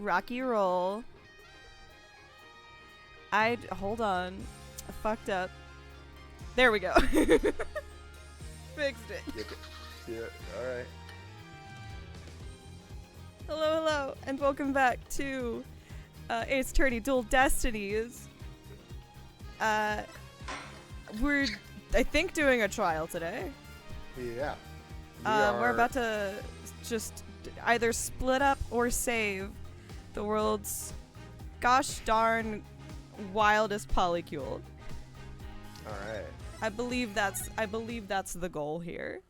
Rocky roll. Hold on. I fucked up. There we go. Fixed it. Yeah, alright. Hello, and welcome back to Ace Attorney Dual Destinies. We're, I think, doing a trial today. Yeah. We're about to just either split up or save the world's gosh darn wildest polycule. Alright. I believe that's the goal here.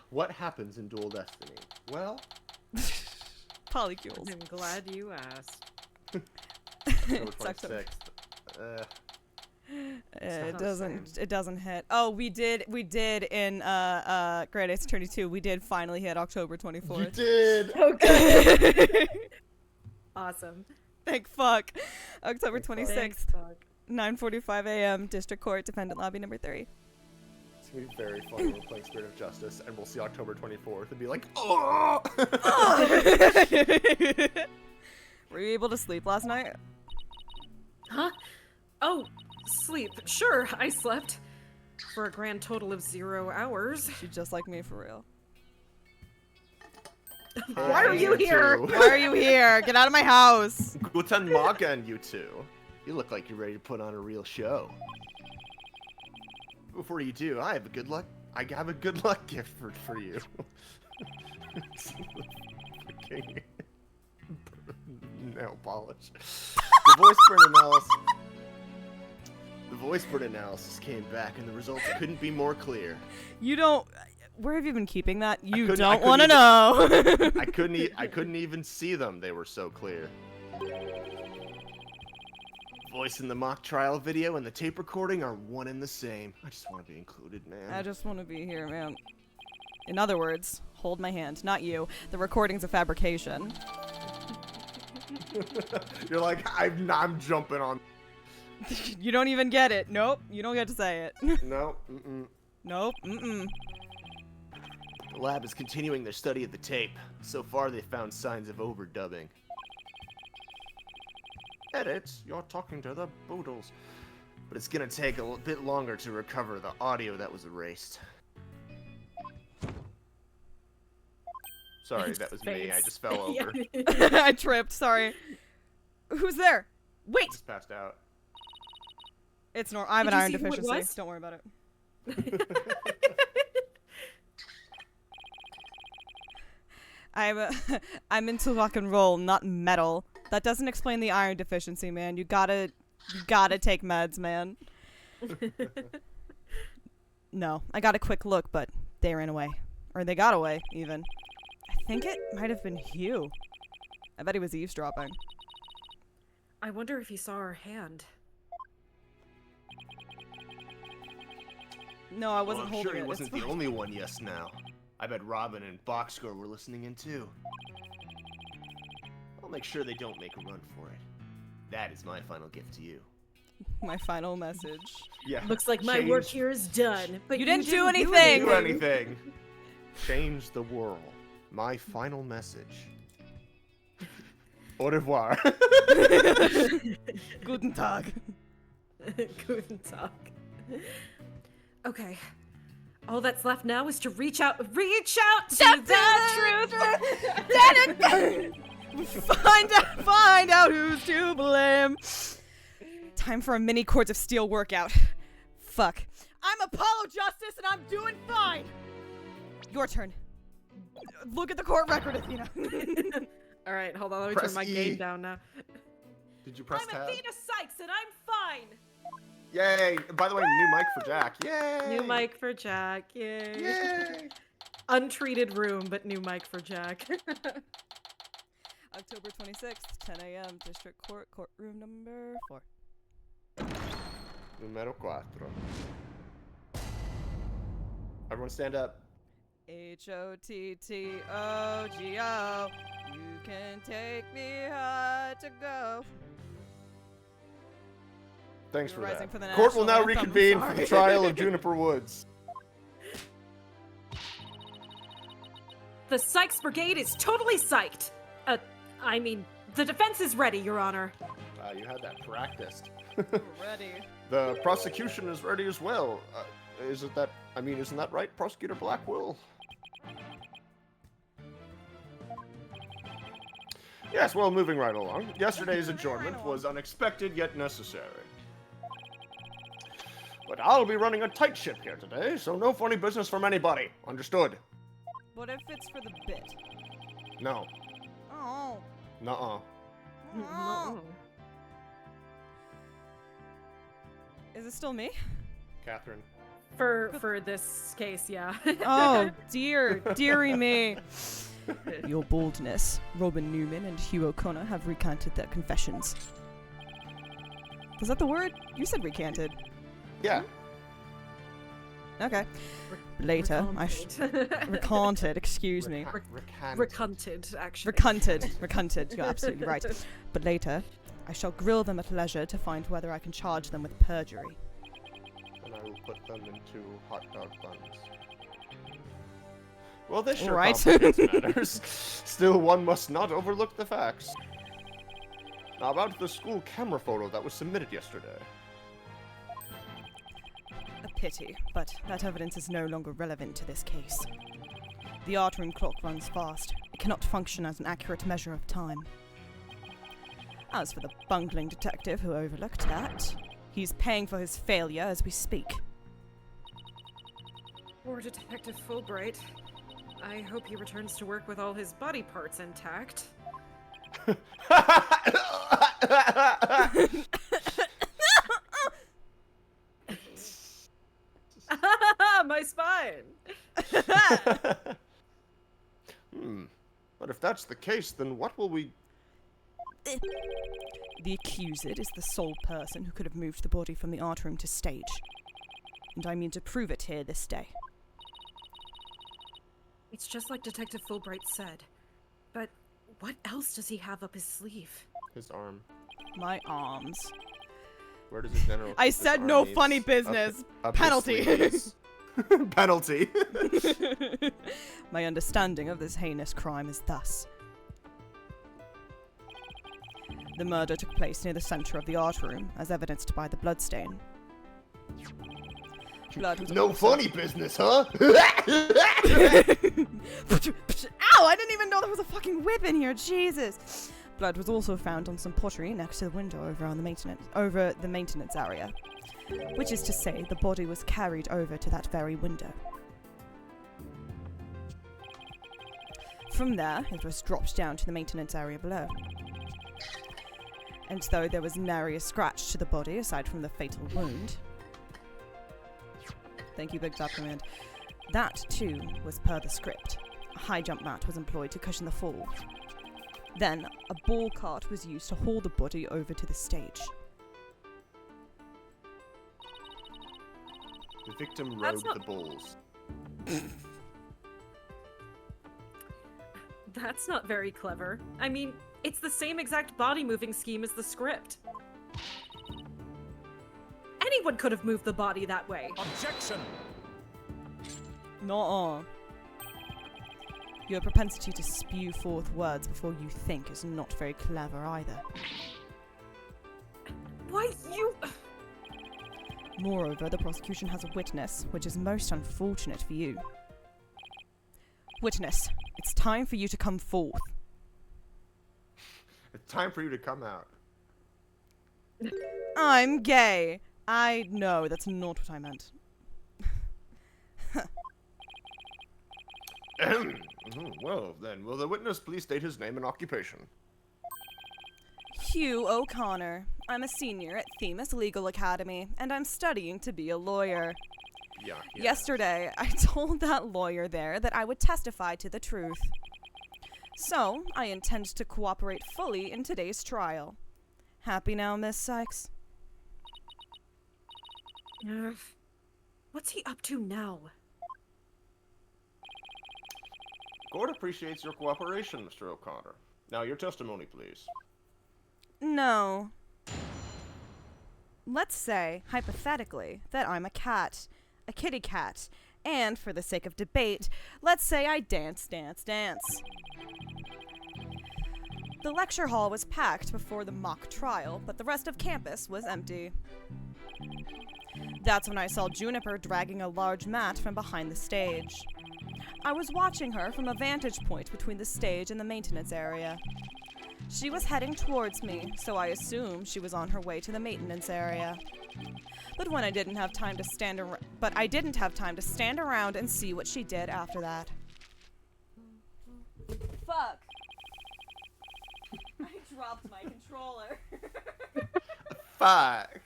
What happens in Dual Destiny? Well, Polycules. I'm glad you asked. October It's October. 26th. It doesn't hit. Oh, we did in Great Ace Attorney 2. We did finally hit October 24th. You did. Okay. Awesome. Thank fuck. October Thank 26th, fuck. 9:45 a.m. District Court, Defendant Lobby number 3. It's gonna be very funny when we're playing Spirit of Justice, and we'll see October 24th and be like, oh! Were you able to sleep last night? Huh? Oh, sleep. Sure, I slept. For a grand total of 0 hours. She's just like me, for real. Why are you here? Why are you here? Get out of my house. Guten Morgen, you two. You look like you're ready to put on a real show. Before you do, I have a good luck gift for you. Fucking nail polish. The voice burn analysis came back, and the results couldn't be more clear. You don't. Where have you been keeping that? You couldn't- don't I couldn't want to even- know. I couldn't even see them. They were so clear. Voice in the mock trial video and the tape recording are one and the same. I just want to be included, man. I just want to be here, man. In other words, hold my hand, not you. The recording's a fabrication. You're like, I'm jumping on. You don't even get it. Nope, you don't get to say it. No. Mm-mm. Nope. Mm-mm. The lab is continuing their study of the tape. So far, they've found signs of overdubbing. Edits, you're talking to the boodles. But it's gonna take a bit longer to recover the audio that was erased. Sorry, that was me. I just fell over. I tripped, sorry. Who's there? Wait! Just passed out. It's normal. I have Did an you iron see who it deficiency. was? Don't worry about it. I'm into rock and roll, not metal. That doesn't explain the iron deficiency, man. You gotta take meds, man. No, I got a quick look, but they ran away. Or they got away, even. I think it might have been Hugh. I bet he was eavesdropping. I wonder if he saw our hand. No, I wasn't I'm holding sure he it. wasn't It's the fine. only one, yes now. I bet Robin and Boxscore were listening in too. I'll make sure they don't make a run for it. That is my final gift to you. My final message. Yeah. Looks like my work here is done. But You didn't do anything! Do anything. Change the world. My final message. Au revoir. Guten Tag. Guten Tag. Okay. All that's left now is to reach out to the truth. Find out who's to blame. Time for a mini Cords of Steel workout. Fuck. I'm Apollo Justice and I'm doing fine. Your turn. Look at the court record, Athena. All right, hold on. Let me Press turn my E. game down now. Did you press I'm tab? Athena Sykes and I'm fine. Yay! By the way, new mic for Jack. Yay! New mic for Jack. Yay. Yay! Untreated room, but new mic for Jack. October 26th, 10 a.m. District Court, courtroom number 4. Numero 4. Everyone stand up. H-O-T-T-O-G-O. You can take me high to go. Thanks You're for rising that. for the Court will now national anthem. reconvene for Sorry. the trial of Juniper Woods. The Sykes Brigade is totally psyched. I mean, the defense is ready, Your Honor. You had that practiced. Ready. The prosecution is ready as well. Isn't that right, Prosecutor Blackwell? Yes, well, moving right along. Yesterday's adjournment was unexpected yet necessary. But I'll be running a tight ship here today, so no funny business from anybody. Understood? What if it's for the bit? No. Oh. Nuh-uh. Oh. Is it still me? Catherine. For this case, yeah. Oh, dearie me. Your boldness. Robin Newman and Hugh O'Connor have recanted their confessions. Was that the word? You said recanted. Yeah. Okay. Later, recanted, excuse me. Recanted, actually. Recanted, you're absolutely right. But later, I shall grill them at leisure to find whether I can charge them with perjury. And I will put them into hot dog buns. Well, this sure Right. complicates matters. Still, one must not overlook the facts. Now, about the school camera photo that was submitted yesterday. A pity, but that evidence is no longer relevant to this case. The art room clock runs fast. It cannot function as an accurate measure of time. As for the bungling detective who overlooked that, he's paying for his failure as we speak. Poor Detective Fulbright. I hope he returns to work with all his body parts intact. My spine! But if that's the case, then what will we... The accused is the sole person who could have moved the body from the art room to stage. And I mean to prove it here this day. It's just like Detective Fulbright said. But what else does he have up his sleeve? His arm. My arms. Where does his general... I said no funny business. Penalty. Penalty. My understanding of this heinous crime is thus. The murder took place near the center of the art room, as evidenced by the bloodstain. Blood was no also... funny business, huh? Ow! I didn't even know there was a fucking whip in here. Jesus. Blood was also found on some pottery next to the window over the maintenance area. Which is to say, the body was carried over to that very window. From there, it was dropped down to the maintenance area below. And though there was nary a scratch to the body aside from the fatal wound... Thank you, Big Top Command. That, too, was per the script. A high jump mat was employed to cushion the fall. Then, a ball cart was used to haul the body over to the stage. The victim rode the bulls. That's not very clever. I mean, it's the same exact body-moving scheme as the script. Anyone could have moved the body that way. Objection! Nuh-uh. Your propensity to spew forth words before you think is not very clever either. Why, you... Moreover, the prosecution has a witness, which is most unfortunate for you. Witness, it's time for you to come forth. It's time for you to come out. I'm gay. I know, that's not what I meant. Well, then, will the witness please state his name and occupation? Hugh O'Connor. I'm a senior at Themis Legal Academy, and I'm studying to be a lawyer. Yeah. Yesterday, I told that lawyer there that I would testify to the truth. So, I intend to cooperate fully in today's trial. Happy now, Miss Sykes? What's he up to now? Court appreciates your cooperation, Mr. O'Connor. Now, your testimony, please. No. Let's say, hypothetically, that I'm a cat. A kitty cat. and for the sake of debate, let's say I dance. The lecture hall was packed before the mock trial, but the rest of campus was empty. That's when I saw Juniper dragging a large mat from behind the stage. I was watching her from a vantage point between the stage and the maintenance area. She was heading towards me, so I assumed she was on her way to the maintenance area. But I didn't have time to stand around and see what she did after that. Fuck. I dropped my controller. Fuck.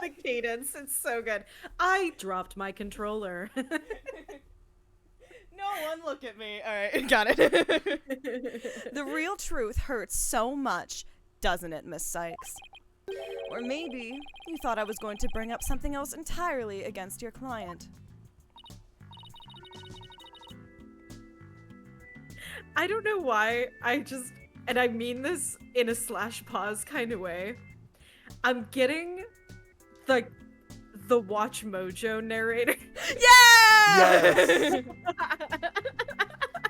The cadence, it's so good. I dropped my controller. No one look at me. Alright, got it. The real truth hurts so much, doesn't it, Miss Sykes? Or maybe you thought I was going to bring up something else entirely against your client. I don't know why, and I mean this in a slash pause kind of way, I'm getting the Watch Mojo narrator. Yes!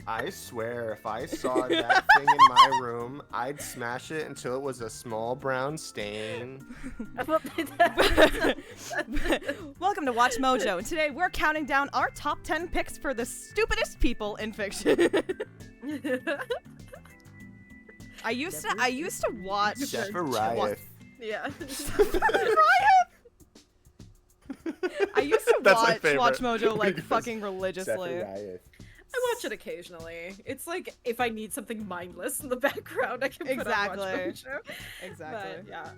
I swear, if I saw that thing in my room, I'd smash it until it was a small brown stain. Welcome to Watch Mojo, and today we're counting down our top 10 picks for the stupidest people in fiction. I used to watch Zephyriah. Yeah. I used to That's my favorite. watch Mojo like Because fucking religiously. Zephyriah. I watch it occasionally. It's like if I need something mindless in the background, I can put on Watch Mojo. Exactly. But yeah.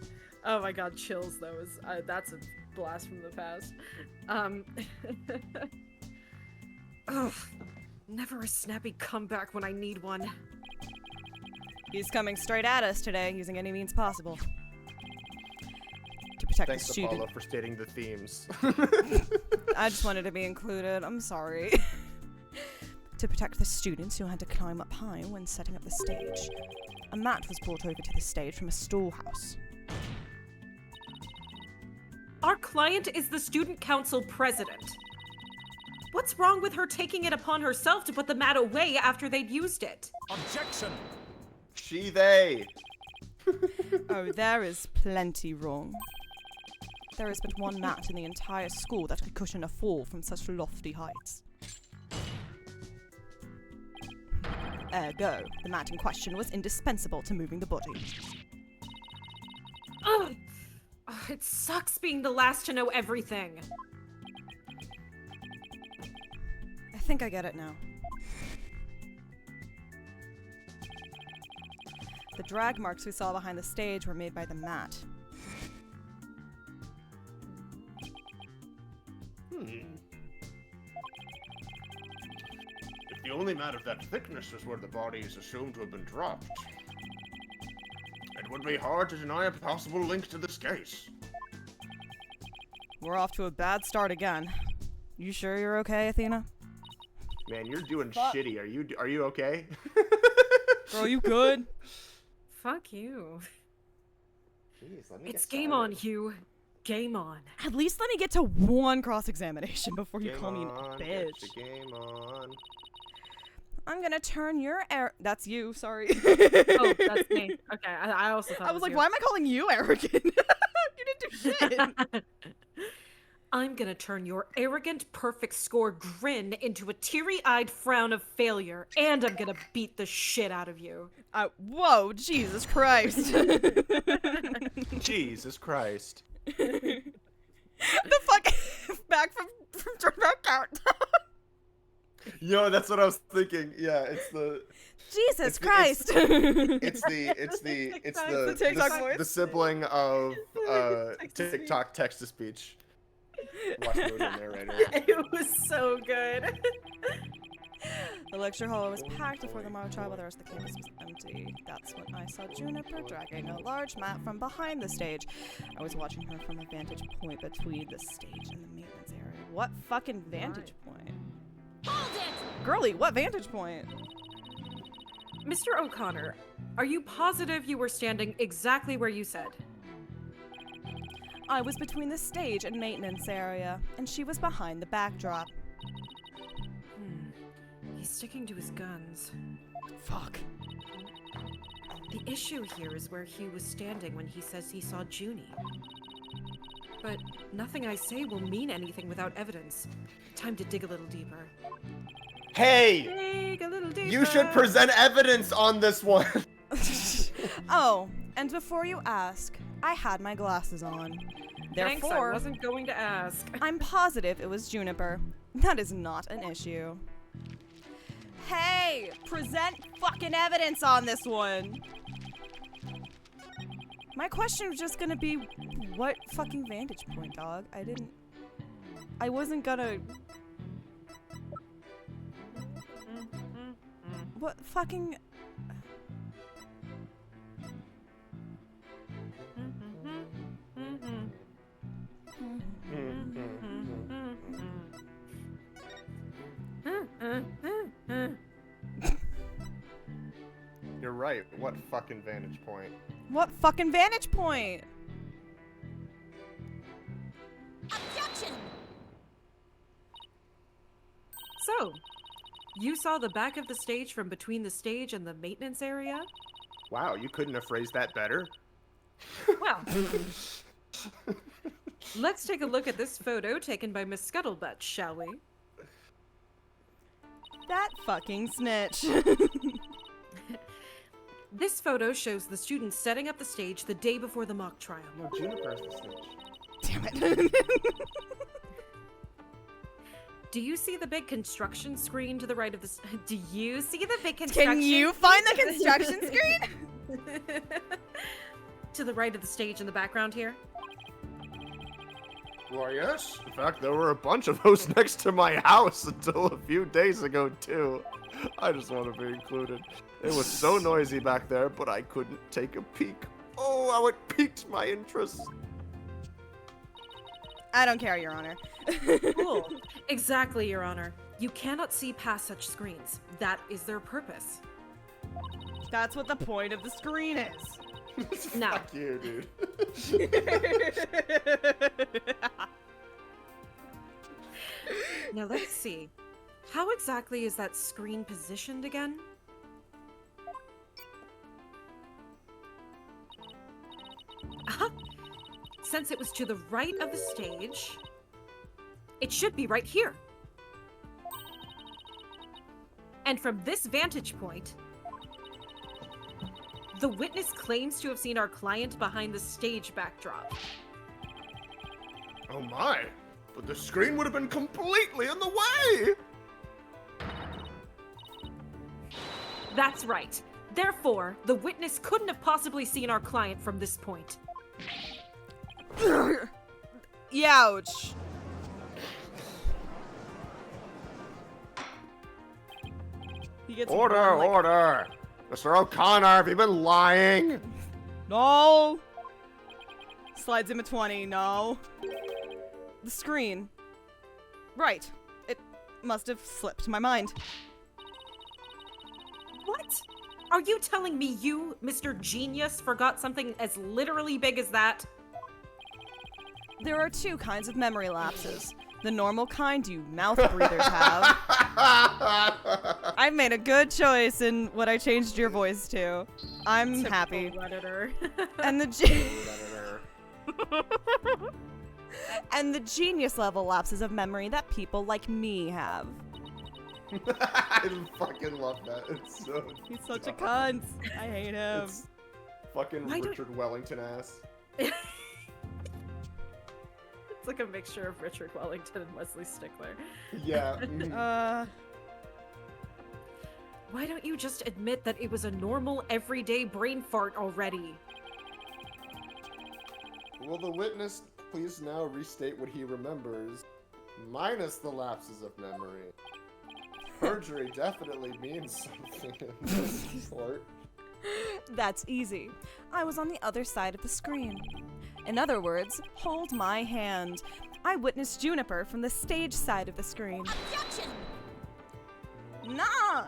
Oh my god, chills though. That's a blast from the past. Ugh. Never a snappy comeback when I need one. He's coming straight at us today, using any means possible. To protect Thanks, the student. Apollo, for stating the themes. I just wanted to be included. I'm sorry. To protect the students who had to climb up high when setting up the stage, a mat was brought over to the stage from a storehouse. Our client is the student council president. What's wrong with her taking it upon herself to put the mat away after they'd used it? Objection! She, they. Oh, there is plenty wrong. There is but one mat in the entire school that could cushion a fall from such lofty heights. Ergo, the mat in question was indispensable to moving the body. Ugh. It sucks being the last to know everything. I think I get it now. The drag marks we saw behind the stage were made by the mat. If the only mat of that thickness is where the body is assumed to have been dropped, it would be hard to deny a possible link to this case. We're off to a bad start again. You sure you're okay, Athena? Man, you're doing Fuck. shitty. Are you okay? Girl, you good? Fuck you. Jeez, let me It's get game started. on, Hugh. Game on. At least let me get to one cross-examination before you Game call me a on, bitch. get your game on. I'm gonna turn your That's you, sorry. Oh, that's me. Okay, I also thought I it was like, you. why am I calling you arrogant? You didn't do shit. I'm gonna turn your arrogant, perfect score grin into a teary-eyed frown of failure, and I'm gonna beat the shit out of you. Whoa, Jesus Christ. Jesus Christ. The fuck? Back from turn back out. Yo, that's what I was thinking. Yeah, it's the Jesus Christ. the TikTok voice. the sibling of TikTok text to speech. Watch Mojo narrator. It was so good. The lecture hall was packed before the mock trial, but the rest of the campus was empty. That's when I saw Juniper dragging a large mat from behind the stage. I was watching her from a vantage point between the stage and the maintenance area. What fucking vantage point? Hold it! Girly, what vantage point? Mr. O'Connor, are you positive you were standing exactly where you said? I was between the stage and maintenance area, and she was behind the backdrop. He's sticking to his guns. Fuck. The issue here is where he was standing when he says he saw Junie. But nothing I say will mean anything without evidence. Time to dig a little deeper. Hey! Dig a little deeper. You should present evidence on this one. Oh, and before you ask, I had my glasses on. Thanks, I Therefore, wasn't going to ask. I'm positive it was Juniper. That is not an issue. Hey, present fucking evidence on this one. My question was just gonna be, what fucking vantage point, dog? I wasn't gonna... What fucking... You're right. What fucking vantage point? What fucking vantage point? Objection! So, you saw the back of the stage from between the stage and the maintenance area? Wow, you couldn't have phrased that better. Well, let's take a look at this photo taken by Miss Scuttlebutt, shall we? That fucking snitch. This photo shows the students setting up the stage the day before the mock trial. No, Juniper's the snitch. Damn it. Do you see the big construction screen to the right of the... Do you see the big construction... Can you find the construction screen? To the right of the stage in the background here? Why, yes. In fact, there were a bunch of those next to my house until a few days ago, too. I just want to be included. It was so noisy back there, but I couldn't take a peek. Oh, how it piqued my interest. I don't care, Your Honor. Cool. Exactly, Your Honor. You cannot see past such screens. That is their purpose. That's what the point of the screen is. Now, Fuck you, dude. now let's see. How exactly is that screen positioned again? Since it was to the right of the stage, it should be right here. And from this vantage point, the witness claims to have seen our client behind the stage backdrop. Oh my. But the screen would have been completely in the way. That's right. Therefore, the witness couldn't have possibly seen our client from this point. Youch. He gets Order, one, like, order. Mr. O'Connor, have you been lying? No. Slides him a 20. No. The screen. Right. It must have slipped my mind. What? Are you telling me you, Mr. Genius, forgot something as literally big as that? There are two kinds of memory lapses. The normal kind you mouth breathers have. I made a good choice in what I changed your voice to. I'm Typical happy. Redditor. And and the genius level lapses of memory that people like me have. I fucking love that. It's so He's such a cunt. I hate him. It's fucking Why don't- Richard Wellington ass. It's like a mixture of Richard Wellington and Wesley Stickler. Yeah. Why don't you just admit that it was a normal, everyday brain fart already? Will the witness please now restate what he remembers, minus the lapses of memory? Perjury definitely means something in this sort. That's easy. I was on the other side of the screen. In other words, hold my hand. I witnessed Juniper from the stage side of the screen. Objection! Nah!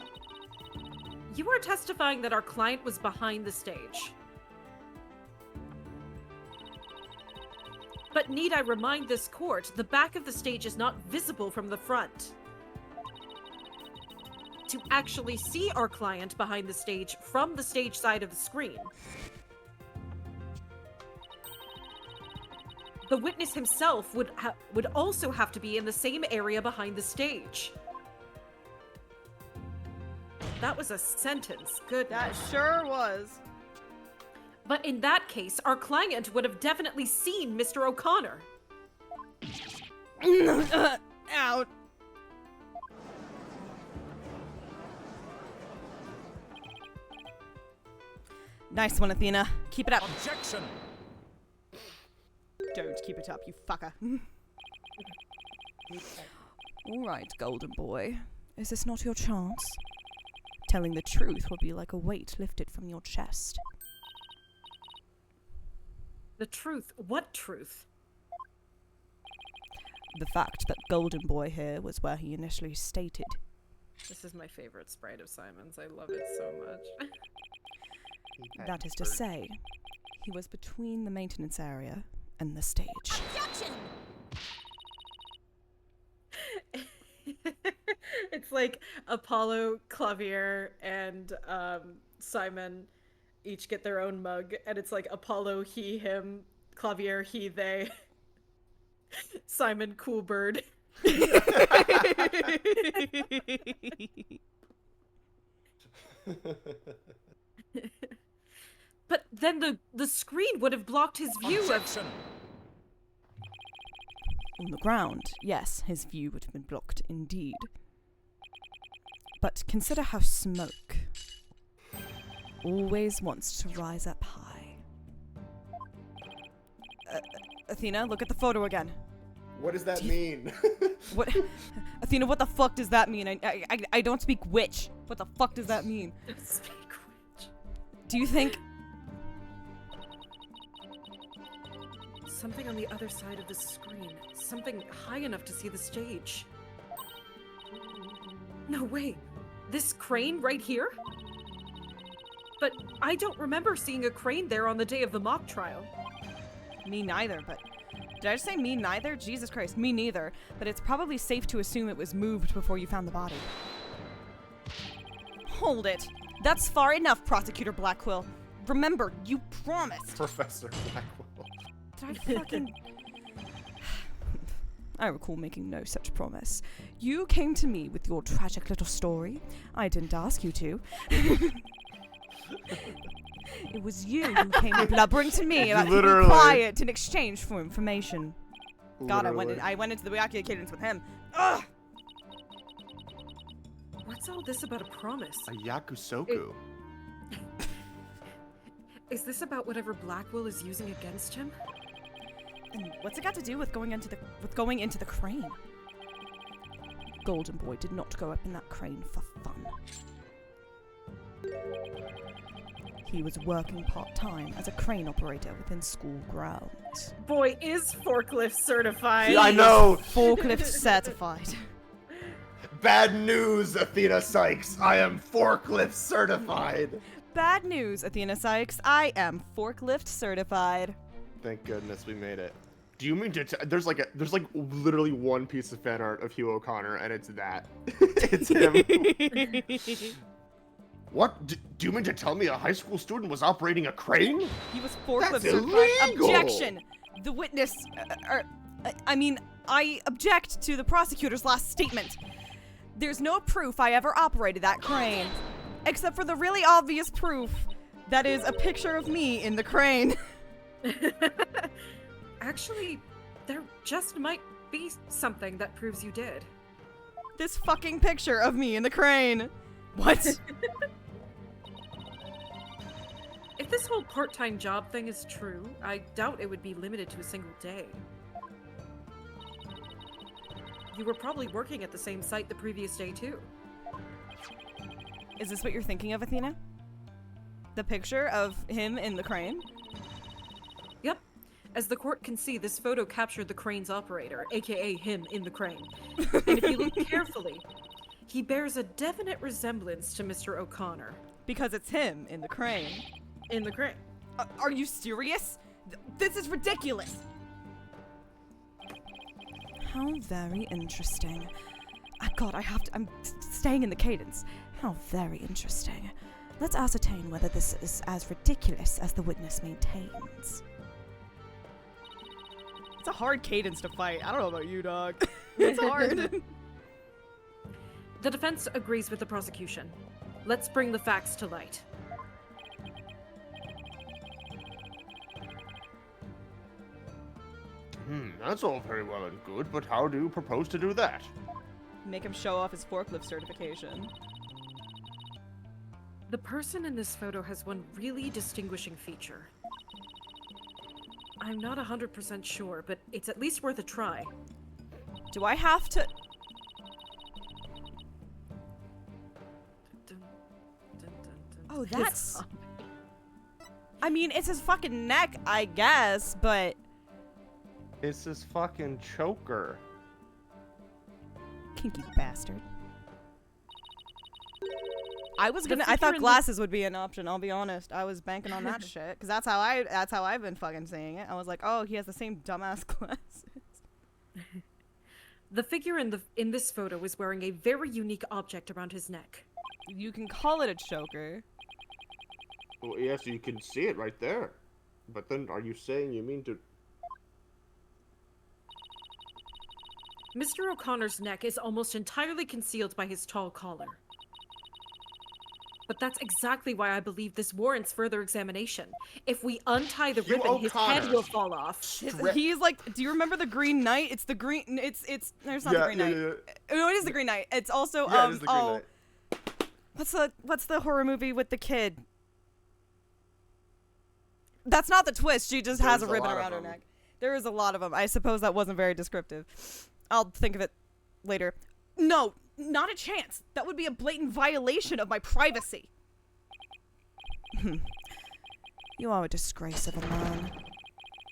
You are testifying that our client was behind the stage. But need I remind this court, the back of the stage is not visible from the front. To actually see our client behind the stage from the stage side of the screen, the witness himself would also have to be in the same area behind the stage. That was a sentence. Good. That sure was. But in that case, our client would have definitely seen Mr. O'Connor. Out. Nice one, Athena. Keep it up. Objection! Don't keep it up, you fucker. All right, golden boy. Is this not your chance? Telling the truth will be like a weight lifted from your chest. The truth? What truth? The fact that golden boy here was where he initially stated. This is my favorite sprite of Simon's. I love it so much. That is to say, he was between the maintenance area and the stage. Objection! It's like Apollo, Clavier, and Simon each get their own mug, and it's like Apollo, he, him, Clavier, he, they, Simon, cool bird. But then the screen would have blocked his view Objection! On the ground, yes, his view would have been blocked indeed. But consider how smoke always wants to rise up high. Athena, look at the photo again. What does that mean? What, Athena? What the fuck does that mean? I don't speak witch. What the fuck does that mean? Speak witch. Do you think? Something on the other side of the screen. Something high enough to see the stage. No way. This crane right here? But I don't remember seeing a crane there on the day of the mock trial. Me neither, but... Did I just say me neither? Jesus Christ, me neither. But it's probably safe to assume it was moved before you found the body. Hold it. That's far enough, Prosecutor Blackquill. Remember, you promised. Professor Blackwell. Did I fucking... I recall making no such promise. You came to me with your tragic little story. I didn't ask you to. It was you who came blubbering to me about keeping Literally. quiet in exchange for information. God, Literally. I went into the Byakuya cadence with him. Ugh! What's all this about a promise? A yakusoku. Is this about whatever Blackwell is using against him? And what's it got to do with going into the crane? Golden Boy did not go up in that crane for fun. He was working part-time as a crane operator within school grounds. Boy is forklift certified. I know! Forklift certified. Bad news, Athena Sykes. I am forklift certified. Bad news, Athena Sykes. I am forklift certified. Thank goodness we made it. Do you mean to there's like literally one piece of fan art of Hugh O'Connor, and it's that. It's him. What? Do you mean to tell me a high school student was operating a crane? He was forklift That's certified. illegal! Objection! The witness, I object to the prosecutor's last statement. There's no proof I ever operated that crane. Except for the really obvious proof. That is a picture of me in the crane. Actually, there just might be something that proves you did. This fucking picture of me in the crane. What? If this whole part-time job thing is true, I doubt it would be limited to a single day. You were probably working at the same site the previous day, too. Is this what you're thinking of, Athena? The picture of him in the crane? Yep. As the court can see, this photo captured the crane's operator, aka him in the crane. And if you look carefully, he bears a definite resemblance to Mr. O'Connor. Because it's him in the crane. In the crane. Are you serious? This is ridiculous. How very interesting. God, I'm staying in the cadence. How very interesting. Let's ascertain whether this is as ridiculous as the witness maintains. It's a hard cadence to fight. I don't know about you, dog. It's hard. The defense agrees with the prosecution. Let's bring the facts to light. That's all very well and good, but how do you propose to do that? Make him show off his forklift certification. The person in this photo has one really distinguishing feature. I'm not 100% sure, but it's at least worth a try. Do I have to... Dun, dun, dun, dun. Oh, that's... I mean, it's his fucking neck, I guess, but... It's this fucking choker. Kinky bastard. I figure thought in glasses would be an option, I'll be honest. I was banking on that shit. Because that's how I've been fucking seeing it. I was like, oh, he has the same dumbass glasses. The figure in this photo is wearing a very unique object around his neck. You can call it a choker. Well, yes, you can see it right there. But then, are you saying you mean to... Mr. O'Connor's neck is almost entirely concealed by his tall collar. But that's exactly why I believe this warrants further examination. If we untie the ribbon, his head will fall off. He's like, do you remember the Green Knight? It's the Green, there's not the Green Knight. No, it is the Green Knight. It's also, it is the Green Knight. What's the horror movie with the kid? That's not the twist. She just has a ribbon around her neck. There is a lot of them. I suppose that wasn't very descriptive. I'll think of it later. No, not a chance. That would be a blatant violation of my privacy. You are a disgrace of a man.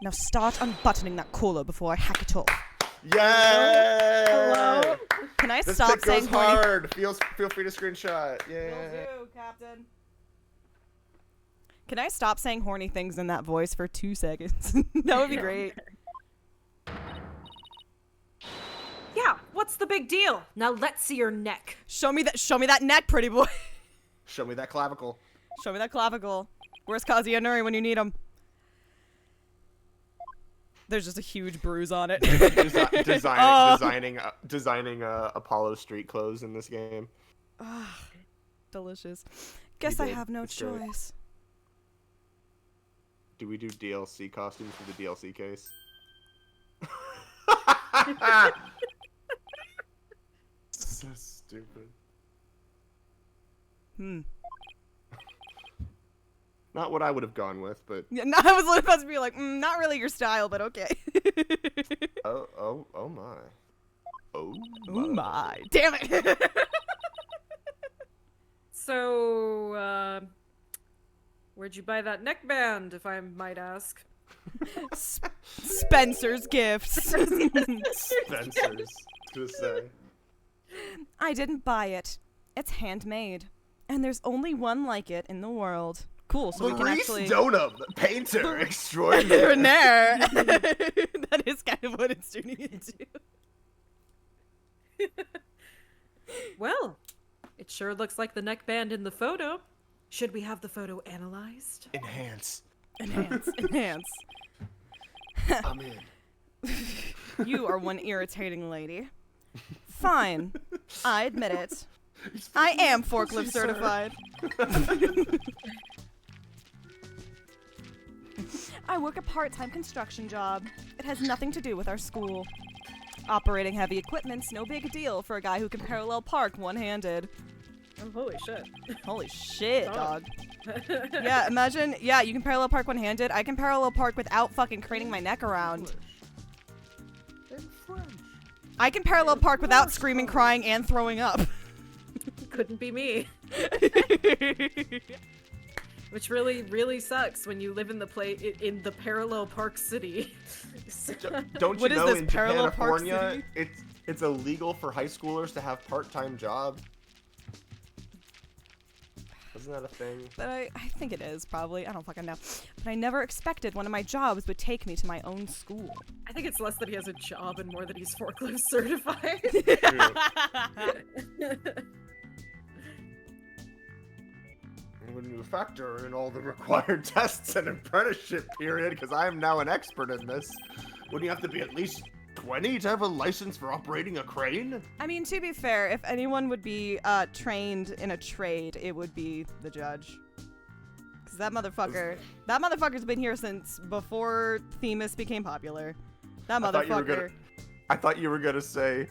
Now start unbuttoning that collar before I hack it off. Yay! Hello? Can I This stop pick goes saying horny? hard. Feel free to screenshot. Yeah. Will do, Captain. Can I stop saying horny things in that voice for 2 seconds? That would be great. Yeah, what's the big deal? Now let's see your neck. Show me that neck, pretty boy. Show me that clavicle. Show me that clavicle. Where's Kazuya Nuri when you need him? There's just a huge bruise on it. Designing Apollo street clothes in this game. Delicious. Guess I have no choice. Do we do DLC costumes for the DLC case? So stupid. Not what I would have gone with, but... Yeah, no, I was about to be like, not really your style, but okay. Oh my. Oh my. Damn it. So, where'd you buy that neckband, if I might ask? Spencer's Gifts. Spencer's. To say. I didn't buy it. It's handmade. And there's only one like it in the world. Cool, so we can actually... Donum, painter extraordinaire. That is kind of what it's turning into. Well, it sure looks like the neckband in the photo. Should we have the photo analyzed? Enhance. Enhance. I'm in. You are one irritating lady. Fine. I admit it. I am forklift certified. I work a part-time construction job. It has nothing to do with our school. Operating heavy equipment's no big deal for a guy who can parallel park one-handed. Oh, holy shit. Holy shit, Oh. dog. Yeah, imagine, yeah, you can parallel park one-handed. I can parallel park without fucking craning my neck around. In French. I can parallel park without screaming, crying, and throwing up. Couldn't be me. Which really, really sucks when you live in the parallel park city. Don't you What is know this, in parallel park California, city? it's illegal for high schoolers to have part-time jobs? Isn't that a thing? But I think it is, probably. I don't fucking know. But I never expected one of my jobs would take me to my own school. I think it's less that he has a job and more that he's forklift certified. When you factor in all the required tests and apprenticeship period, because I am now an expert in this, wouldn't you have to be at least 20 to have a license for operating a crane? I mean, to be fair, if anyone would be trained in a trade, it would be the judge. Because that motherfucker's been here since before Themis became popular. That motherfucker. I thought you were gonna say,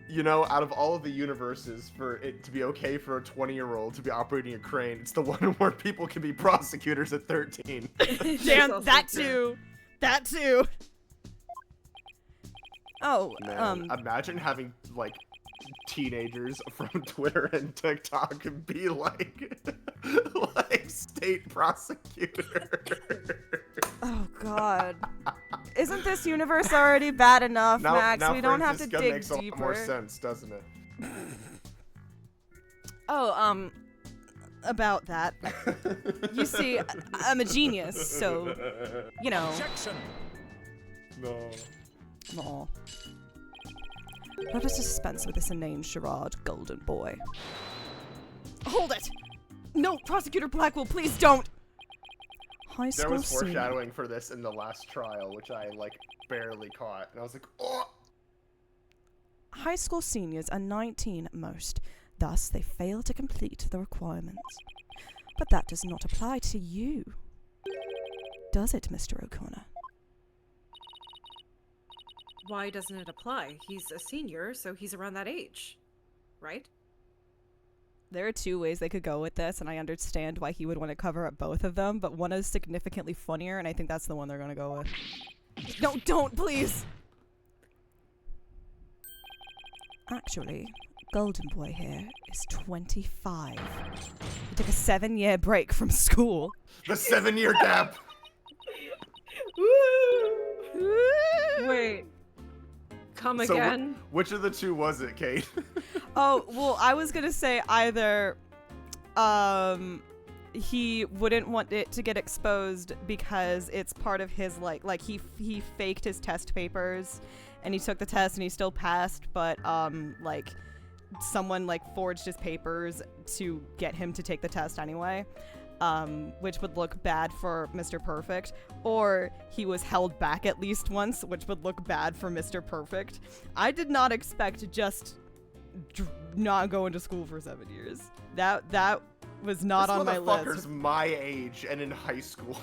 you know, out of all of the universes, for it to be okay for a 20-year-old to be operating a crane, it's the one where people can be prosecutors at 13. Damn, that too. That too. Oh, Man, imagine having, like, teenagers from Twitter and TikTok be like, like state prosecutor. Oh God. Isn't this universe already bad enough, Max? Now We don't have to dig makes a lot deeper. more sense, doesn't it? Oh, about that. You see, I'm a genius, so, you know. Objection! No. Aw. Let us dispense with this inane charade, golden boy. Hold it! No, Prosecutor Blackwell, please don't! High There school was senior. foreshadowing for this in the last trial, which I, like, barely caught. And I was like, oh! High school seniors are 19 at most. Thus, they fail to complete the requirements. But that does not apply to you. Does it, Mr. O'Connor? Why doesn't it apply? He's a senior, so he's around that age, right? There are two ways they could go with this, and I understand why he would want to cover up both of them, but one is significantly funnier, and I think that's the one they're going to go with. No, don't, please! Actually, Golden Boy here is 25. He took a 7-year break from school. The 7-year gap! Wait. Come So again? which of the two was it, Kate? Oh, well, I was gonna say either, he wouldn't want it to get exposed because it's part of his, like he faked his test papers, and he took the test and he still passed, but, like, someone, like, forged his papers to get him to take the test anyway. Which would look bad for Mr. Perfect, or he was held back at least once, which would look bad for Mr. Perfect. I did not expect just not going to school for 7 years. That was not on my list. This motherfucker's my age and in high school.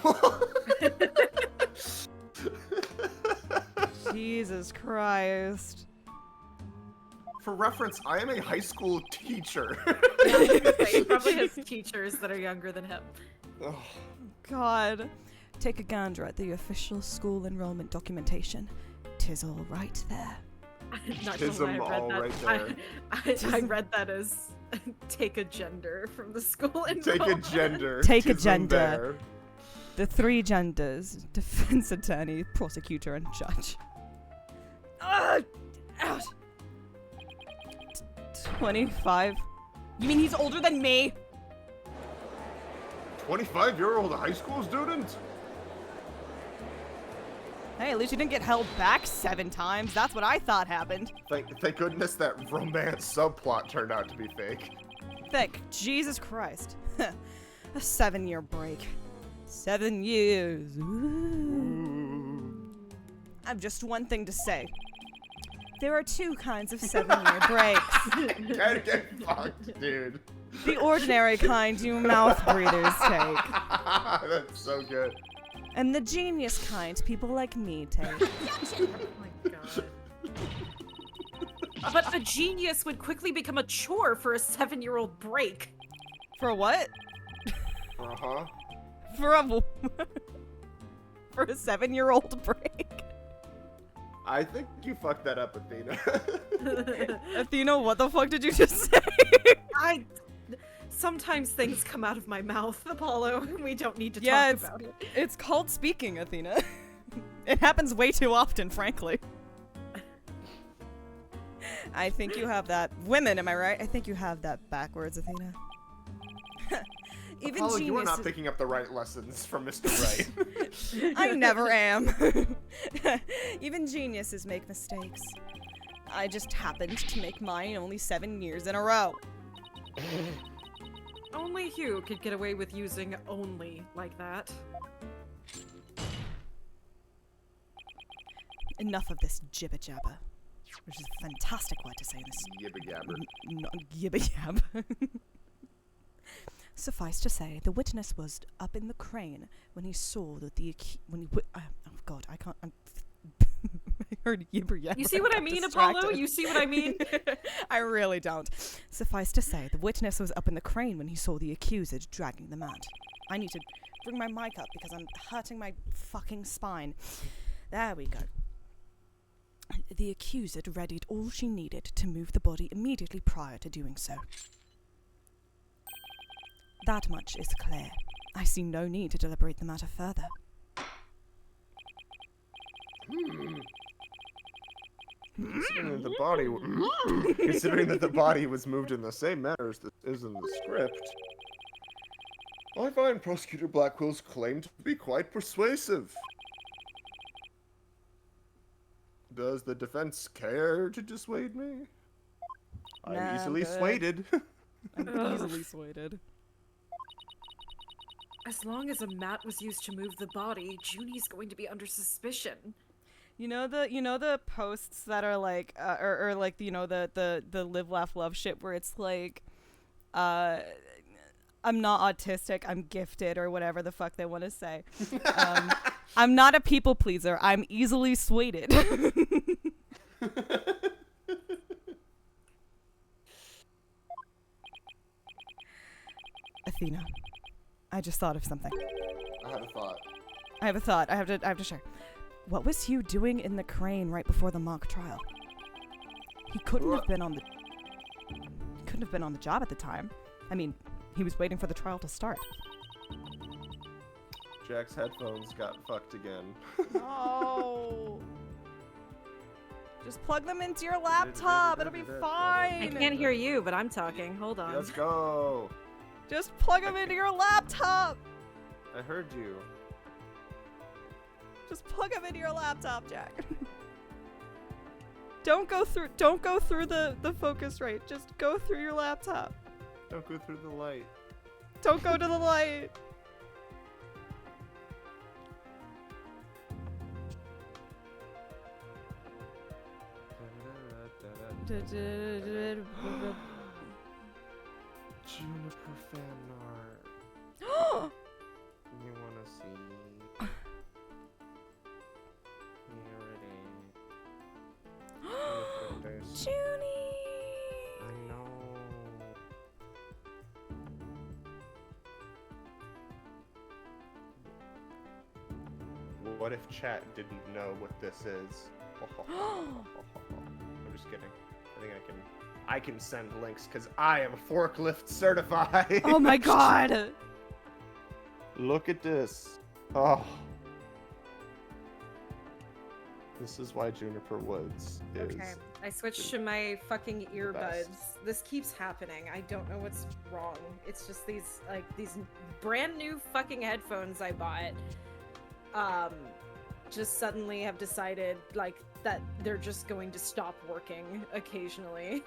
Jesus Christ. For reference, I am a high school teacher. Yeah, I was gonna say, he probably has teachers that are younger than him. Ugh. God. Take a gander at the official school enrollment documentation. 'Tis all right there. Not Tis gonna lie, I all read right that. I read that as take a gender from the school Take a enrollment. gender. Take a Tis them gender. there. The 3 genders: defense attorney, prosecutor, and judge. Ugh! Ouch! 25? You mean he's older than me? 25-year-old high school student? Hey, at least you didn't get held back 7 times. That's what I thought happened. Thank goodness that romance subplot turned out to be fake. Thick. Jesus Christ. A 7-year break. 7 years. Ooh. I've just one thing to say. There are 2 kinds of 7-year breaks. Get fucked, dude. The ordinary kind you mouth breathers take. That's so good. And the genius kind people like me take. Oh my god. But a genius would quickly become a chore for a 7-year-old break. For what? Uh-huh. For a for a 7-year-old break. I think you fucked that up, Athena. Athena, what the fuck did you just say? Sometimes things come out of my mouth, Apollo, and we don't need to Yeah, talk about it. It's called speaking, Athena. It happens way too often, frankly. I think you have that. Women, am I right? I think you have that backwards, Athena. Even Apollo, you are genius not is- picking up the right lessons from Mr. Ray. I never am. Even geniuses make mistakes. I just happened to make mine only 7 years in a row. Only Hugh could get away with using only like that. Enough of this jibber jabber, which is a fantastic word to say in this. Yibba yabber. Not gibber yab. Suffice to say, the witness was up in the crane when he saw that oh God, I can't. I heard yibber yabber. You see what I got mean, distracted. Apollo? You see what I mean? I really don't. Suffice to say, the witness was up in the crane when he saw the accused dragging them out. I need to bring my mic up because I'm hurting my fucking spine. There we go. The accused readied all she needed to move the body immediately prior to doing so. That much is clear. I see no need to deliberate the matter further. Considering that the body was moved in the same manner as this is in the script, I find Prosecutor Blackwell's claim to be quite persuasive. Does the defense care to dissuade me? Nah, I'm I'm easily good. swayed. I'm easily swayed. As long as a mat was used to move the body, Junie's going to be under suspicion. You know the posts that are like or like the live laugh love shit where it's like I'm not autistic, I'm gifted or whatever the fuck they want to say. I'm not a people pleaser. I'm easily swayed. Athena, I just thought of something. I had a thought. I have a thought. I have to share. What was Hugh doing in the crane right before the mock trial? He couldn't have been on the job at the time. I mean, he was waiting for the trial to start. Jack's headphones got fucked again. No. Just plug them into your laptop. It'll be fine. I can't hear you, but I'm talking. Hold on. Let's go. Just plug them into your laptop. I heard you. Just plug them into your laptop, Jack. Don't go through the focus rate. Just go through your laptop. Don't go through the light. Don't go to the light. Juniper fan art. You wanna see? Here it is. Junie. I know. What if chat didn't know what this is? I'm just kidding. I think I can send links because I am forklift certified. Oh my god. Look at this. Oh. This is why Juniper Woods is. Okay, I switched to my fucking earbuds. best. This keeps happening. I don't know what's wrong. It's just these brand new fucking headphones I bought. Just suddenly have decided like that they're just going to stop working occasionally.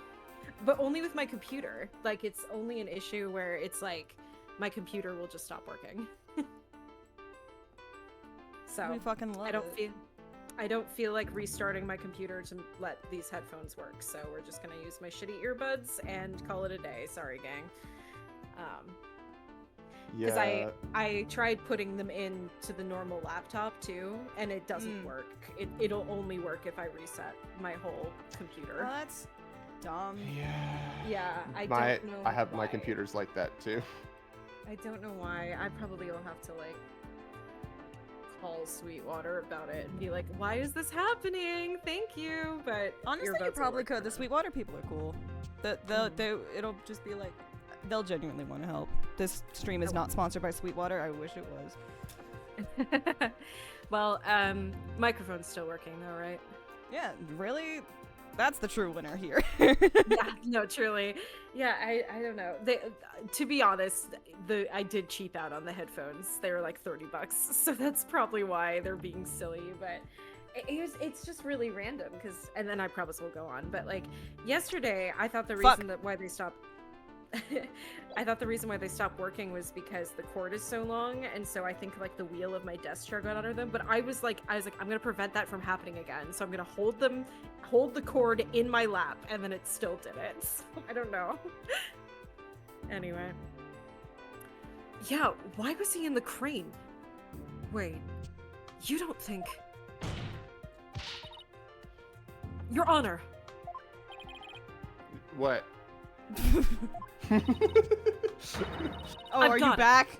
But only with my computer. Like it's only an issue where it's like my computer will just stop working. So We fucking love I don't feel like restarting my computer to let these headphones work, so we're just gonna use my shitty earbuds and call it a day. Sorry, gang. Because I tried putting them into the normal laptop too, and it doesn't work. It'll only work if I reset my whole computer. Oh, that's dumb. Yeah, I my don't know. I have my why. computers like that too. I don't know why. I probably will have to like call Sweetwater about it and be like, "Why is this happening? Thank you." But Honestly, earbuds you will probably work could. for The now. Sweetwater people are cool. It'll just be like, they'll genuinely want to help. This stream is not sponsored by Sweetwater. I wish it was. Well, microphone's still working though, right? Yeah, really? That's the true winner here. Yeah, no, truly. Yeah, I don't know. To be honest, I did cheap out on the headphones. They were like $30, so that's probably why they're being silly. But it's just really random. And then I promise we'll go on. But like yesterday, I thought the reason why they stopped. I thought the reason why they stopped working was because the cord is so long, and so I think like the wheel of my desk chair got under them. But I was like, I'm gonna prevent that from happening again. So I'm gonna hold the cord in my lap, and then it still did it. So I don't know. Anyway. Yeah, why was he in the crane? Wait, you don't think... Your Honor! What? Oh, are you back?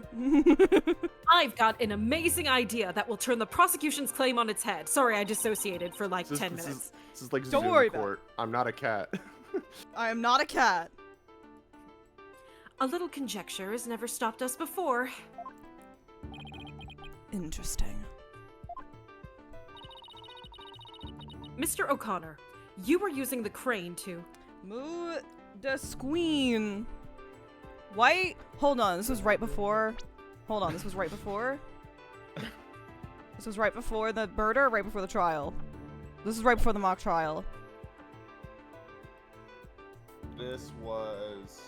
I've got an amazing idea that will turn the prosecution's claim on its head. Sorry, I dissociated for like 10 minutes. This is like Don't Zoom worry court. I'm not a cat. I am not a cat. A little conjecture has never stopped us before. Interesting. Mr. O'Connor, you were using the crane to... Move the squeen. Why? Hold on, this was right before... Hold on, this was right before? This was right before the murder or right before the trial? This is right before the mock trial. This was...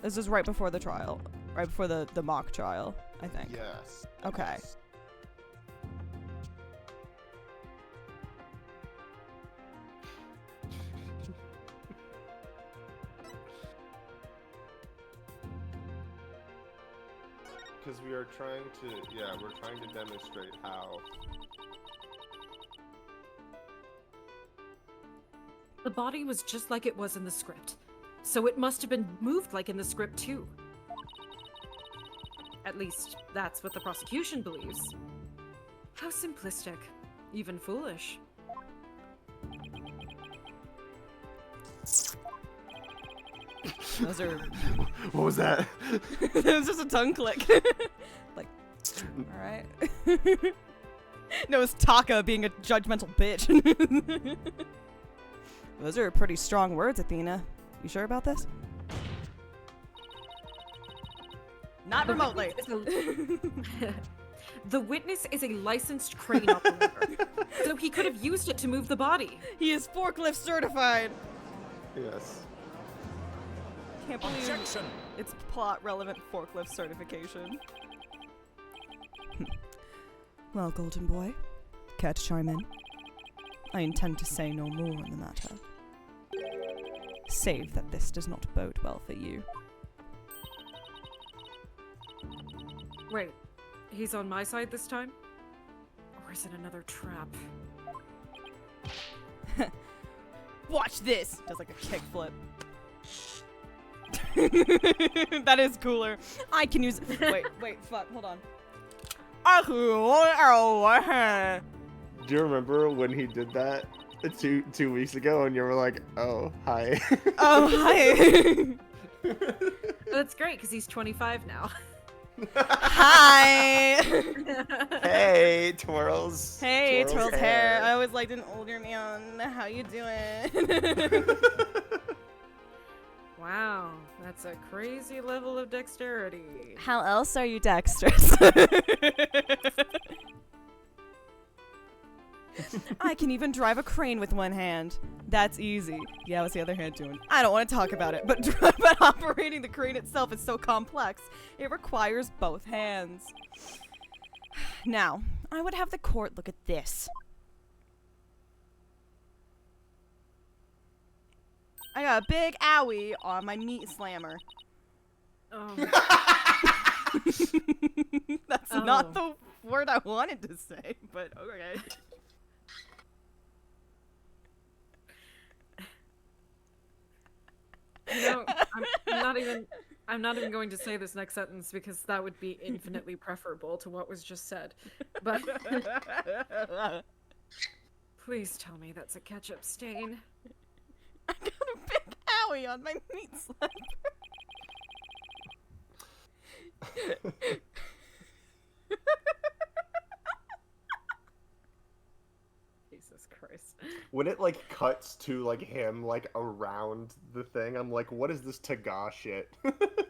This is right before the trial. Right before the mock trial, I think. Yes. Okay. Yes. Because we are trying to, we're trying to demonstrate how. The body was just like it was in the script. So it must have been moved like in the script too. At least, that's what the prosecution believes. How simplistic. Even foolish. Those are... What was that? It was just a tongue click. Like, alright. No, it's Taka being a judgmental bitch. Those are pretty strong words, Athena. You sure about this? Not remotely. The witness is a licensed crane operator, so he could have used it to move the body. He is forklift certified. Yes. Can't believe it's plot relevant forklift certification. Well, Golden Boy, care to chime in? I intend to say no more on the matter. Save that this does not bode well for you. Wait, he's on my side this time? Or is it another trap? Watch this! Does like a kickflip. That is cooler. I can use. Wait, fuck, hold on. Do you remember when he did that two weeks ago and you were like, oh, hi. Oh, hi. That's great, because he's 25 now. Hi. Hey, twirls. Hey, twirls hair. I always liked an older man. How you doing? Wow, that's a crazy level of dexterity. How else are you dexterous? I can even drive a crane with one hand. That's easy. Yeah, what's the other hand doing? I don't want to talk about it, but operating the crane itself is so complex. It requires both hands. Now, I would have the court look at this. I got a big owie on my meat slammer. Oh. That's not the word I wanted to say, but okay. You know, I'm not even going to say this next sentence because that would be infinitely preferable to what was just said. But please tell me that's a ketchup stain. I got a big owie on my meat slammer. Jesus Christ. Christ. When it like cuts to like him like around the thing, I'm like, what is this Taga shit?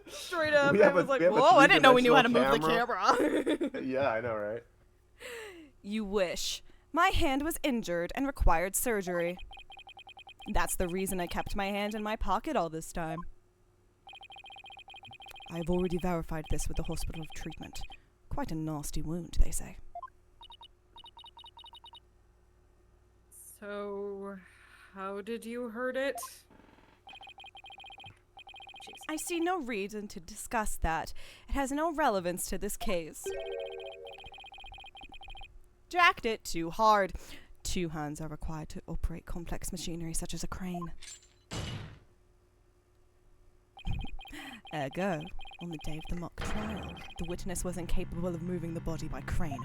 Straight up, We I have was a- like, we have a whoa, I didn't know we knew how to move the three-dimensional camera. Yeah, I know, right? You wish. My hand was injured and required surgery. That's the reason I kept my hand in my pocket all this time. I've already verified this with the hospital of treatment. Quite a nasty wound, they say. So, how did you hurt it? I see no reason to discuss that. It has no relevance to this case. Jacked it too hard. 2 hands are required to operate complex machinery such as a crane. Ergo, on the day of the mock trial, the witness was incapable of moving the body by crane.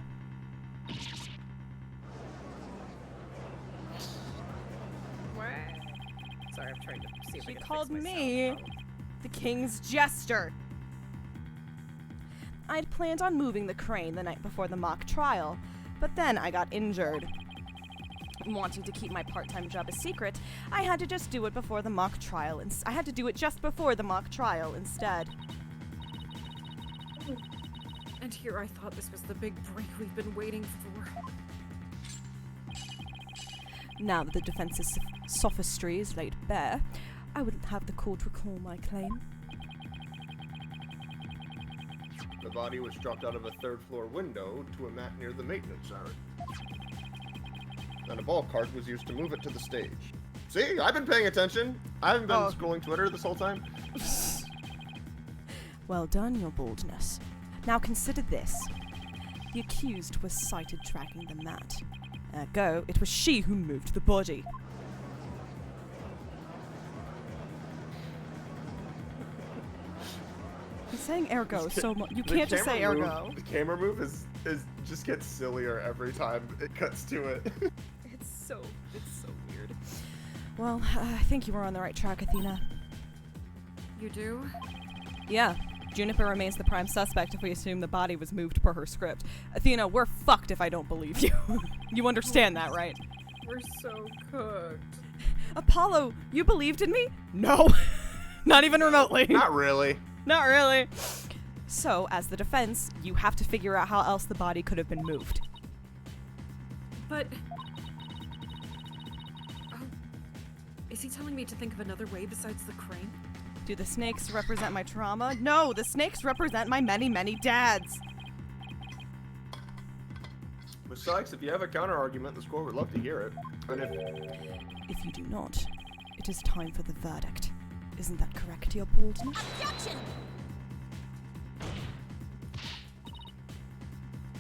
What? Sorry, I'm trying to see if I She can called fix me myself. the king's jester. I'd planned on moving the crane the night before the mock trial, but then I got injured. Wanting to keep my part-time job a secret, I had to just do it before the mock trial. I had to do it just before the mock trial instead. And here I thought this was the big break we've been waiting for. Now that the defense's sophistry is laid bare, I would have the court recall my claim. The body was dropped out of a 3rd-floor window to a mat near the maintenance area. And a ball cart was used to move it to the stage. See, I've been paying attention. I haven't been scrolling Twitter this whole time. Well done, your boldness. Now consider this. The accused was sighted dragging the mat. Ergo, it was she who moved the body. He's saying ergo so much. You can't just say ergo. The camera move is just gets sillier every time it cuts to it. It's so weird. Well, I think you were on the right track, Athena. You do? Yeah. Juniper remains the prime suspect if we assume the body was moved per her script. Athena, we're fucked if I don't believe you. You understand that, right? We're so cooked. Apollo, you believed in me? No. Not even remotely. Not really. Not really. So, as the defense, you have to figure out how else the body could have been moved. But... Oh, is he telling me to think of another way besides the crane? Do the snakes represent my trauma? No, the snakes represent my many, many dads. Besides, if you have a counter-argument, the score would love to hear it. And If you do not, it is time for the verdict. Isn't that correct, your boldness? Objection!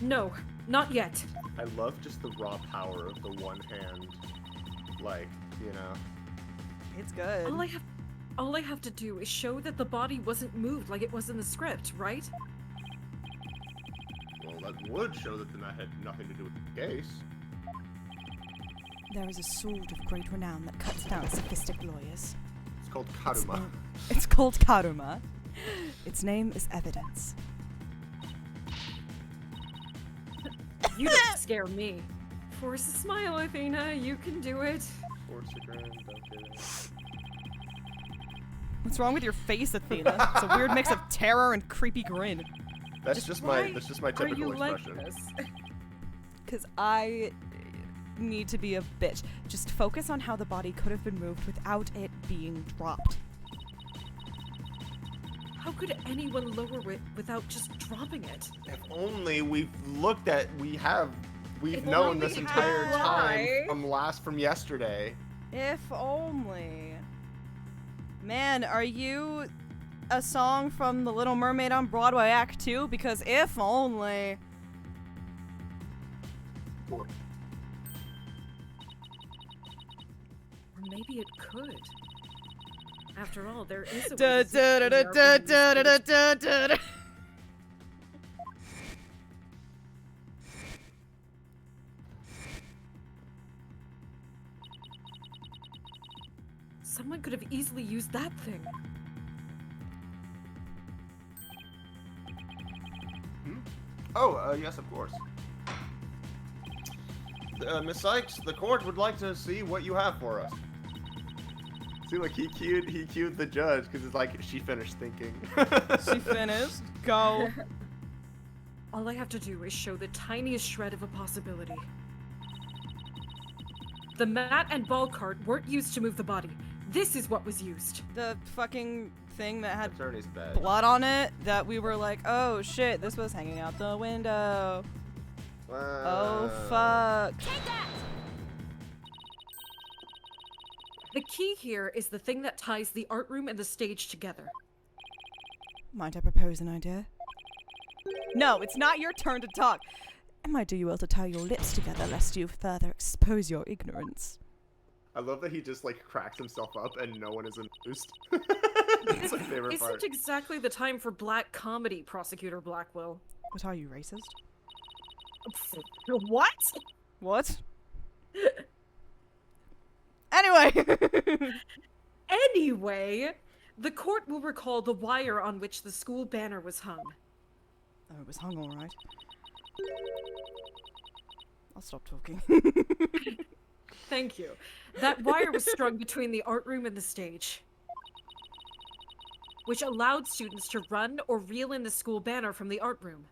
No, not yet. I love just the raw power of the one hand, like, you know. It's good. All I have to do is show that the body wasn't moved like it was in the script, right? Well, that would show that the mat had nothing to do with the case. There is a sword of great renown that cuts down sophistic lawyers. It's called Karuma. It's called Karuma. Its name is evidence. You don't scare me. Force a smile, Athena. You can do it. Force a grin, don't get it. What's wrong with your face, Athena? It's a weird mix of terror and creepy grin. That's just my typical Are you expression. like this? Because I need to be a bitch. Just focus on how the body could have been moved without it being dropped. How could anyone lower it without just dropping it? If only we've If known only this we entire had time why. from yesterday. If only. Man, are you a song from The Little Mermaid on Broadway Act 2? Because if only. Or maybe it could. After all, there is a way Da to da da da da da da da da da. Someone could have easily used that thing. Oh, yes, of course. Miss Sykes, the court would like to see what you have for us. See, like he cued the judge because it's like she finished thinking. She finished. Go. All I have to do is show the tiniest shred of a possibility. The mat and ball cart weren't used to move the body. This is what was used. The fucking thing that had Attorney's bed. blood on it that we were like, oh shit, this was hanging out the window. Oh fuck. Take that! The key here is the thing that ties the art room and the stage together. Might I propose an idea? No, it's not your turn to talk. It might do you well to tie your lips together lest you further expose your ignorance. I love that he just like cracks himself up and no one is amused. It's my favorite Isn't part. exactly the time for black comedy, Prosecutor Blackwell. What are you, racist? What? What? Anyway! Anyway, the court will recall the wire on which the school banner was hung. Oh, it was hung alright. I'll stop talking. Thank you. That wire was strung between the art room and the stage, which allowed students to run or reel in the school banner from the art room.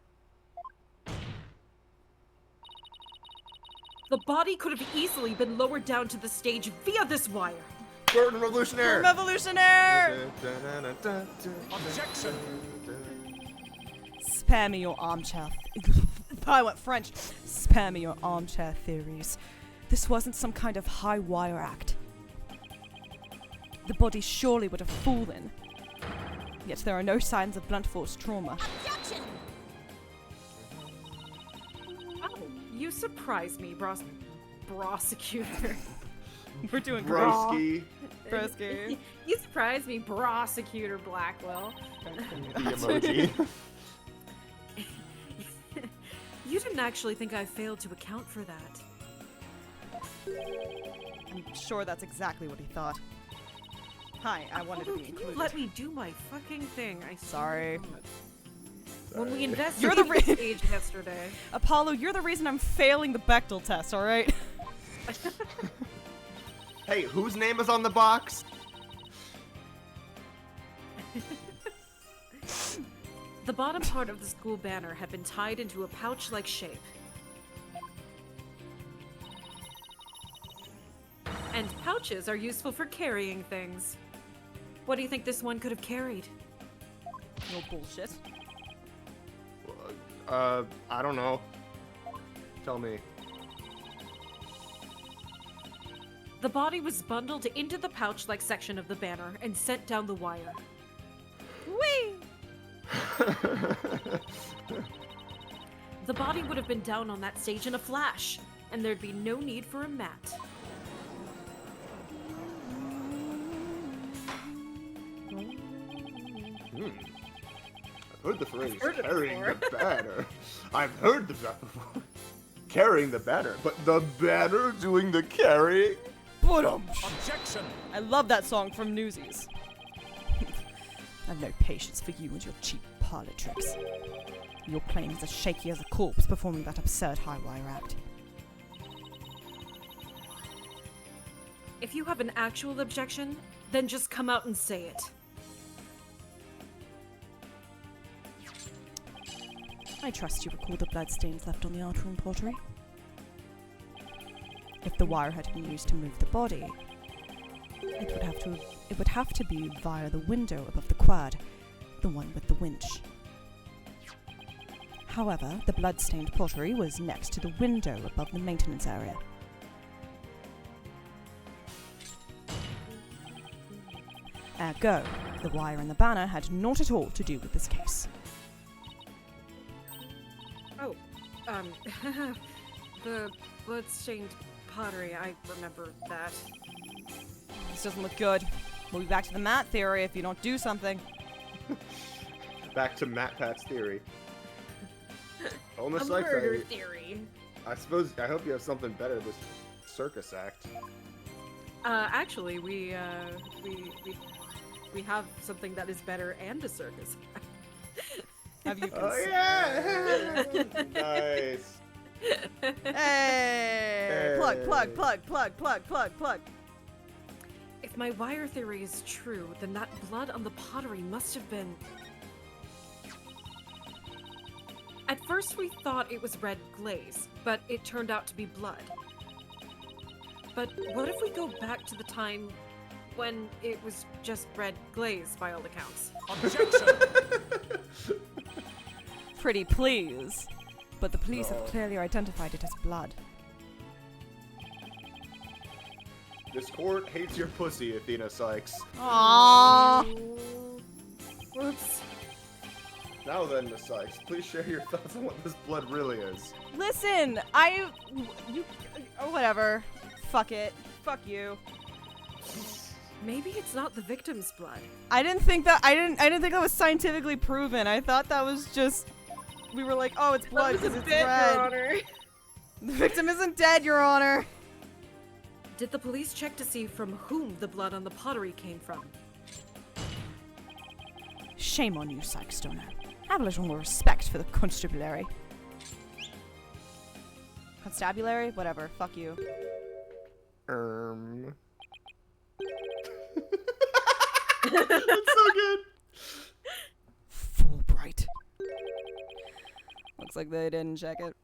The body could have easily been lowered down to the stage via this wire. Burn Revolutionary! Revolutionary! Objection! Spare me your armchair. I went French. Spare me your armchair theories. This wasn't some kind of high wire act. The body surely would have fallen. Yet there are no signs of blunt force trauma. Objection! Oh, you surprise me, prosecutor. We're doing Broski. Broski. You surprise me, Prosecutor Blackwell. The emoji. You didn't actually think I failed to account for that. I'm sure that's exactly what he thought. Hi, I wanted to be Can you included. let me do my fucking thing? I Sorry. When we You're investigated the the stage yesterday. Apollo, you're the reason I'm failing the Bechdel test, alright? Hey, whose name is on the box? The bottom part of the school banner had been tied into a pouch-like shape. And pouches are useful for carrying things. What do you think this one could have carried? No bullshit. I don't know. Tell me. The body was bundled into the pouch-like section of the banner and sent down the wire. Whee! The body would have been down on that stage in a flash, and there'd be no need for a mat. I've heard the phrase heard it carrying before. the banner. I've heard that before. Carrying the banner, but the banner doing the carrying? Objection! I love that song from Newsies. I've no patience for you and your cheap parlor tricks. Your claim is as shaky as a corpse performing that absurd high wire act. If you have an actual objection, then just come out and say it. I trust you recall the bloodstains left on the art room pottery. If the wire had been used to move the body, it would have to be via the window above the quad, the one with the winch. However, the blood-stained pottery was next to the window above the maintenance area. Ergo, the wire and the banner had not at all to do with this case. Oh, the blood-stained pottery, I remember that. This doesn't look good. We'll be back to the mat theory if you don't do something. Back to Matt Pat's theory. Oh, A Miss Sykes, murder theory. I hope you have something better this circus act. Actually, we have something that is better and a circus. Have you Oh yeah! Nice. Hey! Plug, plug, plug, plug, plug, plug, plug. If my wire theory is true, then that blood on the pottery must have been... At first we thought it was red glaze, but it turned out to be blood. But what if we go back to the time when it was just red glaze, by all accounts? Objection! Pretty please. But the police have clearly identified it as blood. This court hates your pussy, Athena Sykes. Aww. Whoops. Now then, Miss Sykes, please share your thoughts on what this blood really is. Listen, whatever. Fuck it. Fuck you. Maybe it's not the victim's blood. I didn't think that was scientifically proven. I thought that was just, we were like, oh, it's blood because it's red. Your Honor. The victim isn't dead, Your Honor. Did the police check to see from whom the blood on the pottery came from? Shame on you, Sykestoner. Have a little more respect for the constabulary. Constabulary? Whatever. Fuck you. That's so good. Fulbright. Looks like they didn't check it.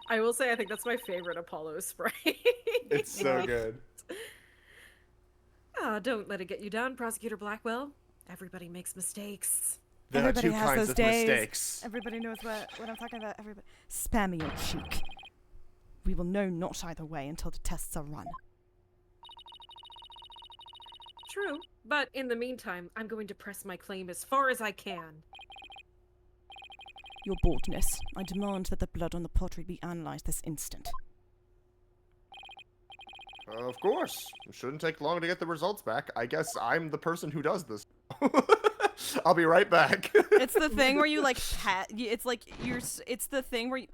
I will say I think that's my favorite Apollo spray. It's so good. Ah, don't let it get you down, Prosecutor Blackwell. Everybody makes mistakes. There Everybody are two has kinds those of days. mistakes. Everybody knows what I'm talking about. Everybody. Spare me your cheek. We will know not either way until the tests are run. True, but in the meantime, I'm going to press my claim as far as I can. Your boldness. I demand that the blood on the pottery be analyzed this instant. Of course. It shouldn't take long to get the results back. I guess I'm the person who does this. I'll be right back. It's the thing where you like it's like it's the thing where you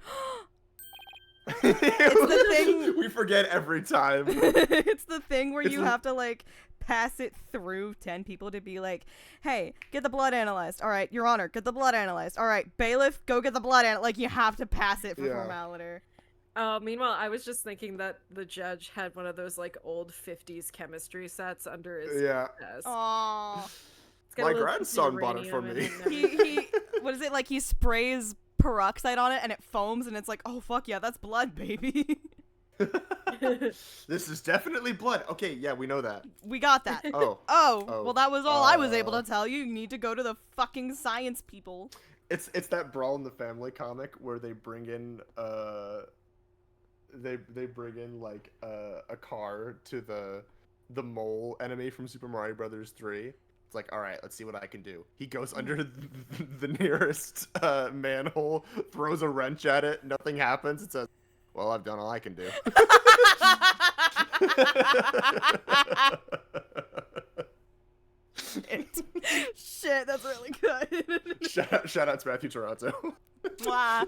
it's the thing we forget every time. it's the thing where you the- have to like pass it through 10 people to be like, hey, get the blood analyzed. All right, Your Honor, get the blood analyzed. All right, bailiff, go get the blood analyzed. Like, you have to pass it for Yeah. formality. Meanwhile, I was just thinking that the judge had one of those like old 50s chemistry sets under his Yeah. desk. Aww. It's got a My little grandson bought it for uranium me. in there. he what is it, like he sprays peroxide on it and it foams and it's like, oh fuck yeah, that's blood, baby. This is definitely blood. Okay, yeah, we know that. We got that. Oh. Oh, well that was all I was able to tell you. You need to go to the fucking science people. It's that Brawl in the Family comic where they bring in they bring in like a car to the mole enemy from Super Mario Brothers 3. It's like, all right, let's see what I can do. He goes under the nearest manhole, throws a wrench at it, nothing happens. It says, well, I've done all I can do. Shit, that's really good. Shout out to Matthew Toronto. Mwah.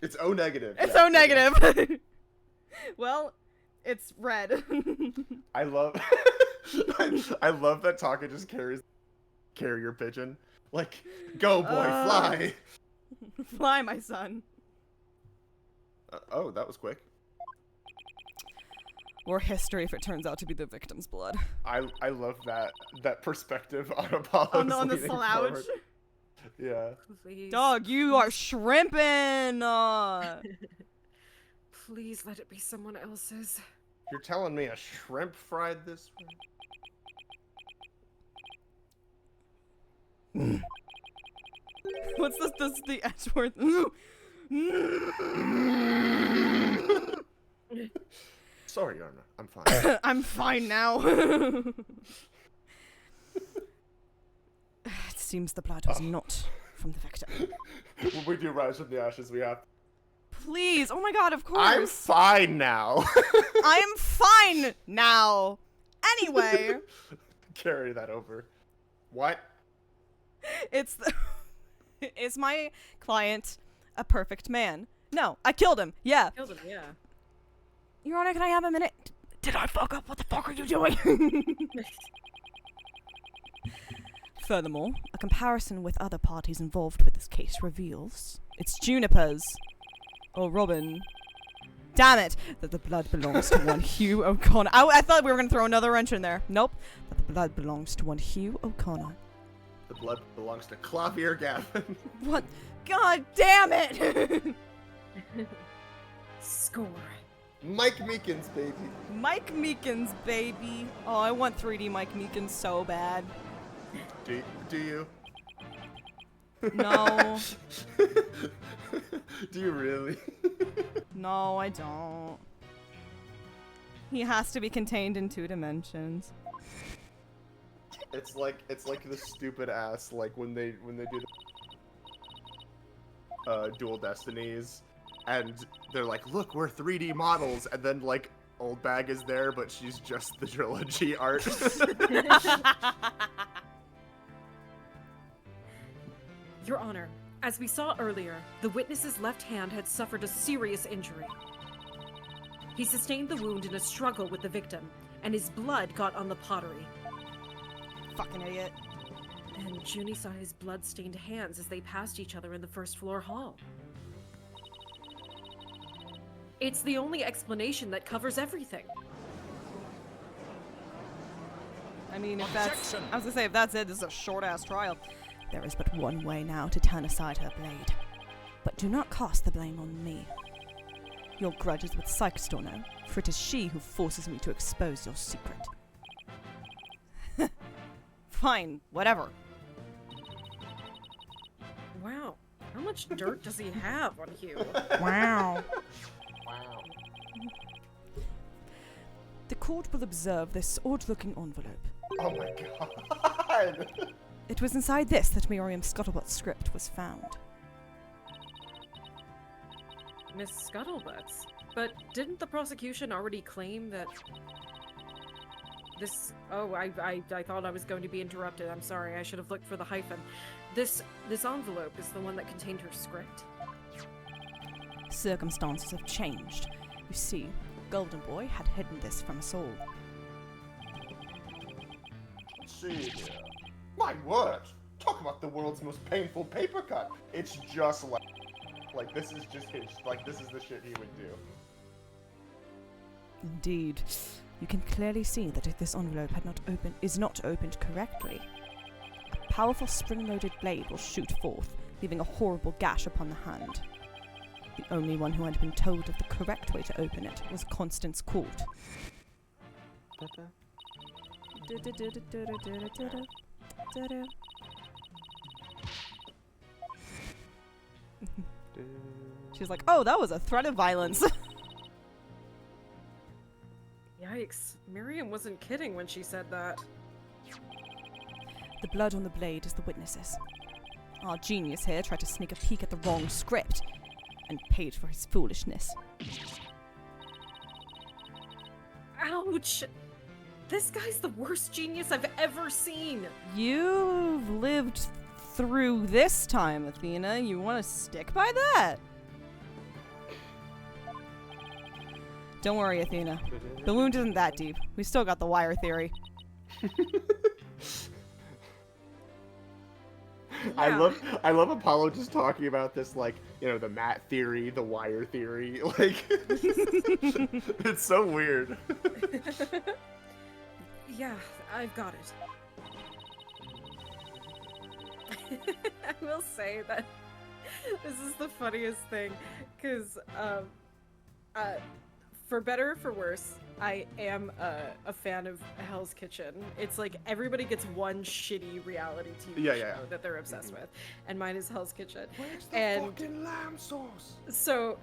It's O negative. It's yeah. O negative. Well, it's red. I love I love that Taka just carries carrier pigeon. Like, go boy, fly. Fly, my son. Oh, that was quick. Or history if it turns out to be the victim's blood. I love that perspective on Apollo. On the slouch. Yeah. Please. Dog, you are shrimping. Please let it be someone else's. You're telling me a shrimp fried this way? What's the H word? Sorry, Yarna. I'm fine. I'm fine now. It seems the blood was not from the victim. When we do Rise from the Ashes, we have. Please, oh my god, of course. I'm fine now. I am fine now. Anyway, Carry that over. What? Is my client a perfect man? No, I killed him. Yeah. Killed him, yeah. Your Honor, can I have a minute? Did I fuck up? What the fuck are you doing? Furthermore, a comparison with other parties involved with this case reveals it's Juniper's, or Robin. Damn it! That the blood belongs to one Hugh O'Connor. I thought we were going to throw another wrench in there. Nope. That the blood belongs to one Hugh O'Connor. The blood belongs to Clavier Gavin. What? God damn it! Score. Mike Meekins, baby. Mike Meekins, baby. Oh, I want 3D Mike Meekins so bad. Do you? No. Do you really? No, I don't. He has to be contained in 2 dimensions. It's like the stupid ass like when they do the dual Destinies, and they're like, look, we're 3D models, and then like Old Bag is there, but she's just the Trilogy art. Your Honor, as we saw earlier, the witness's left hand had suffered a serious injury. He sustained the wound in a struggle with the victim, and his blood got on the pottery. Fucking idiot. And Junie saw his blood-stained hands as they passed each other in the first-floor hall. It's the only explanation that covers everything. I mean, if that's... Objection. I was gonna say, if that's it, this is a short-ass trial. There is but one way now to turn aside her blade. But do not cast the blame on me. Your grudge is with Psychstorno, for it is she who forces me to expose your secret. Fine, whatever. Wow, how much dirt does he have on Hugh? Wow. Wow. The court will observe this odd-looking envelope. Oh my god. It was inside this that Miriam Scuttlebutt's script was found. Miss Scuttlebutts? But didn't the prosecution already claim that this... Oh, I thought I was going to be interrupted. I'm sorry, I should have looked for the hyphen. This envelope is the one that contained her script. Circumstances have changed. You see, Golden Boy had hidden this from us all. Let's see here. My word! Talk about the world's most painful paper cut. It's just like this is just his, like this is the shit he would do. Indeed. You can clearly see that if this envelope is not opened correctly, a powerful spring-loaded blade will shoot forth, leaving a horrible gash upon the hand. The only one who had been told of the correct way to open it was Constance Court. She's like, oh, that was a threat of violence. Yikes, Miriam wasn't kidding when she said that. The blood on the blade is the witnesses. Our genius here tried to sneak a peek at the wrong script and paid for his foolishness. Ouch! This guy's the worst genius I've ever seen! You've lived through this time, Athena. You want to stick by that? Don't worry, Athena. The wound isn't that deep. We still got the wire theory. I love Apollo just talking about this, like, you know, the mat theory, the wire theory, like it's so weird. Yeah, I've got it. I will say that this is the funniest thing, because for better or for worse, I am a fan of Hell's Kitchen. It's like everybody gets one shitty reality TV show that they're obsessed with, and mine is Hell's Kitchen. Where's the fucking lamb sauce? So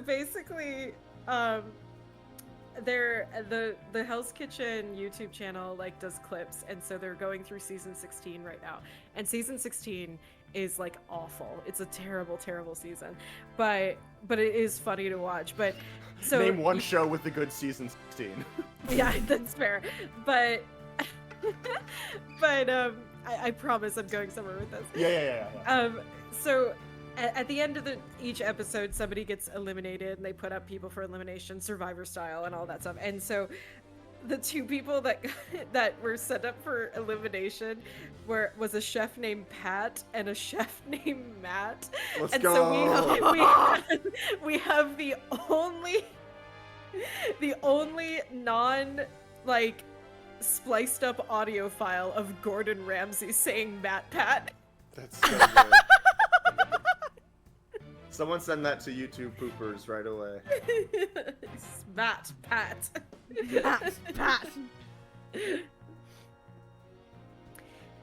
basically, the Hell's Kitchen YouTube channel like does clips, and so they're going through season 16 right now, and season 16 is like awful. It's a terrible season, but it is funny to watch. But so name one show with a good season 16. Yeah, that's fair. But I promise I'm going somewhere with this. Yeah. So at the end of each episode, somebody gets eliminated, and they put up people for elimination, Survivor style, and all that stuff. And so the two people that were set up for elimination was a chef named Pat and a chef named Matt. Let's and go. So we have the only non like spliced up audio file of Gordon Ramsay saying Matt Pat. That's so good. Someone send that to YouTube poopers right away. Matt Pat. Pat.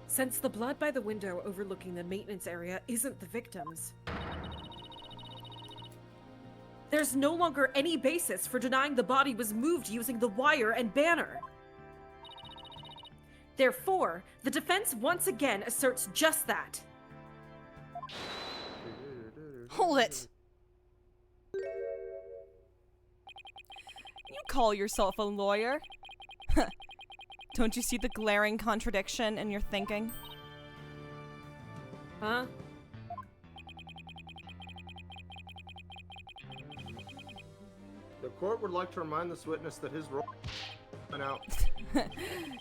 Since the blood by the window overlooking the maintenance area isn't the victim's, there's no longer any basis for denying the body was moved using the wire and banner. Therefore, the defense once again asserts just that. Hold it. You call yourself a lawyer? Don't you see the glaring contradiction in your thinking? Huh? The court would like to remind this witness that his role went out.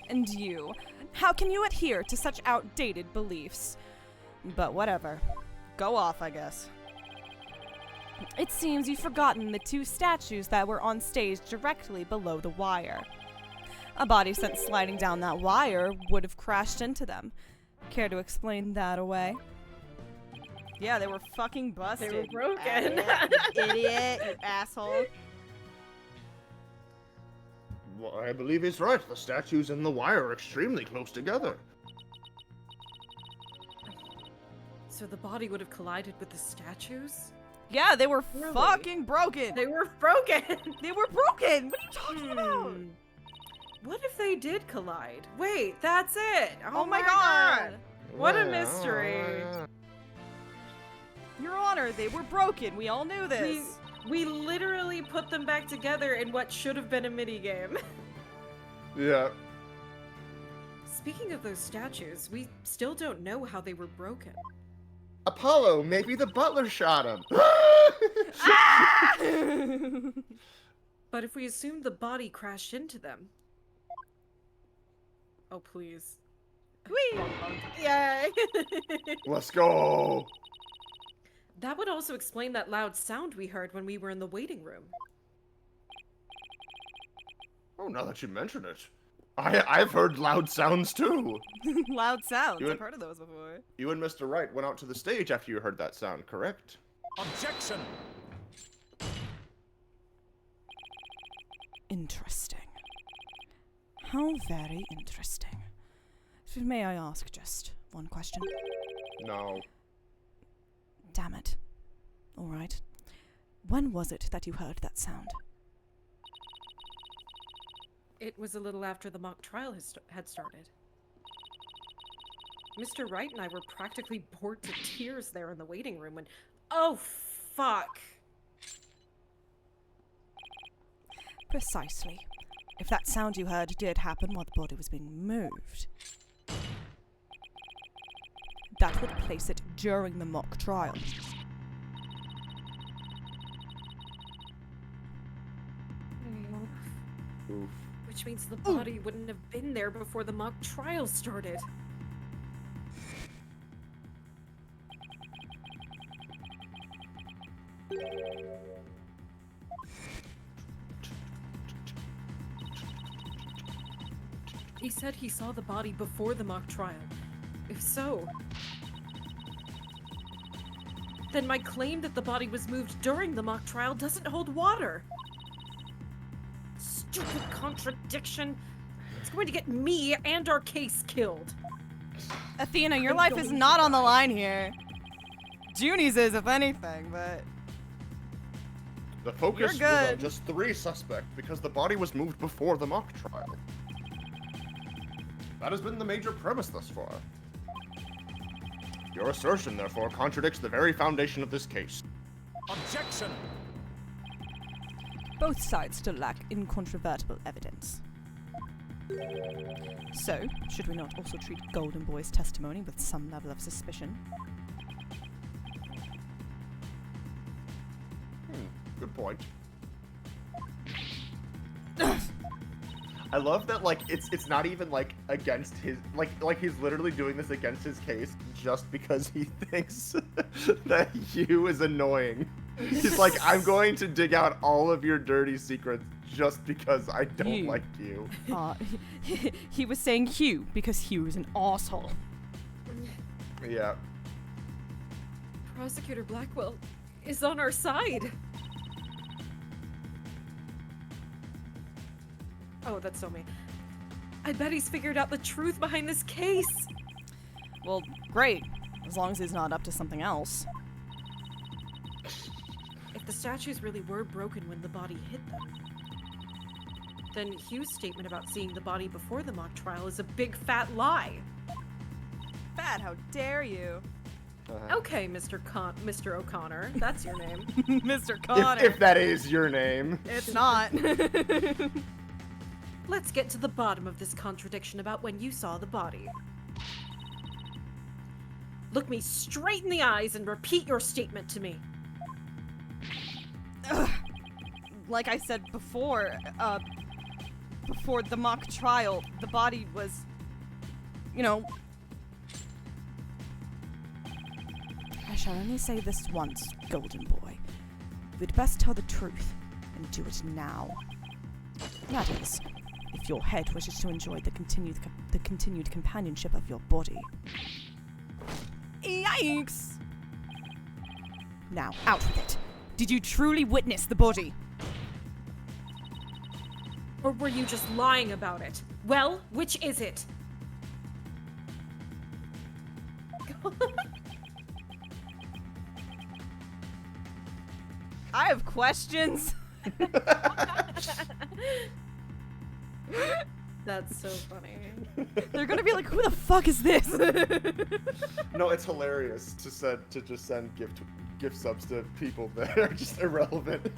And you? How can you adhere to such outdated beliefs? But whatever. Go off, I guess. It seems you've forgotten the two statues that were on stage directly below the wire. A body sent sliding down that wire would have crashed into them. Care to explain that away? Yeah, they were fucking busted. They were broken. You idiot, you asshole. Well, I believe he's right. The statues and the wire are extremely close together. So the body would have collided with the statues? Yeah, they were Really? fucking broken. They were broken! They were broken. What are you talking about? What if they did collide? Wait, that's it! Oh my god! What a Yeah, mystery! yeah. Your Honor, they were broken. We all knew this. We literally put them back together in what should have been a minigame. Yeah. Speaking of those statues, we still don't know how they were broken. Apollo, maybe the butler shot him. But if we assume the body crashed into them... Oh, please. Whee! Yay! Let's go. That would also explain that loud sound we heard when we were in the waiting room. Oh, now that you mention it. I've heard loud sounds too. Loud sounds. You I've heard of those before. You and Mr. Wright went out to the stage after you heard that sound, correct? Objection! Interesting. How very interesting. May I ask just one question? No. Damn it. All right. When was it that you heard that sound? It was a little after the mock trial had started. Mr. Wright and I were practically bored to tears there in the waiting room when... Oh, fuck! Precisely. If that sound you heard did happen while the body was being moved, that would place it during the mock trial. Oof. Which means the body wouldn't have been there before the mock trial started. He said he saw the body before the mock trial. If so, then my claim that the body was moved during the mock trial doesn't hold water. Stupid contradiction. It's going to get me and our case killed. Athena, your life is not on the line here. Junie's is, if anything, but... The focus You're was on good. just 3 suspects because the body was moved before the mock trial. That has been the major premise thus far. Your assertion, therefore, contradicts the very foundation of this case. Objection! Both sides still lack incontrovertible evidence. So, should we not also treat Golden Boy's testimony with some level of suspicion? Good point. I love that, like, it's not even, like, against his, like he's literally doing this against his case just because he thinks that Hugh is annoying. He's like, I'm going to dig out all of your dirty secrets just because I don't Hugh. like you. He was saying Hugh because Hugh is an asshole. Yeah. Prosecutor Blackwell is on our side. Oh, that's so me. I bet he's figured out the truth behind this case. Well, great. As long as he's not up to something else. If the statues really were broken when the body hit them, then Hugh's statement about seeing the body before the mock trial is a big fat lie. Fat, how dare you? Okay, Mr. O'Connor, that's your name. Mr. Connor. If that is your name. It's not. Let's get to the bottom of this contradiction about when you saw the body. Look me straight in the eyes and repeat your statement to me. Like I said before, before the mock trial, the body was, you know... I shall only say this once, Golden Boy. We'd best tell the truth, and do it now. That is, if your head wishes to enjoy the continued companionship of your body. Yikes! Now, out with it. Did you truly witness the body? Or were you just lying about it? Well, which is it? I have questions. That's so funny. They're gonna be like, who the fuck is this? No, it's hilarious to just send gift subs to people that are just irrelevant.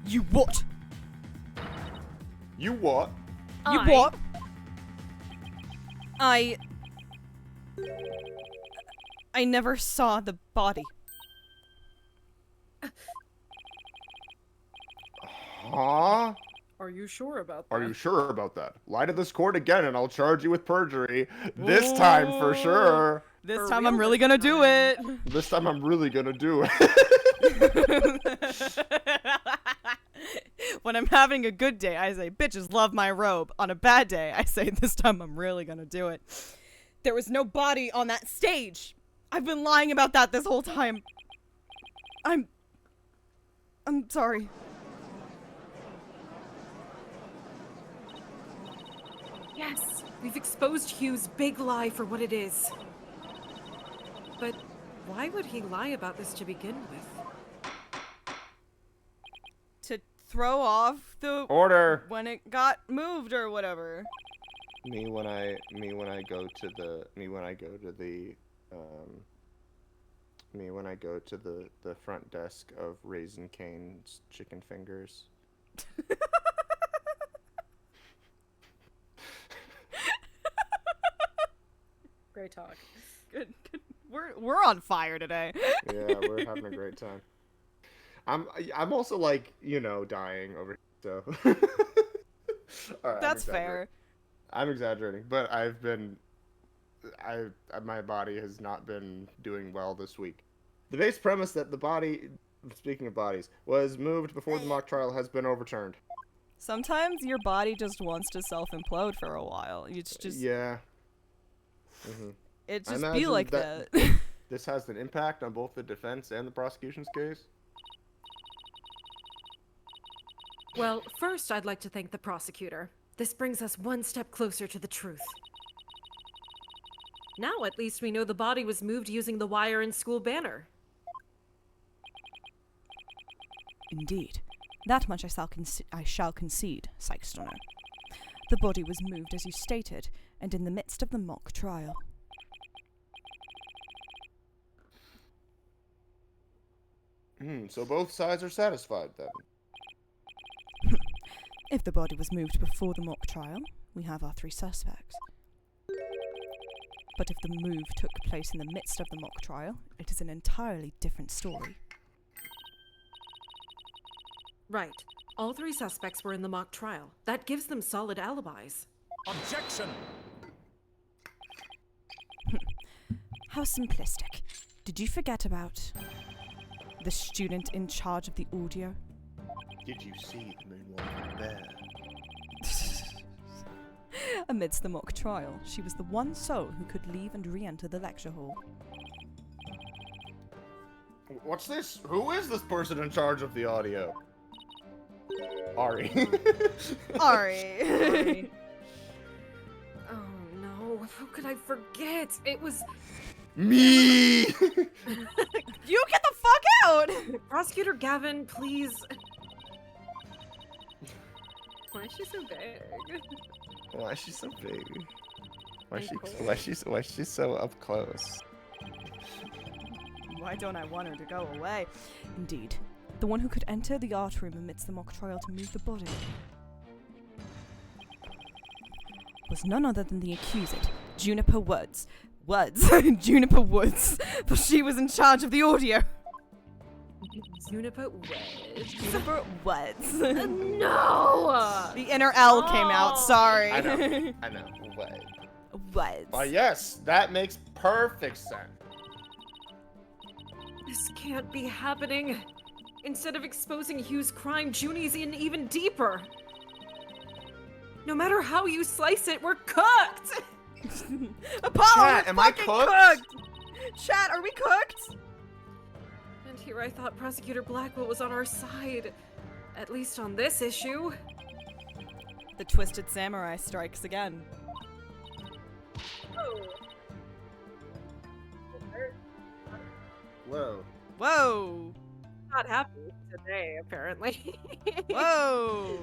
You what? You what? You what? I never saw the body. Huh? Are you sure about that? Are you sure about that? Lie to this court again and I'll charge you with perjury. This time for sure. This For time real I'm really this gonna do it. This time I'm really gonna do it. When I'm having a good day, I say, bitches love my robe. On a bad day, I say, this time I'm really gonna do it. There was no body on that stage. I've been lying about that this whole time. I'm sorry. Yes, we've exposed Hugh's big lie for what it is. But why would he lie about this to begin with? To throw off the Order. when it got moved or whatever. Me when I go to the front desk of Raisin Cane's Chicken Fingers. Great talk. Good. We're on fire today. Yeah, we're having a great time. I'm also like, dying over here, so. All right, That's fair. I'm exaggerating, but my body has not been doing well this week. The base premise that the body, speaking of bodies, was moved before the mock trial has been overturned. Sometimes your body just wants to self-implode for a while. It's just Yeah. Mm-hmm. it I just be imagine like that. This has an impact on both the defense and the prosecution's case. Well, first I'd like to thank the prosecutor. This brings us one step closer to the truth. Now at least we know the body was moved using the wire and school banner. Indeed. That much I shall concede, Sykes-Stoner. The body was moved as you stated, and in the midst of the mock trial. So both sides are satisfied then. If the body was moved before the mock trial, we have our 3 suspects. But if the move took place in the midst of the mock trial, it is an entirely different story. Right. All 3 suspects were in the mock trial. That gives them solid alibis. Objection! How simplistic. Did you forget about the student in charge of the audio? Did you see the moonwalking bear? Amidst the mock trial, she was the one soul who could leave and re-enter the lecture hall. What's this? Who is this person in charge of the audio? Ari. Ari. Oh no, how could I forget? It was Me! You get the fuck out! Prosecutor Gavin, please. Why is she so big? Why is she so big? I'm Why she's so up close? Why don't I want her to go away? Indeed. The one who could enter the art room amidst the mock trial to move the body was none other than the accused, Juniper Woods. Juniper Woods. For she was in charge of the audio. Juniper Woods. Juniper Woods. No! The inner L came out, sorry. I know. What? Woods. Oh yes, that makes perfect sense. This can't be happening. Instead of exposing Hugh's crime, Junie's in even deeper. No matter how you slice it, we're cooked! Apollo, Chat, we're am I fucking cooked? Chat, are we cooked? And here I thought Prosecutor Blackwell was on our side. At least on this issue. The Twisted Samurai strikes again. Whoa. Whoa! Not happy today, apparently. Whoa!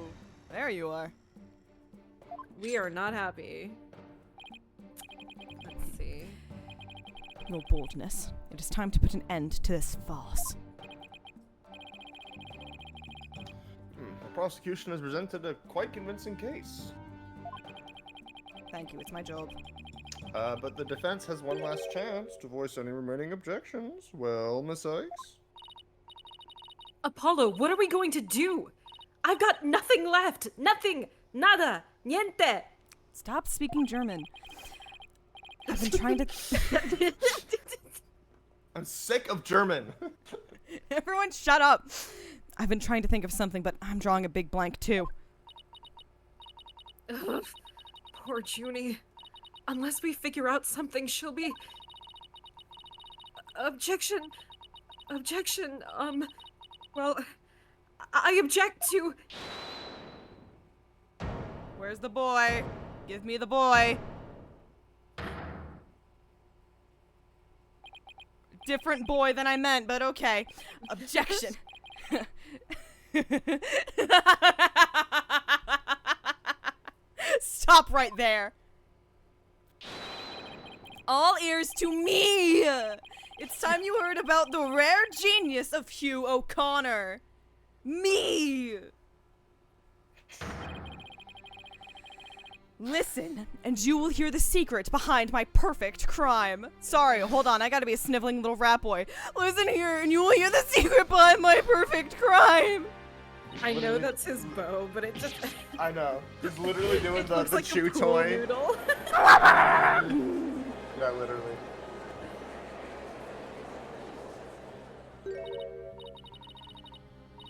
There you are. We are not happy. Let's see. Your boldness. It is time to put an end to this farce. The prosecution has presented a quite convincing case. Thank you, it's my job. But the defense has one last chance to voice any remaining objections. Well, Miss Ikes? Apollo, what are we going to do? I've got nothing left. Nothing. Nada. Niente. Stop speaking German. I've been trying to... I'm sick of German. Everyone shut up! I've been trying to think of something, but I'm drawing a big blank too. Ugh, poor Junie. Unless we figure out something, she'll be... Objection. Objection. Well, I object to... Where's the boy? Give me the boy. Different boy than I meant, but okay. Objection. Stop right there. All ears to me. It's time you heard about the rare genius of Hugh O'Connor. Me. Listen, and you will hear the secret behind my perfect crime. Sorry, hold on, I gotta be a sniveling little rat boy. Listen here, and you will hear the secret behind my perfect crime. I know that's his bow, but it just... I know. He's literally doing it looks the like chew a pool toy. noodle. Yeah, literally.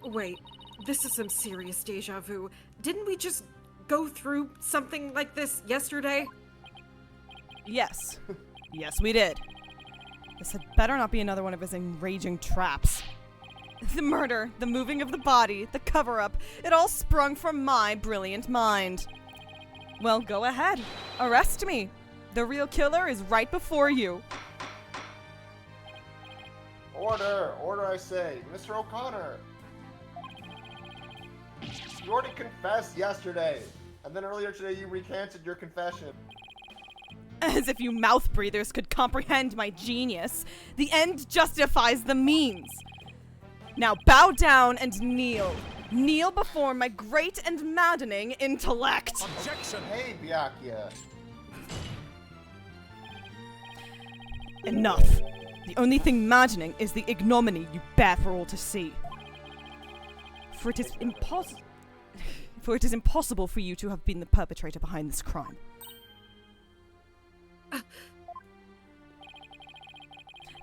Wait, this is some serious deja vu. Didn't we just go through something like this yesterday? Yes. Yes, we did. This had better not be another one of his enraging traps. The murder, the moving of the body, the cover-up, it all sprung from my brilliant mind. Well, go ahead. Arrest me. The real killer is right before you. Order! Order, I say. Mr. O'Connor! You already confessed yesterday. And then earlier today you recanted your confession. As if you mouth breathers could comprehend my genius. The end justifies the means. Now bow down and kneel. Kneel before my great and maddening intellect. Objection! Hey, Byakuya. Enough. The only thing maddening is the ignominy you bear for all to see. For it is impossible for you to have been the perpetrator behind this crime.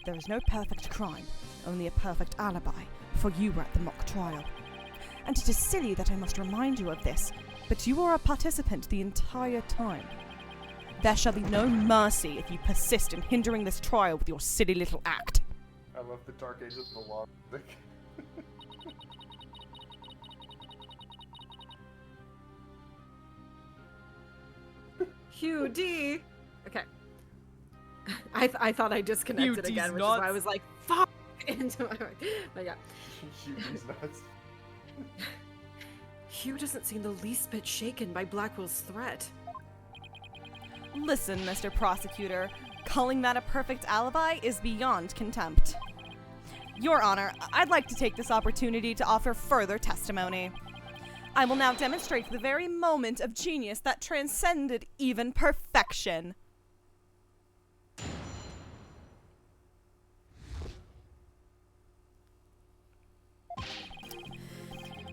There is no perfect crime, only a perfect alibi, for you were at the mock trial. And it is silly that I must remind you of this, but you were a participant the entire time. There shall be no mercy if you persist in hindering this trial with your silly little act. I love the Dark Age of the Law. Hugh D. Okay. I thought I disconnected Hugh D's again, which is why I nuts. was like, fuck! Into my mind. But yeah. Hugh's nuts. Hugh doesn't seem the least bit shaken by Blackwell's threat. Listen, Mr. Prosecutor, calling that a perfect alibi is beyond contempt. Your Honor, I'd like to take this opportunity to offer further testimony. I will now demonstrate the very moment of genius that transcended even perfection.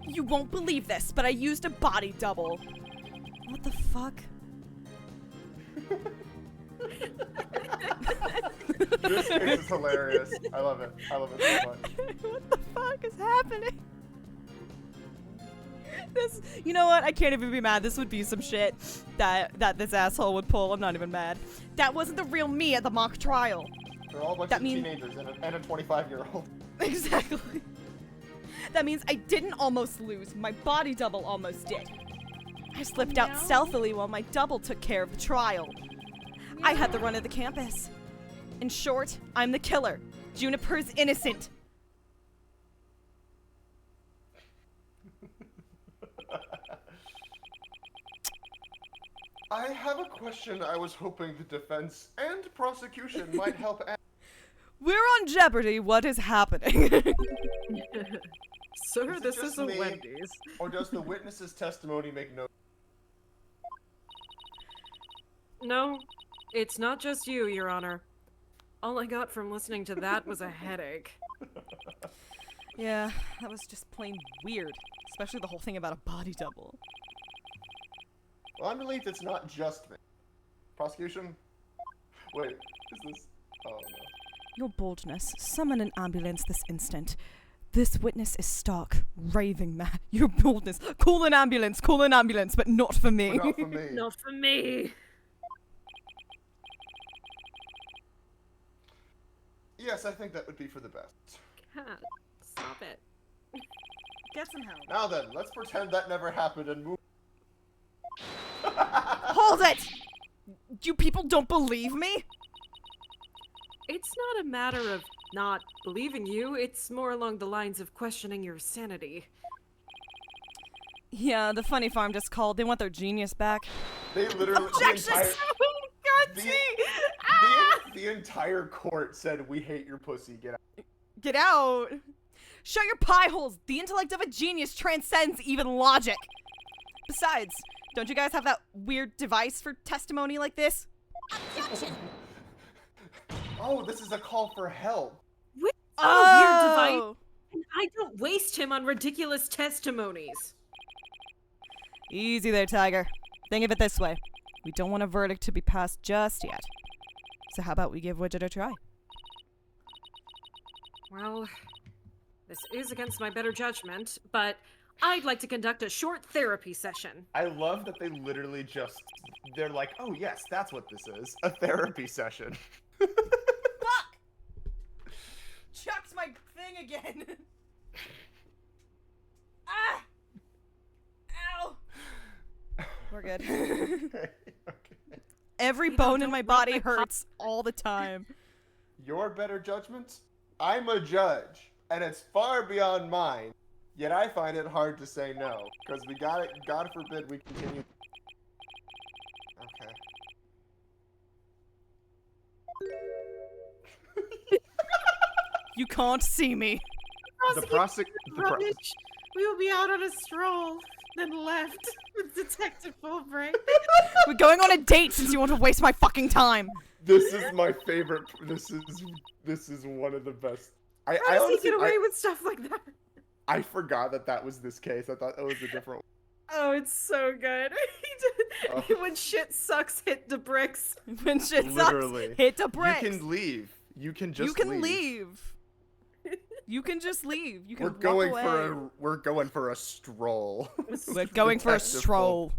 You won't believe this, but I used a body double. What the fuck? This case is hilarious. I love it. I love it so much. What the fuck is happening? This, you know what? I can't even be mad. This would be some shit that this asshole would pull. I'm not even mad. That wasn't the real me at the mock trial. They're all a bunch That of mean- teenagers and a 25-year-old. Exactly. That means I didn't almost lose. My body double almost did. I slipped out stealthily while my double took care of the trial. I had the run of the campus. In short, I'm the killer. Juniper's innocent. I have a question I was hoping the defense and prosecution might help answer. We're on Jeopardy. What is happening? Sir, Is it this just is a me? Wendy's. Or does the witness's testimony make no... No, it's not just you, Your Honor. All I got from listening to that was a headache. Yeah, that was just plain weird. Especially the whole thing about a body double. Well, I'm relieved it's not just me. Prosecution? Wait, is this... Oh, no. Your boldness. Summon an ambulance this instant. This witness is stark, raving mad. Your boldness. Call an ambulance, but not for me. But not for me. Not for me. Yes, I think that would be for the best. God, stop it. Get some help. Now then, let's pretend that never happened and move... Hold it! You people don't believe me? It's not a matter of not believing you, it's more along the lines of questioning your sanity. Yeah, the funny farm just called. They want their genius back. They literally... Objection! The entire court said, "We hate your pussy, get out." Get out! Shut your pie holes! The intellect of a genius transcends even logic! Besides, don't you guys have that weird device for testimony like this? Objection! Oh, this is a call for help. Weird device, Oh! and I don't waste him on ridiculous testimonies. Easy there, Tiger. Think of it this way. We don't want a verdict to be passed just yet. So how about we give Widget a try? Well, this is against my better judgment, but I'd like to conduct a short therapy session. I love that they literally just... They're like, oh yes, that's what this is. A therapy session. Fuck! Chucked my thing again! Ah! Ow! We're good. Okay. Every You know, bone in don't my rub body my pop- hurts all the time. Your better judgment? I'm a judge, and it's far beyond mine. Yet I find it hard to say no, because we got it. God forbid we continue. Okay. You can't see me. Rubbish. We will be out on a stroll, then left with Detective Fulbright. We're going on a date since you want to waste my fucking time. This is my favorite. This is one of the best. How does he get away with stuff like that? I forgot that was this case. I thought it was a different one. Oh, it's so good. Oh. When shit sucks, hit the bricks. When shit Literally. sucks, hit the bricks. You can leave. You can just You can leave. You can just leave. You can We're walk going away. we're going for a stroll. We're going for a Detective stroll.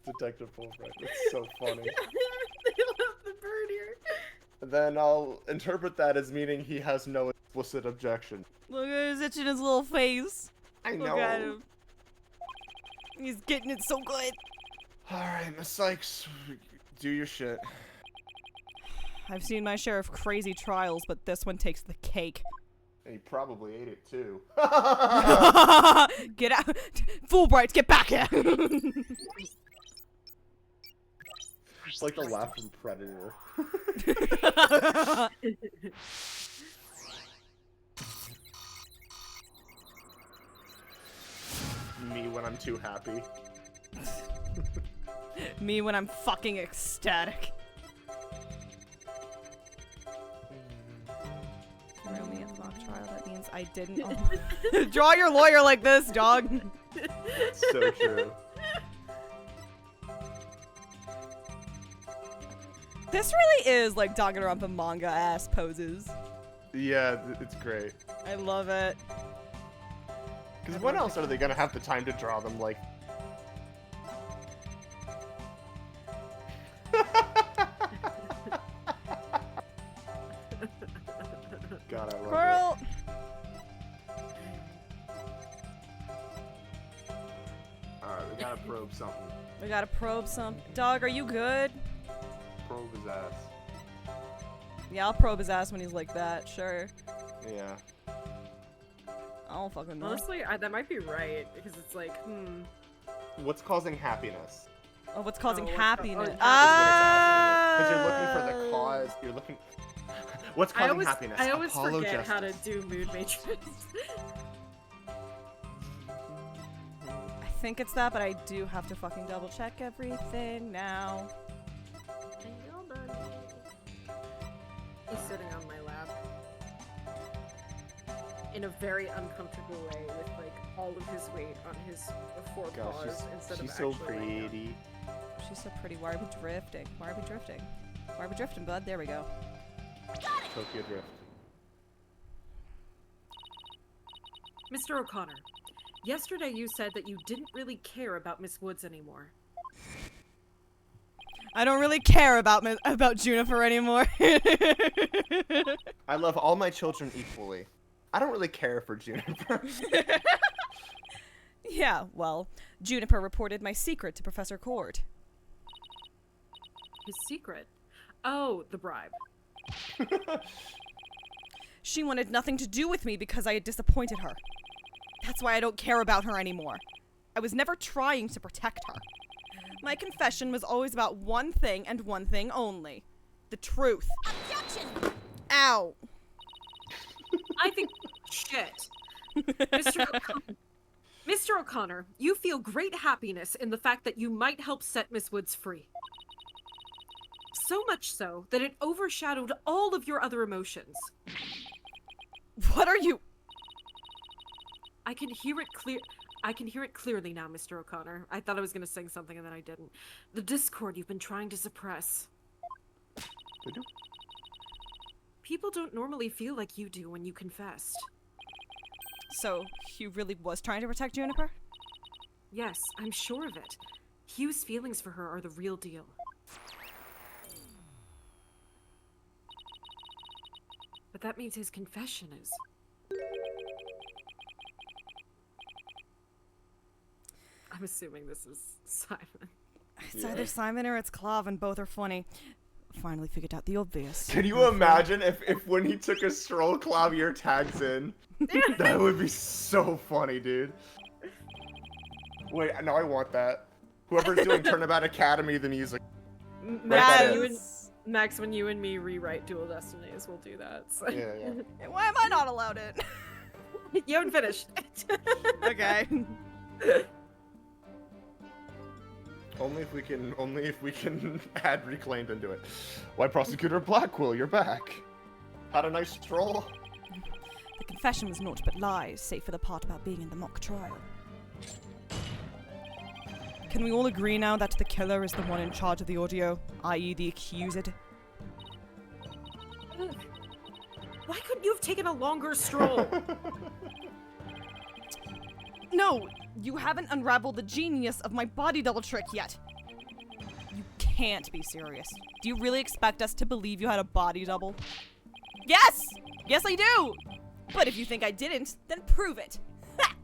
Detective Fulbright. It's so funny. They love the bird here. Then I'll interpret that as meaning he has no explicit objection. Look at his itching his little face. I Look know. at him. He's getting it so good. Alright, Miss Sykes, do your shit. I've seen my share of crazy trials, but this one takes the cake. And he probably ate it too. Get out. Fulbrights, get back here. It's like the laugh from Predator. Me when I'm too happy. Me when I'm fucking ecstatic. Throw me a mock trial, that means I didn't. Oh. Draw your lawyer like this, dog. So true. This really is like Danganronpa manga ass poses. Yeah, it's great. I love it. Because when else are they gonna have the time to draw them like? God, I love Girl. it. Alright, we gotta probe something. We gotta probe some. Dog, are you good? Probe his ass. Yeah, I'll probe his ass when he's like that, sure. Yeah. I don't fucking know. Honestly, that might be right, because it's like, What's causing happiness? Oh, what's causing Oh, what's happiness? Because you're looking for the cause. You're looking. What's causing happiness? I always Apollo forget how to justice. do mood matrix. I think it's that, but I do have to fucking double check everything now. He's sitting on my lap. In a very uncomfortable way, with like all of his weight on his forepaws Gosh, instead she's of so actually laying down. pretty. She's so pretty. Why are we drifting? Why are we drifting? Why are we drifting, bud? There we go. Tokyo Drift. Mr. O'Connor, yesterday you said that you didn't really care about Miss Woods anymore. I don't really care about Juniper anymore. I love all my children equally. I don't really care for Juniper. Yeah, well, Juniper reported my secret to Professor Cord. His secret? Oh, the bribe. She wanted nothing to do with me because I had disappointed her. That's why I don't care about her anymore. I was never trying to protect her. My confession was always about one thing and one thing only. The truth. Objection! Ow. I think shit. Mr. O'Connor, you feel great happiness in the fact that you might help set Miss Woods free. So much so that it overshadowed all of your other emotions. What are you? I can hear it clearly now, Mr. O'Connor. I thought I was going to sing something and then I didn't. The discord you've been trying to suppress. Did you? People don't normally feel like you do when you confessed. So, Hugh really was trying to protect Juniper? Yes, I'm sure of it. Hugh's feelings for her are the real deal. But that means his confession is... I'm assuming this is Simon. It's either Simon or it's Clav, and both are funny. Finally figured out the obvious. Can you imagine if when he took a stroll, Clavier tags in? That would be so funny, dude. Wait, no, I want that. Whoever's doing Turnabout Academy, the music. Max, when you and me rewrite Dual Destinies, we'll do that. So. Yeah, yeah. Why am I not allowed it? You haven't finished. Okay. Only if we can add Reclaimed into it. Why, Prosecutor Blackwell, you're back. Had a nice stroll? The confession was naught but lies, save for the part about being in the mock trial. Can we all agree now that the killer is the one in charge of the audio, i.e. the accused? Why couldn't you have taken a longer stroll? No! You haven't unraveled the genius of my body double trick yet! You can't be serious. Do you really expect us to believe you had a body double? Yes! Yes, I do! But if you think I didn't, then prove it! Ha!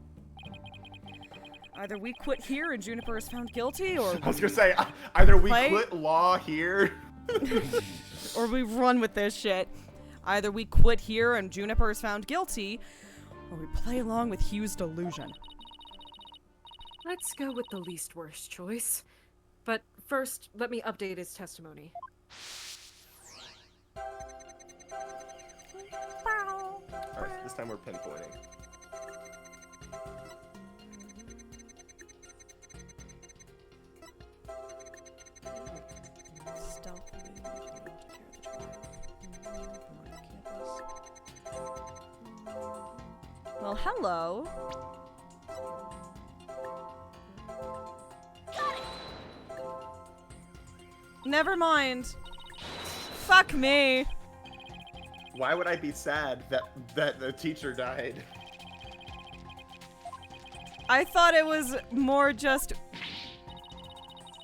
Either we quit here and Juniper is found guilty, or I was gonna say, either we play- quit law here. or we run with this shit. Either we quit here and Juniper is found guilty, or we play along with Hugh's delusion. Let's go with the least worst choice. But first, let me update his testimony. Alright, this time we're pinpointing. Well, hello. Never mind. Fuck me. Why would I be sad that the teacher died? I thought it was more just,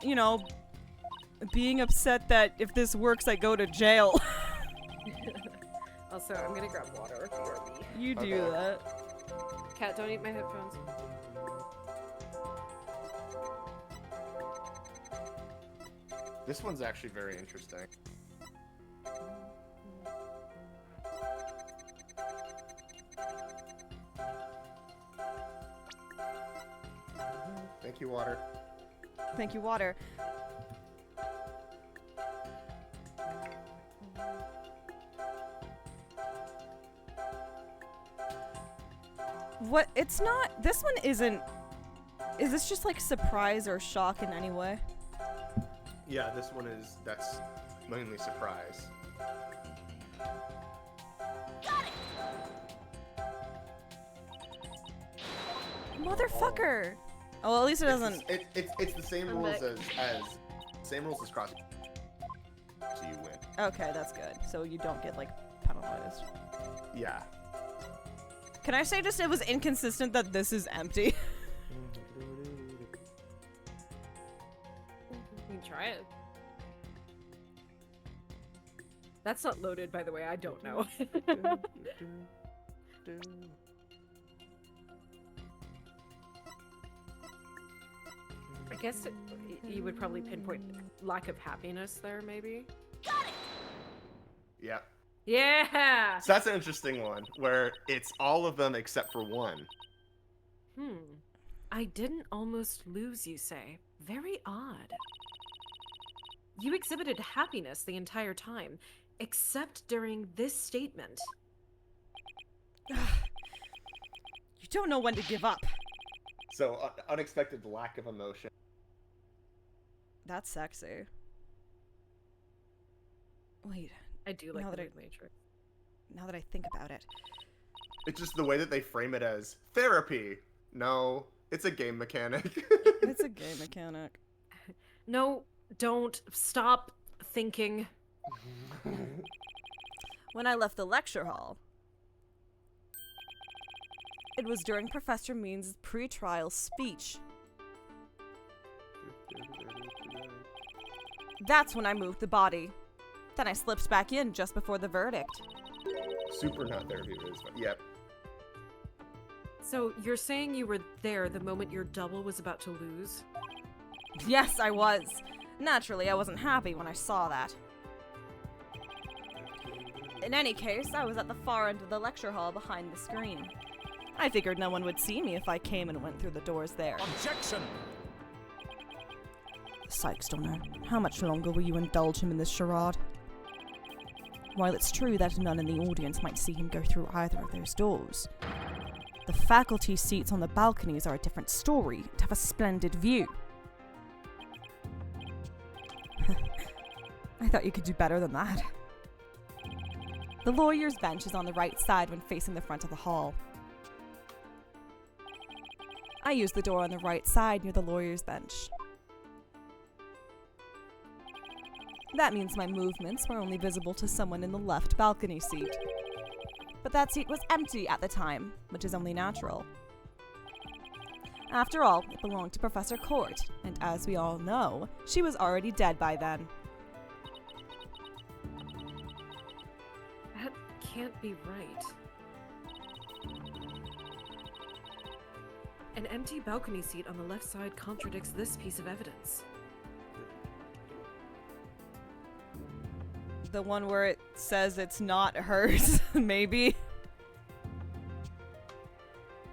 you know, being upset that if this works, I go to jail. Also, I'm gonna grab water. BRB. You do Okay. that. Cat, don't eat my headphones. This one's actually very interesting. Thank you, water. Thank you, water. What? It's not. This one isn't. Is this just like surprise or shock in any way? Yeah, this one that's mainly surprise. Motherfucker! Oh, well, at least it doesn't. It's the same I'm rules back. as same rules as cross. So you win. Okay, that's good. So you don't get like penalized. Yeah. Can I say just it was inconsistent that this is empty? You can try it. That's not loaded, by the way. I don't know. I guess you would probably pinpoint lack of happiness there, maybe? Yeah. Yeah! So that's an interesting one, where it's all of them except for one. I didn't almost lose, you say. Very odd. You exhibited happiness the entire time, except during this statement. You don't know when to give up. So unexpected lack of emotion. That's sexy. Wait, I do like Now the that I- Mood Matrix. now that I think about it. It's just the way that they frame it as therapy. No, it's a game mechanic. It's a game mechanic. No, don't. Stop thinking. When I left the lecture hall, it was during Professor Means' pre-trial speech. That's when I moved the body. Then I slipped back in just before the verdict. Super not therapy, but it's fun. Yep. So, you're saying you were there the moment your double was about to lose? Yes, I was. Naturally, I wasn't happy when I saw that. In any case, I was at the far end of the lecture hall behind the screen. I figured no one would see me if I came and went through the doors there. Objection! Sykes, Donner, how much longer will you indulge him in this charade? While it's true that none in the audience might see him go through either of those doors, the faculty seats on the balconies are a different story and have a splendid view. I thought you could do better than that. The lawyer's bench is on the right side when facing the front of the hall. I use the door on the right side near the lawyer's bench. That means my movements were only visible to someone in the left balcony seat. But that seat was empty at the time, which is only natural. After all, it belonged to Professor Court, and as we all know, she was already dead by then. That can't be right. An empty balcony seat on the left side contradicts this piece of evidence. The one where it says it's not hers, maybe?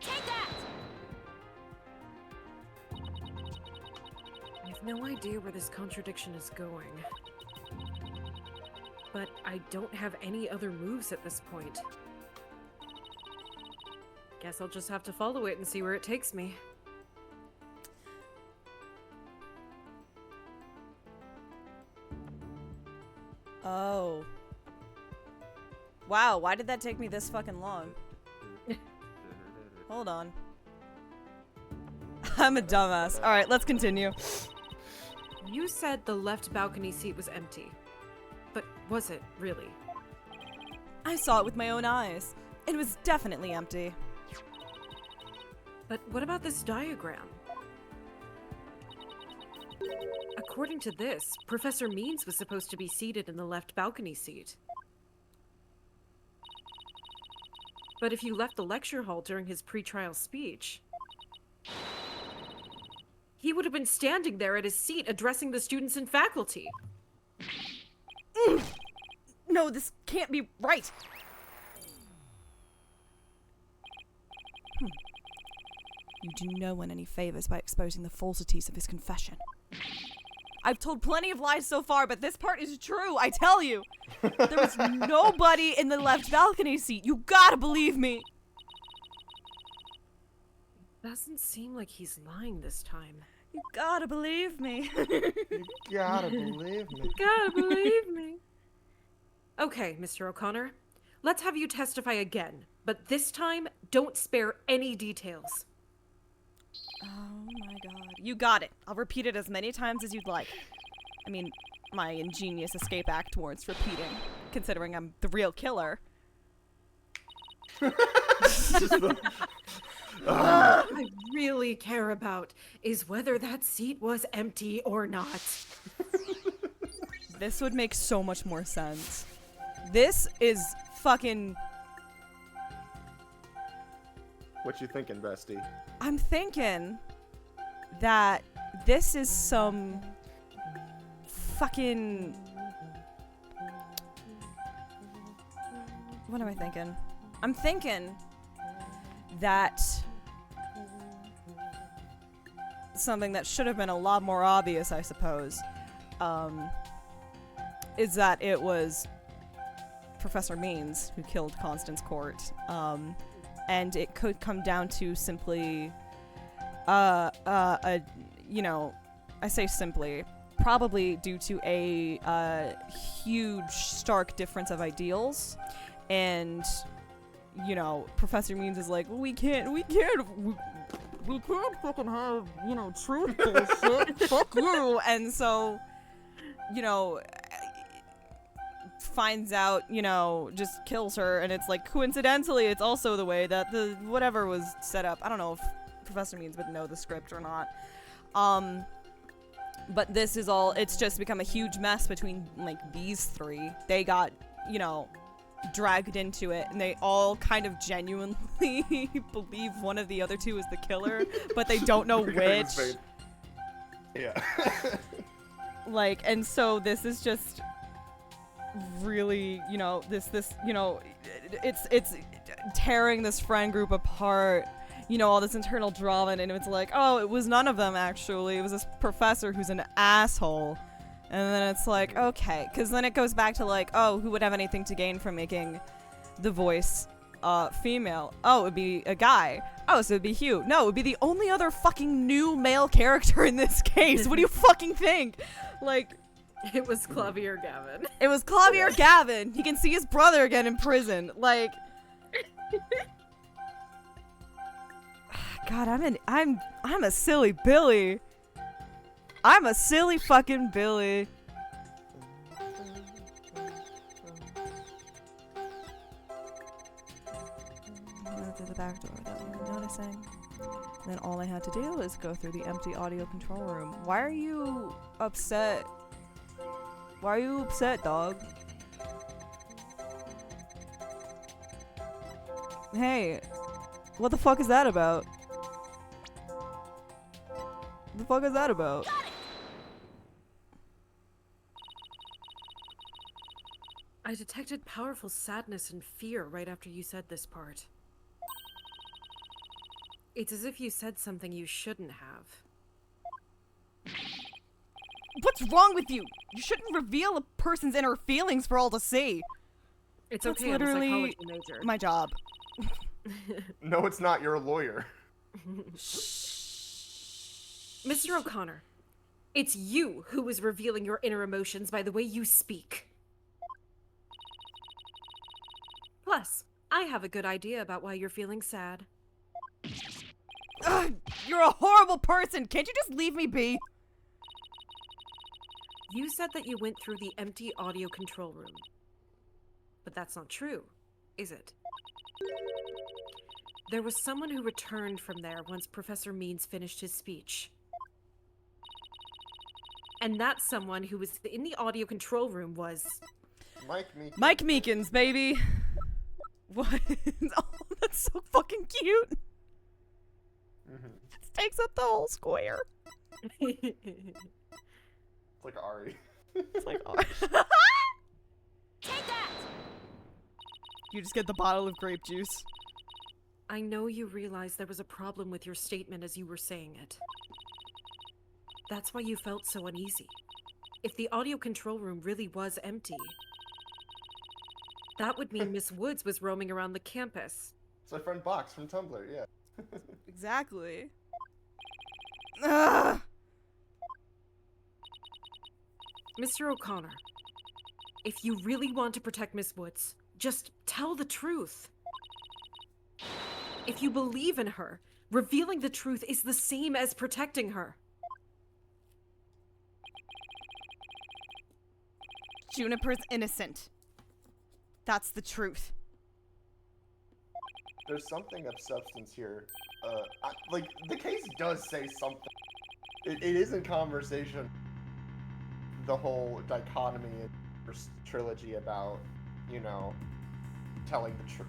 Take that! I have no idea where this contradiction is going. But I don't have any other moves at this point. Guess I'll just have to follow it and see where it takes me. Oh. Wow, why did that take me this fucking long? Hold on. I'm a dumbass. Alright, let's continue. You said the left balcony seat was empty. But was it, really? I saw it with my own eyes. It was definitely empty. But what about this diagram? According to this, Professor Means was supposed to be seated in the left balcony seat. But if you left the lecture hall during his pre-trial speech, he would have been standing there at his seat addressing the students and faculty. No, this can't be right. You do no one any favors by exposing the falsities of his confession. I've told plenty of lies so far, but this part is true, I tell you. There was nobody in the left balcony seat. You gotta believe me. Doesn't seem like he's lying this time. You gotta believe me. You gotta believe me. Gotta believe me. Okay, Mr. O'Connor. Let's have you testify again, but this time, don't spare any details. Oh my god. You got it. I'll repeat it as many times as you'd like. I mean, my ingenious escape act warrants repeating, considering I'm the real killer. What I really care about is whether that seat was empty or not. This would make so much more sense. This is fucking... What you thinking, bestie? I'm thinking that this is some fucking... What am I thinking? I'm thinking that something that should have been a lot more obvious, I suppose, is that it was Professor Means who killed Constance Court. And it could come down to simply, you know, I say simply, probably due to a huge, stark difference of ideals. And, you know, Professor Means is like, well, we can't fucking have, you know, truth bullshit. Fuck you. And so, you know, finds out, you know, just kills her, and it's like, coincidentally, it's also the way that the whatever was set up. I don't know if Professor Means would know the script or not. But this is all, it's just become a huge mess between, like, these three. They got, you know, dragged into it, and they all kind of genuinely believe one of the other two is the killer, but they don't know which. Yeah. Like, and so this is just really, you know, this you know, it's tearing this friend group apart, you know, all this internal drama, and it's like, oh, it was none of them actually, it was this professor who's an asshole. And then it's like, okay, because then it goes back to like, oh, who would have anything to gain from making the voice female? Oh, it would be a guy. Oh, so it would be Hugh. No, it would be the only other fucking new male character in this case. What do you fucking think? Like, It was Clavier Gavin. It was Clavier Gavin. He can see his brother again in prison. Like, God, I'm a silly Billy. I'm a silly fucking Billy. Went through the back door without even noticing. And then all I had to do was go through the empty audio control room. Why are you upset? Why are you upset, dog? Hey, what the fuck is that about? What the fuck is that about? I detected powerful sadness and fear right after you said this part. It's as if you said something you shouldn't have. What's wrong with you? You shouldn't reveal a person's inner feelings for all to see. It's That's okay, literally I'm a psychology major. my job. No, it's not. You're a lawyer. Mr. O'Connor, it's you who is revealing your inner emotions by the way you speak. Plus, I have a good idea about why you're feeling sad. Ugh, you're a horrible person. Can't you just leave me be? You said that you went through the empty audio control room. But that's not true, is it? There was someone who returned from there once Professor Means finished his speech. And that someone who was in the audio control room was... Mike Meekins, baby. What? Oh, that's so fucking cute. It takes up the whole square. It's like Ari. It's like, oh. Take that! You just get the bottle of grape juice. I know you realize there was a problem with your statement as you were saying it. That's why you felt so uneasy. If the audio control room really was empty, that would mean Miss Woods was roaming around the campus. It's my friend Box from Tumblr, yeah. Exactly. Ugh. Mr. O'Connor, if you really want to protect Miss Woods, just tell the truth. If you believe in her, revealing the truth is the same as protecting her. Juniper's innocent. That's the truth. There's something of substance here. Like, the case does say something. It is in conversation. The whole dichotomy in Trilogy about, you know, telling the truth,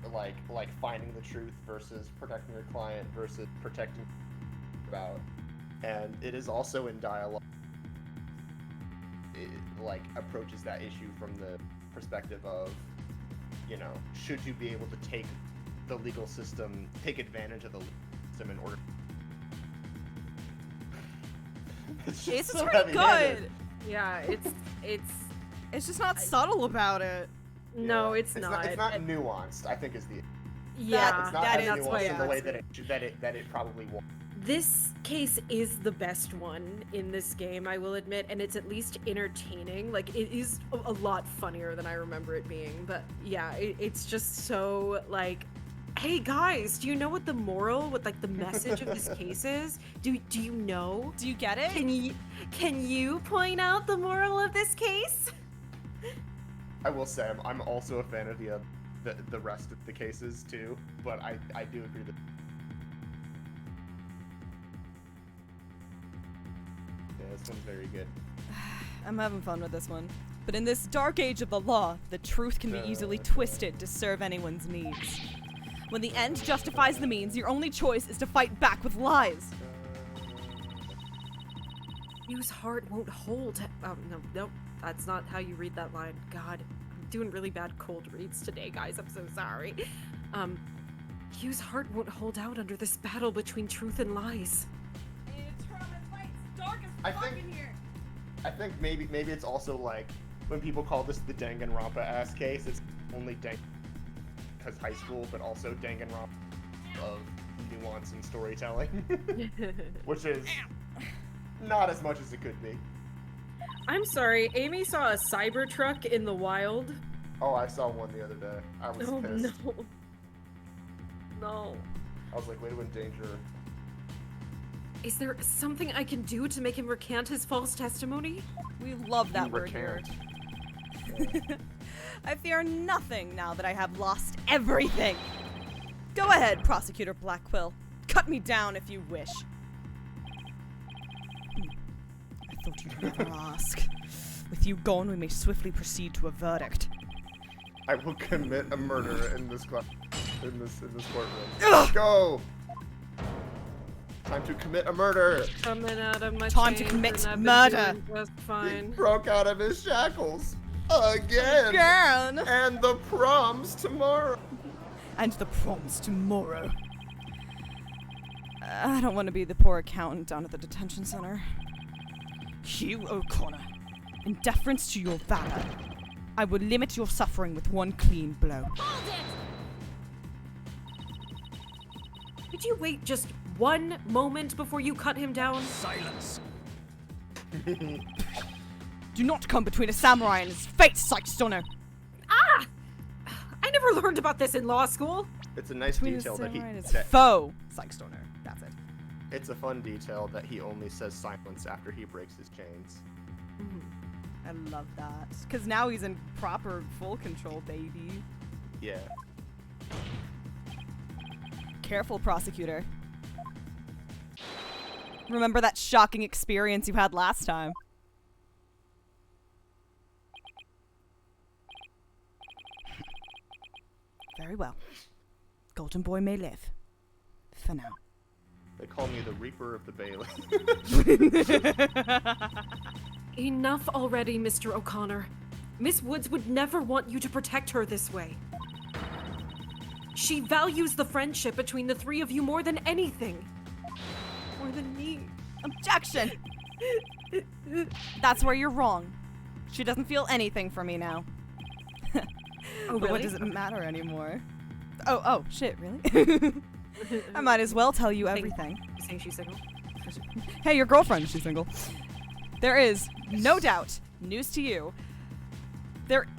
like finding the truth versus protecting your client versus protecting about. And it is also in dialogue. It, like, approaches that issue from the perspective of, you know, should you be able to take the legal system, take advantage of the legal system in order. It's just It's so pretty heavy-handed. good. Yeah, It's just not subtle about it. no, Yeah. it's not. It's not nuanced, I think, is the. Yeah, It's not that as is that's why nuanced in the way it's- that it probably was. This case is the best one in this game, I will admit, and it's at least entertaining. Like, it is a lot funnier than I remember it being, but yeah, it's just so, like, hey guys, do you know what the moral, what, like, the message of this case is? Do you know? Do you get it? Can you point out the moral of this case? I will say, I'm also a fan of the rest of the cases too, but I do agree that. Yeah, this one's very good. I'm having fun with this one. But in this dark age of the law, the truth can be easily twisted to serve anyone's needs. When the end justifies the means, your only choice is to fight back with lies. Whose heart won't hold. Oh, no, that's not how you read that line. God, I'm doing really bad cold reads today, guys. I'm so sorry. Hugh's heart won't hold out under this battle between truth and lies. I think maybe it's also like when people call this the Danganronpa ass case, it's only because high school, but also Danganronpa of nuance and storytelling, which is not as much as it could be. I'm sorry, Amy saw a Cybertruck in the wild. Oh, I saw one the other day. I was Oh pissed. no. No. I was like, way to endanger. Is there something I can do to make him recant his false testimony? We love that You word here. recant. I fear nothing now that I have lost everything. Go ahead, Prosecutor Blackquill. Cut me down if you wish. I thought you'd never ask. With you gone, we may swiftly proceed to a verdict. I will commit a murder in this in this courtroom. Ugh! Go! Time to commit a murder. Coming out of my Time to chains commit and I've been murder. doing just He fine. broke out of his shackles again. Again! And the prom's tomorrow. And the prom's tomorrow. I don't want to be the poor accountant down at the detention center. Hugh O'Connor, in deference to your valor, I will limit your suffering with one clean blow. Hold it! Could you wait just one moment before you cut him down? Silence. Do not come between a samurai and his fate, Sykes-Stoner. Ah! I never learned about this in law school. It's a nice Between a detail that he. samurai and his That, foe, Sykes-Stoner. That's it. it's a fun detail that he only says silence after he breaks his chains. I love that. Because now he's in proper full control, baby. Yeah. Careful, prosecutor. Remember that shocking experience you had last time. Very well. Golden Boy may live. For now. They call me the Reaper of the Bailey. Enough already, Mr. O'Connor. Miss Woods would never want you to protect her this way. She values the friendship between the three of you more than anything. More than me. Objection! That's where you're wrong. She doesn't feel anything for me now. Oh, But what really? does it matter anymore? Oh, shit, really? I might as well tell you everything. You saying she's single? Hey, your girlfriend, she's single. There is, no doubt, news to you.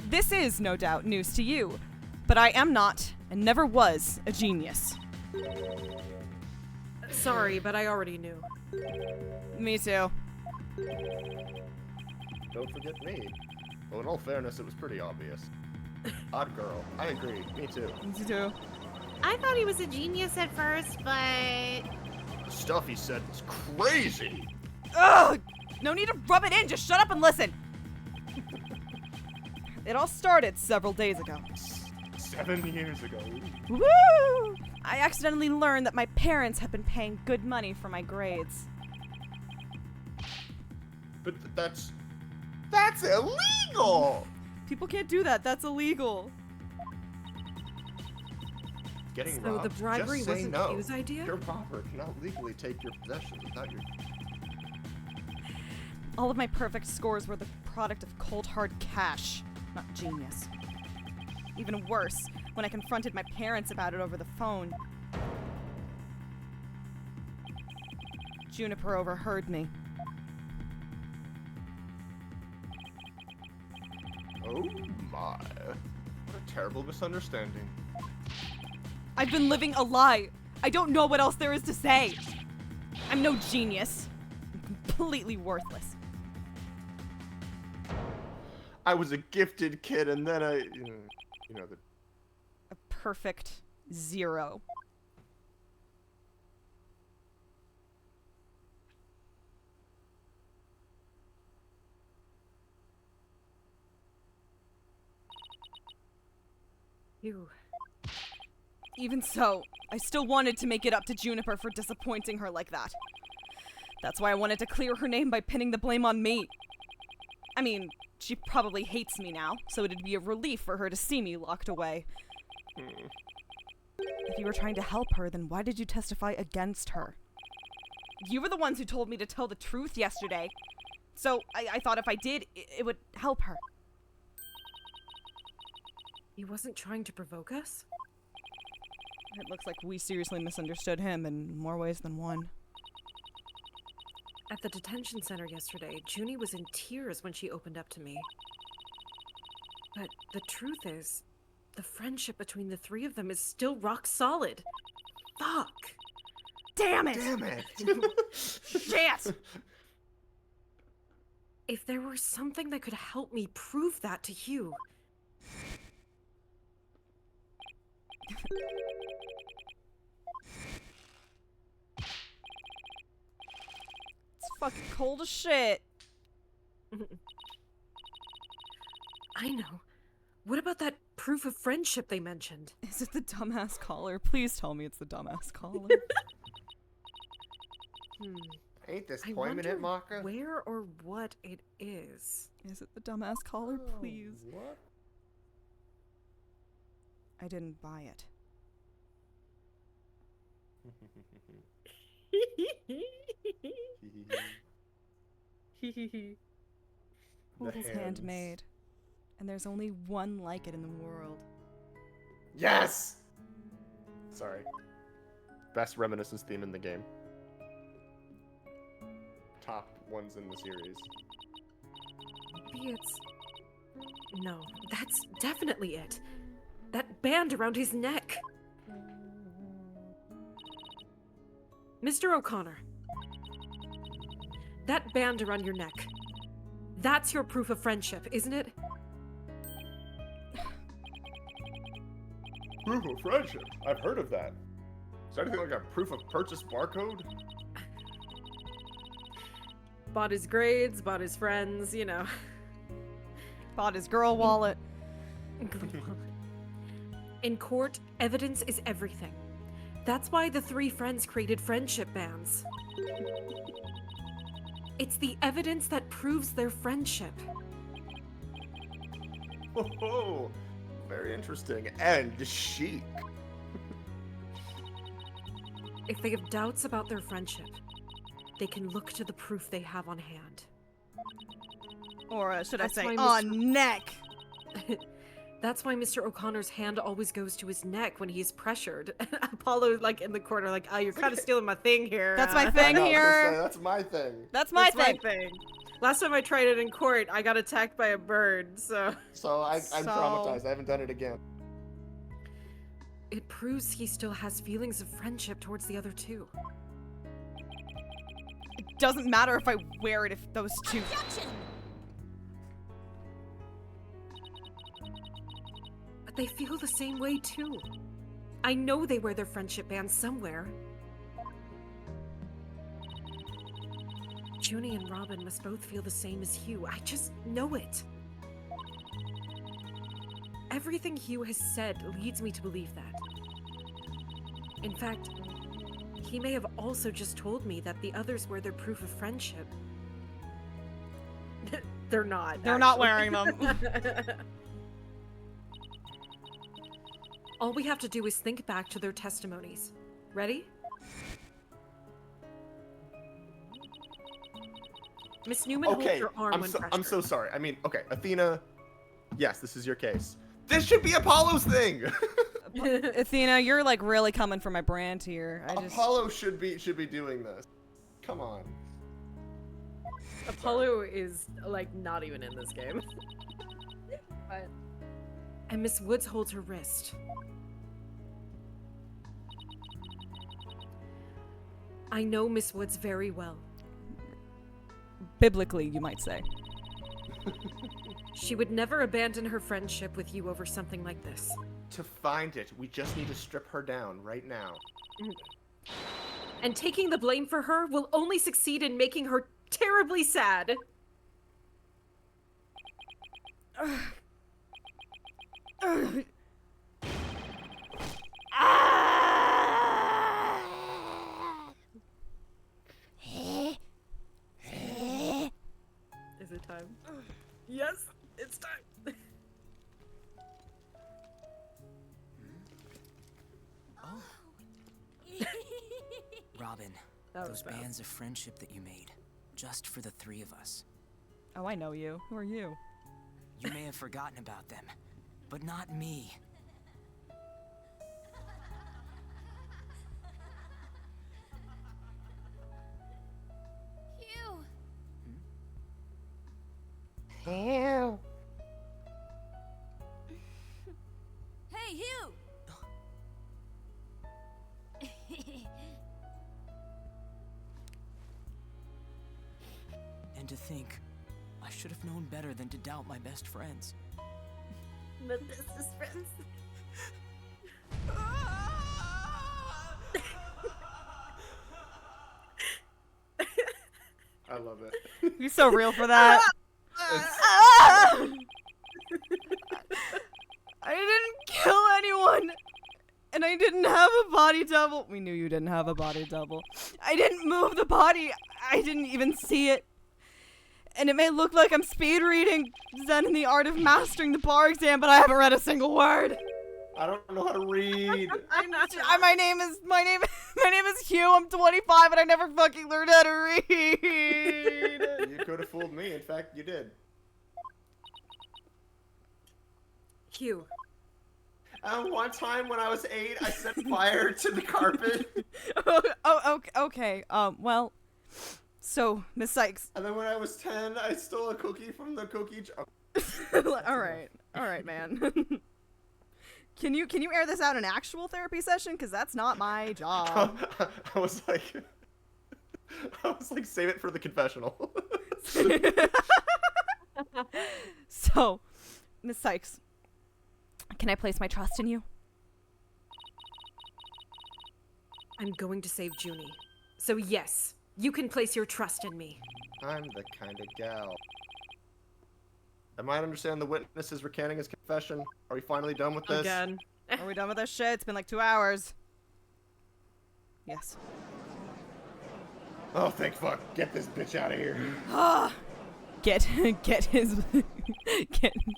This is, no doubt, news to you. But I am not, and never was, a genius. Sorry, but I already knew. Me too. Don't forget me. Well, in all fairness, it was pretty obvious. Odd girl. I agree. Me too. Me too. I thought he was a genius at first, but... The stuff he said was crazy. Ugh! No need to rub it in, just shut up and listen! It all started several days ago. 7 years ago. Woo! I accidentally learned that my parents had been paying good money for my grades. But that's illegal. People can't do that, that's illegal. Getting So robbed. the bribery Just say wasn't no. Hugh's idea? Your robber cannot legally take your possessions without your. All of my perfect scores were the product of cold hard cash, not genius. Even worse, when I confronted my parents about it over the phone, Juniper overheard me. Oh my! What a terrible misunderstanding. I've been living a lie. I don't know what else there is to say. I'm no genius. I'm completely worthless. I was a gifted kid, and then you know the. A perfect 0. You. Even so, I still wanted to make it up to Juniper for disappointing her like that. That's why I wanted to clear her name by pinning the blame on me. I mean, she probably hates me now, so it'd be a relief for her to see me locked away. If you were trying to help her, then why did you testify against her? You were the ones who told me to tell the truth yesterday. So I thought if I did, it would help her. He wasn't trying to provoke us? It looks like we seriously misunderstood him in more ways than one. At the detention center yesterday, Junie was in tears when she opened up to me. But the truth is, the friendship between the three of them is still rock solid. Fuck. Damn it! Damn it! Shit! If there were something that could help me prove that to you. It's fucking cold as shit. I know. What about that proof of friendship they mentioned? Is it the dumbass collar? Please tell me it's the dumbass collar. Ain't this I poignant, wonder Maka? where or what it is. Is it the dumbass collar? Please. What? I didn't buy it. It is handmade. And there's only one like it in the world. Yes! Sorry. Best reminiscence theme in the game. Top ones in the series. Maybe it's... No, that's definitely it. That band around his neck. Mr. O'Connor. That band around your neck. That's your proof of friendship, isn't it? Proof of friendship? I've heard of that. Is that anything like a proof of purchase barcode? Bought his grades, bought his friends, you know. Bought his girl wallet. In court, evidence is everything. That's why the three friends created friendship bands. It's the evidence that proves their friendship. Whoa, very interesting and chic. If they have doubts about their friendship, they can look to the proof they have on hand. Or should I That's say, why on neck. That's why Mr. O'Connor's hand always goes to his neck when he's pressured. Apollo, like, in the corner, like, oh, you're kind of stealing my thing here. That's my I thing know, I was gonna say, here. that's my thing. That's my That's thing. my thing. Last time I tried it in court, I got attacked by a bird, so... So I'm So- traumatized. I haven't done it again. It proves he still has feelings of friendship towards the other two. It doesn't matter if I wear it if those two. But they feel the same way, too. I know they wear their friendship bands somewhere. Junie and Robin must both feel the same as Hugh. I just know it. Everything Hugh has said leads me to believe that. In fact, he may have also just told me that the others wear their proof of friendship. They're not. They're not actually. wearing them. All we have to do is think back to their testimonies. Ready? Miss Newman holds Okay, her arm I'm when so pressured. sorry. I mean, okay, Athena. Yes, this is your case. This should be Apollo's thing. Athena, you're like really coming for my brand here. Apollo should be doing this. Come on. Apollo is, like, not even in this game. But... And Miss Woods holds her wrist. I know Miss Woods very well. Biblically, you might say. She would never abandon her friendship with you over something like this. To find it, we just need to strip her down right now. And taking the blame for her will only succeed in making her terribly sad. Is it time? Yes, it's time. Robin, That was those fast. bands of friendship that you made, just for the three of us. Oh, I know you. Who are you? You may have forgotten about them, but not me. Hugh! to think. I should have known better than to doubt my best friends. My bestest friends. I love it. You're so real for that. I didn't kill anyone. And I didn't have a body double. We knew you didn't have a body double. I didn't move the body. I didn't even see it. And it may look like I'm speed reading Zen in the Art of Mastering the Bar exam, but I haven't read a single word. I don't know how to read. My name is Hugh. I'm 25 and I never fucking learned how to read. You could have fooled me. In fact, you did. Hugh. One time when I was 8, I set fire to the carpet. Okay. Well, so Miss Sykes. And then when I was 10, I stole a cookie from the cookie jar. All right, man. Can you air this out in an actual therapy session? Because that's not my job. I was like, save it for the confessional. So, Miss Sykes, can I place my trust in you? I'm going to save Junie. So yes, you can place your trust in me. I'm the kind of gal. Am I to understand the witness is recanting his confession? Are we finally done with this? Again. Are we done with this shit? It's been like 2 hours. Yes. Oh, thank fuck. Get this bitch out of here. Get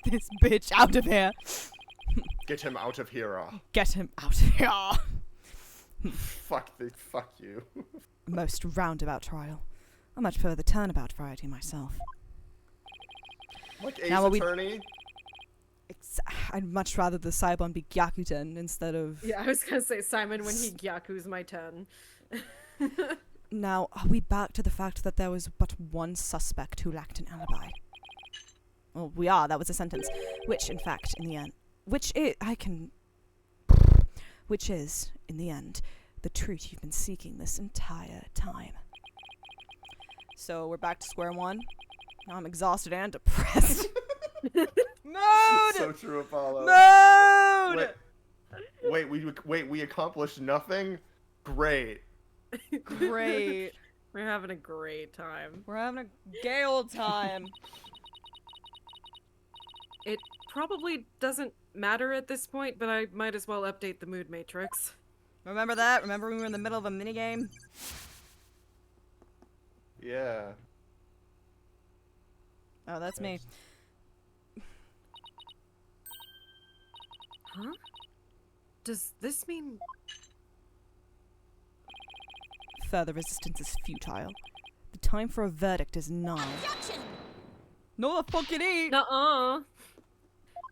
this bitch out of here. Get him out of here. Get him out of here. Fuck you. Most roundabout trial. I much prefer the turnabout variety myself. Like Ace Now, Attorney? I'd much rather the Saibon be Gyakuten instead of... Yeah, I was gonna say Simon when he Gyaku's my 10. Now, are we back to the fact that there was but one suspect who lacked an alibi? Well, we are. That was a sentence. Which, in fact, in the end... Which is, in the end, the truth you've been seeking this entire time. So, we're back to square one. Now I'm exhausted and depressed. Mode! So true, Apollo. Mode! Wait, we accomplished nothing? Great. Great. We're having a great time. We're having a gay old time. It probably doesn't matter at this point, but I might as well update the mood matrix. Remember that? Remember when we were in the middle of a minigame? Yeah. Oh, that's me. Huh? Does this mean... Further resistance is futile. The time for a verdict is nigh. No, the fuck it ain't! Nuh-uh.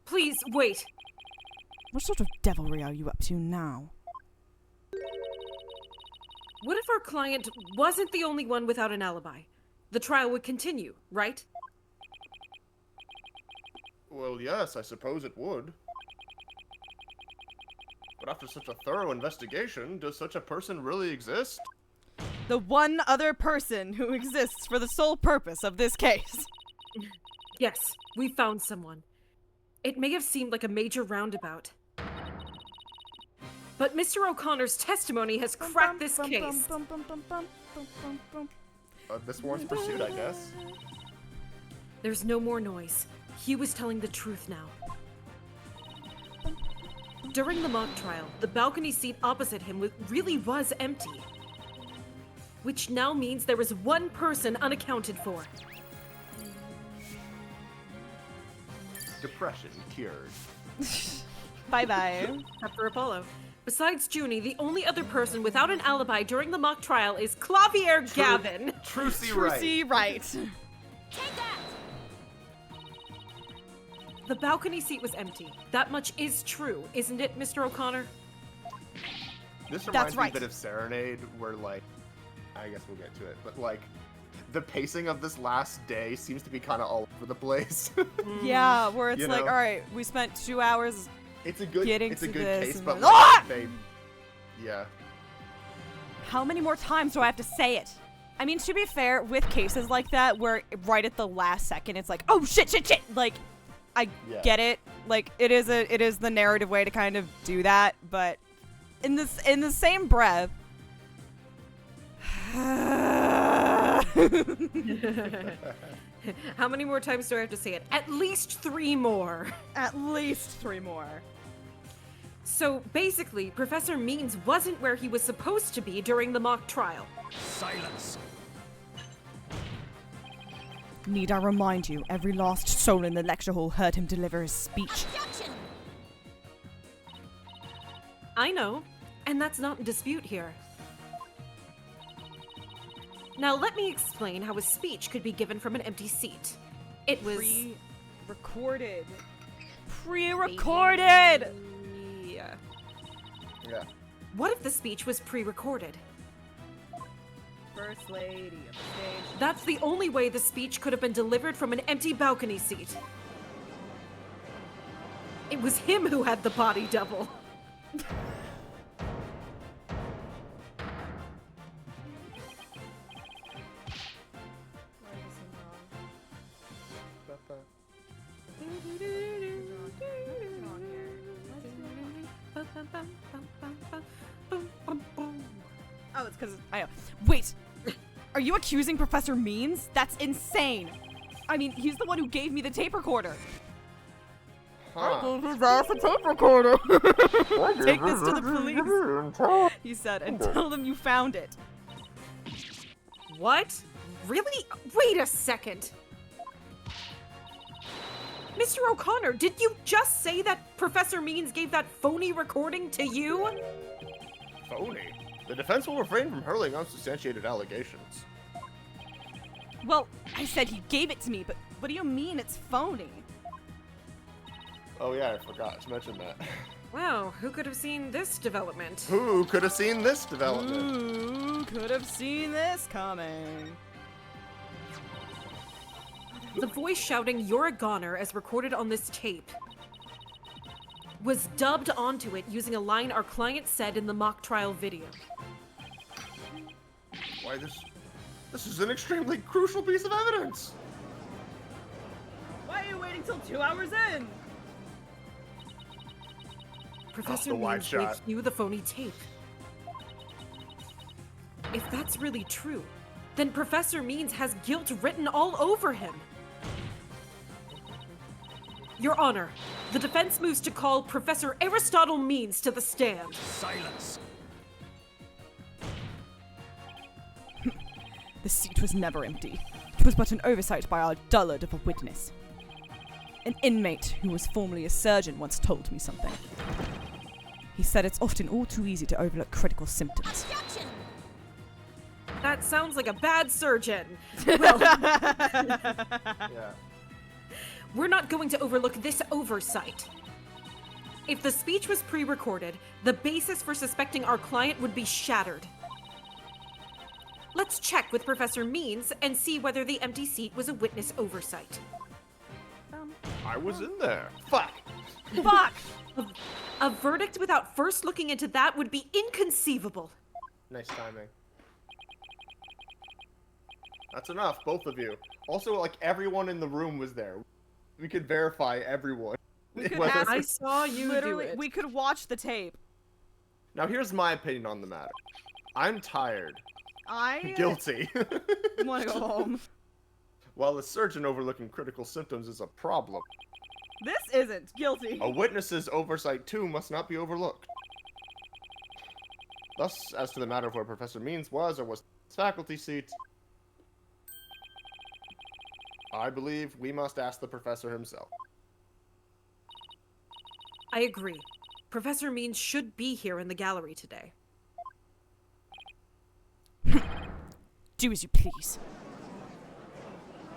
Please, wait. What sort of devilry are you up to now? What if our client wasn't the only one without an alibi? The trial would continue, right? Well, yes, I suppose it would. But after such a thorough investigation, does such a person really exist? The one other person who exists for the sole purpose of this case. Yes, we found someone. It may have seemed like a major roundabout. But Mr. O'Connor's testimony has cracked this case. This warrants pursuit, I guess. There's no more noise. Hugh is telling the truth now. During the mock trial, the balcony seat opposite him really was empty. Which now means there is one person unaccounted for. Depression cured. Bye-bye. Except for Apollo. Besides Junie, the only other person without an alibi during the mock trial is Clavier Gavin. Trucy right. Trucy right. Take that! The balcony seat was empty. That much is true, isn't it, Mr. O'Connor? This That's reminds me right. a bit of Serenade, where, like, I guess we'll get to it, but, like, the pacing of this last day seems to be kind of all over the place. Yeah, where it's You like, know? alright, we spent 2 hours It's a good getting it's a to good this case, and but then- like, Ah! they, yeah. How many more times do I have to say it? I mean, to be fair, with cases like that, where right at the last second, it's like, oh shit, like, I get it. Like, it is the narrative way to kind of do that, but in the same breath. How many more times do I have to say it? At least 3 more. At least 3 more. So basically, Professor Means wasn't where he was supposed to be during the mock trial. Silence. Need I remind you, every last soul in the lecture hall heard him deliver his speech. Objection! I know, and that's not in dispute here. Now let me explain how a speech could be given from an empty seat. It was... Pre-recorded. Pre-recorded! Yeah. Yeah. What if the speech was pre-recorded? First lady of the stage. That's the only way the speech could have been delivered from an empty balcony seat. It was him who had the body double. Oh, it's because I know. Wait! Are you accusing Professor Means? That's insane! I mean, he's the one who gave me the tape recorder. Huh. I gave his ass a tape recorder! Take this to the police, he said, and tell them you found it. What? Really? Wait a second. Mr. O'Connor, did you just say that Professor Means gave that phony recording to you? Phony. The defense will refrain from hurling unsubstantiated allegations. Well, I said he gave it to me, but what do you mean it's phony? Oh yeah, I forgot to mention that. Wow, who could have seen this development? Who could have seen this development? Who could have seen this coming? The voice shouting "You're a goner" as recorded on this tape was dubbed onto it using a line our client said in the mock trial video. Why this is an extremely crucial piece of evidence. Why are you waiting till 2 hours in? Professor the wide Means gave shot. you the phony tape. If that's really true, then Professor Means has guilt written all over him. Your Honor, the defense moves to call Professor Aristotle Means to the stand. Silence. The seat was never empty. It was but an oversight by our dullard of a witness. An inmate who was formerly a surgeon once told me something. He said it's often all too easy to overlook critical symptoms. Objection! That sounds like a bad surgeon. Well, Yeah. we're not going to overlook this oversight. If the speech was pre-recorded, the basis for suspecting our client would be shattered. Let's check with Professor Means and see whether the empty seat was a witness oversight. I was in there. Fuck. Fuck! A verdict without first looking into that would be inconceivable. Nice timing. That's enough, both of you. Also, like, everyone in the room was there. We could verify everyone. We could Whether- ask- I saw you Literally, do it. we could watch the tape. Now, here's my opinion on the matter. I'm tired. I Guilty. want to go home. While the surgeon overlooking critical symptoms is a problem, This isn't guilty. a witness's oversight too must not be overlooked. Thus, as to the matter of where Professor Means was or was his faculty seat, I believe we must ask the professor himself. I agree. Professor Means should be here in the gallery today. Do as you please.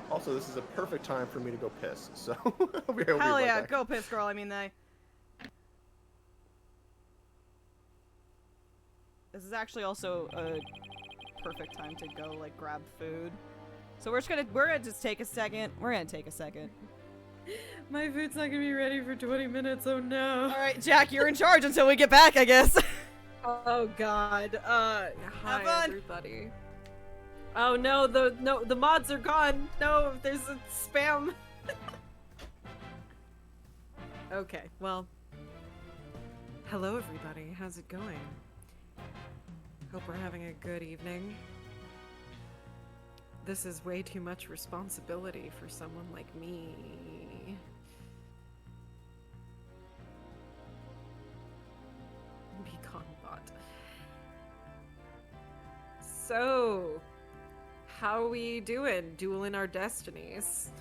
Also, this is a perfect time for me to go piss, so I'll be Hell right yeah, back. go piss, girl. I mean, this is actually also a perfect time to go, like, grab food. So we're gonna just take a second. We're gonna take a second. My food's not gonna be ready for 20 minutes, oh no. Alright, Jack, you're in charge until we get back, I guess. Oh god. Hi fun. everybody. Oh no, the mods are gone. No, there's a spam. Okay, well. Hello everybody, how's it going? Hope we're having a good evening. This is way too much responsibility for someone like me. Beacon bot. So, how we doing? Dueling our destinies.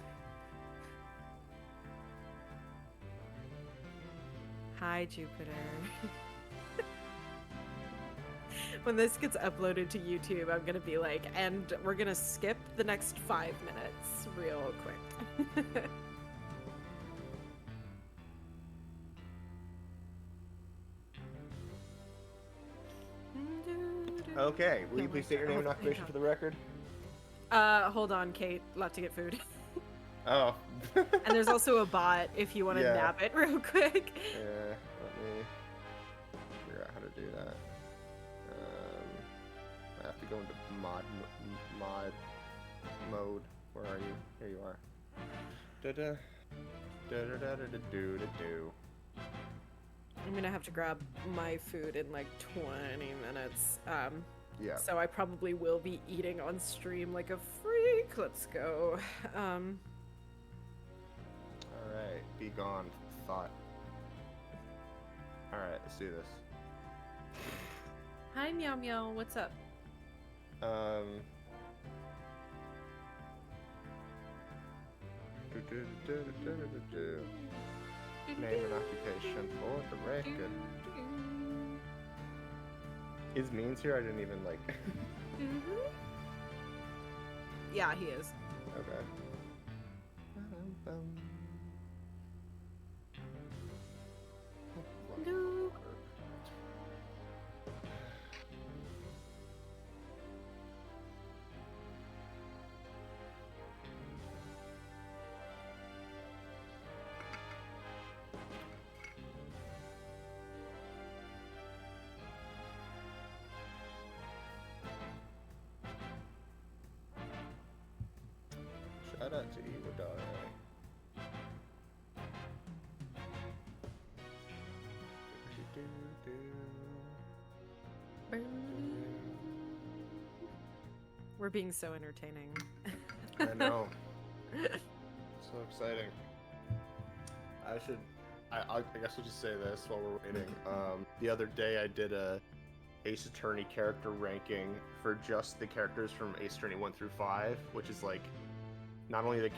Hi, Jupiter. When this gets uploaded to YouTube, I'm gonna be like, and we're gonna skip the next 5 minutes real quick. Okay, will you Oh please my state your God. name and Oh, occupation thank for the record? Hold on, Kate. Lot to get food. Oh. And there's also a bot if you want to Yeah. nap it real quick. Yeah, let me figure out how to do that. I have to go into mod mode. Where are you? Here you are. Da-da. Da-da-da-da-da-do-da-do. I'm gonna have to grab my food in like 20 minutes. Yeah. So I probably will be eating on stream like a freak. Let's go. Alright, be gone, thought. Alright, let's do this. Hi, Meow Meow. What's up? Name and occupation for the record. Is Means here? I didn't even like. Yeah, he is. Okay. Shout out to Iwadare. We're being so entertaining. I know. So exciting. I guess we'll just say this while we're waiting. The other day I did a Ace Attorney character ranking for just the characters from Ace Attorney 1 through 5, which is like not only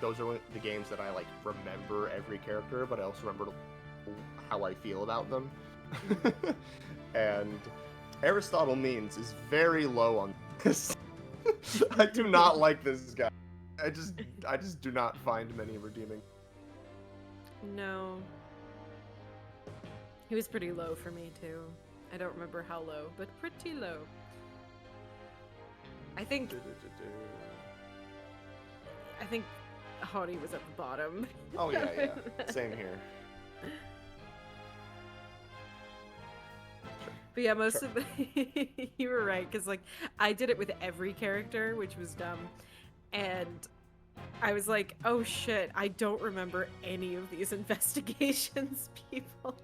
those are the games that I like remember every character, but I also remember how I feel about them. And Aristotle Means is very low on this. I do not like this guy. I just do not find many redeeming. No. He was pretty low for me too. I don't remember how low, but pretty low. I think Hottie was at the bottom. Oh yeah. Same here. But yeah, most of the you were right, because like I did it with every character, which was dumb, and I was like, oh shit, I don't remember any of these investigations people.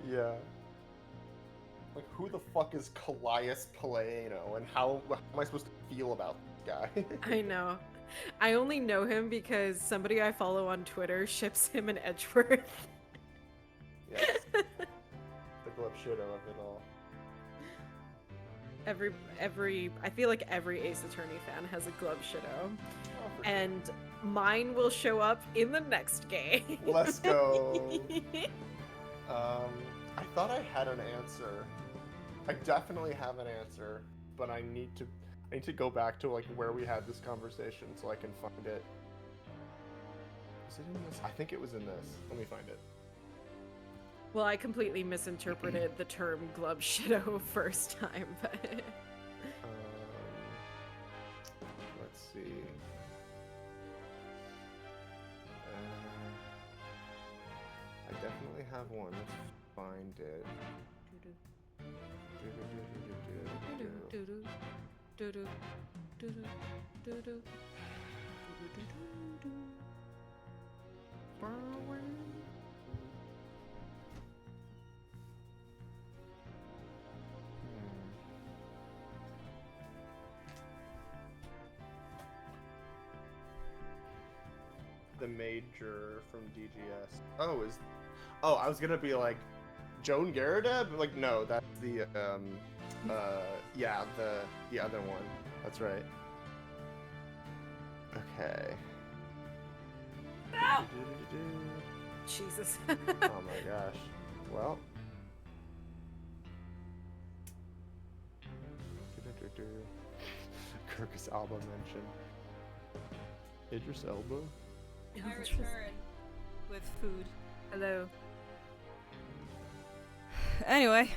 Yeah. Like, who the fuck is Callias Palaeno, and how am I supposed to feel about this guy? I know. I only know him because somebody I follow on Twitter ships him and Edgeworth. Yes. The glove shadow of it all. I feel like every Ace Attorney fan has a glove shadow. Oh, for And mine will show up in the next game. sure. Let's go. I thought I had an answer. I definitely have an answer, but I need to go back to like where we had this conversation so I can find it. Is it in this? I think it was in this. Let me find it. Well, I completely misinterpreted the term glove shadow first time, but Let's see. I definitely have one. Let's find it. Do-do, do-do, do-do, do-do-do-do-do. The major from DGS. Oh, I was gonna be like, Joan Garrideb? Like, no, that's the, yeah, the other one. That's right. Okay. No! Jesus. Oh my gosh. Well. Kirkus Alba mention. Idris Elba? I return with food. Hello. Anyway.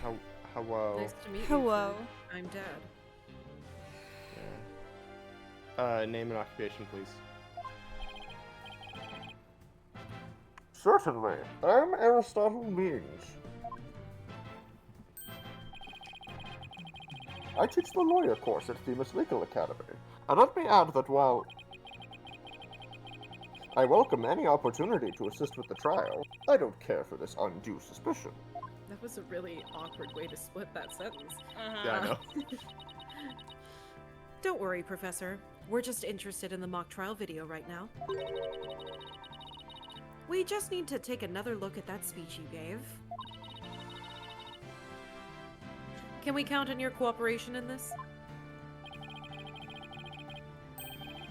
Hello. Nice to meet you. Hello. Food. I'm Dad. Yeah. Name and occupation, please. Certainly. I'm Aristotle Means. I teach the lawyer course at Themis Legal Academy. And let me add that while I welcome any opportunity to assist with the trial, I don't care for this undue suspicion. That was a really awkward way to split that sentence. Yeah, I know. Don't worry, Professor. We're just interested in the mock trial video right now. We just need to take another look at that speech you gave. Can we count on your cooperation in this?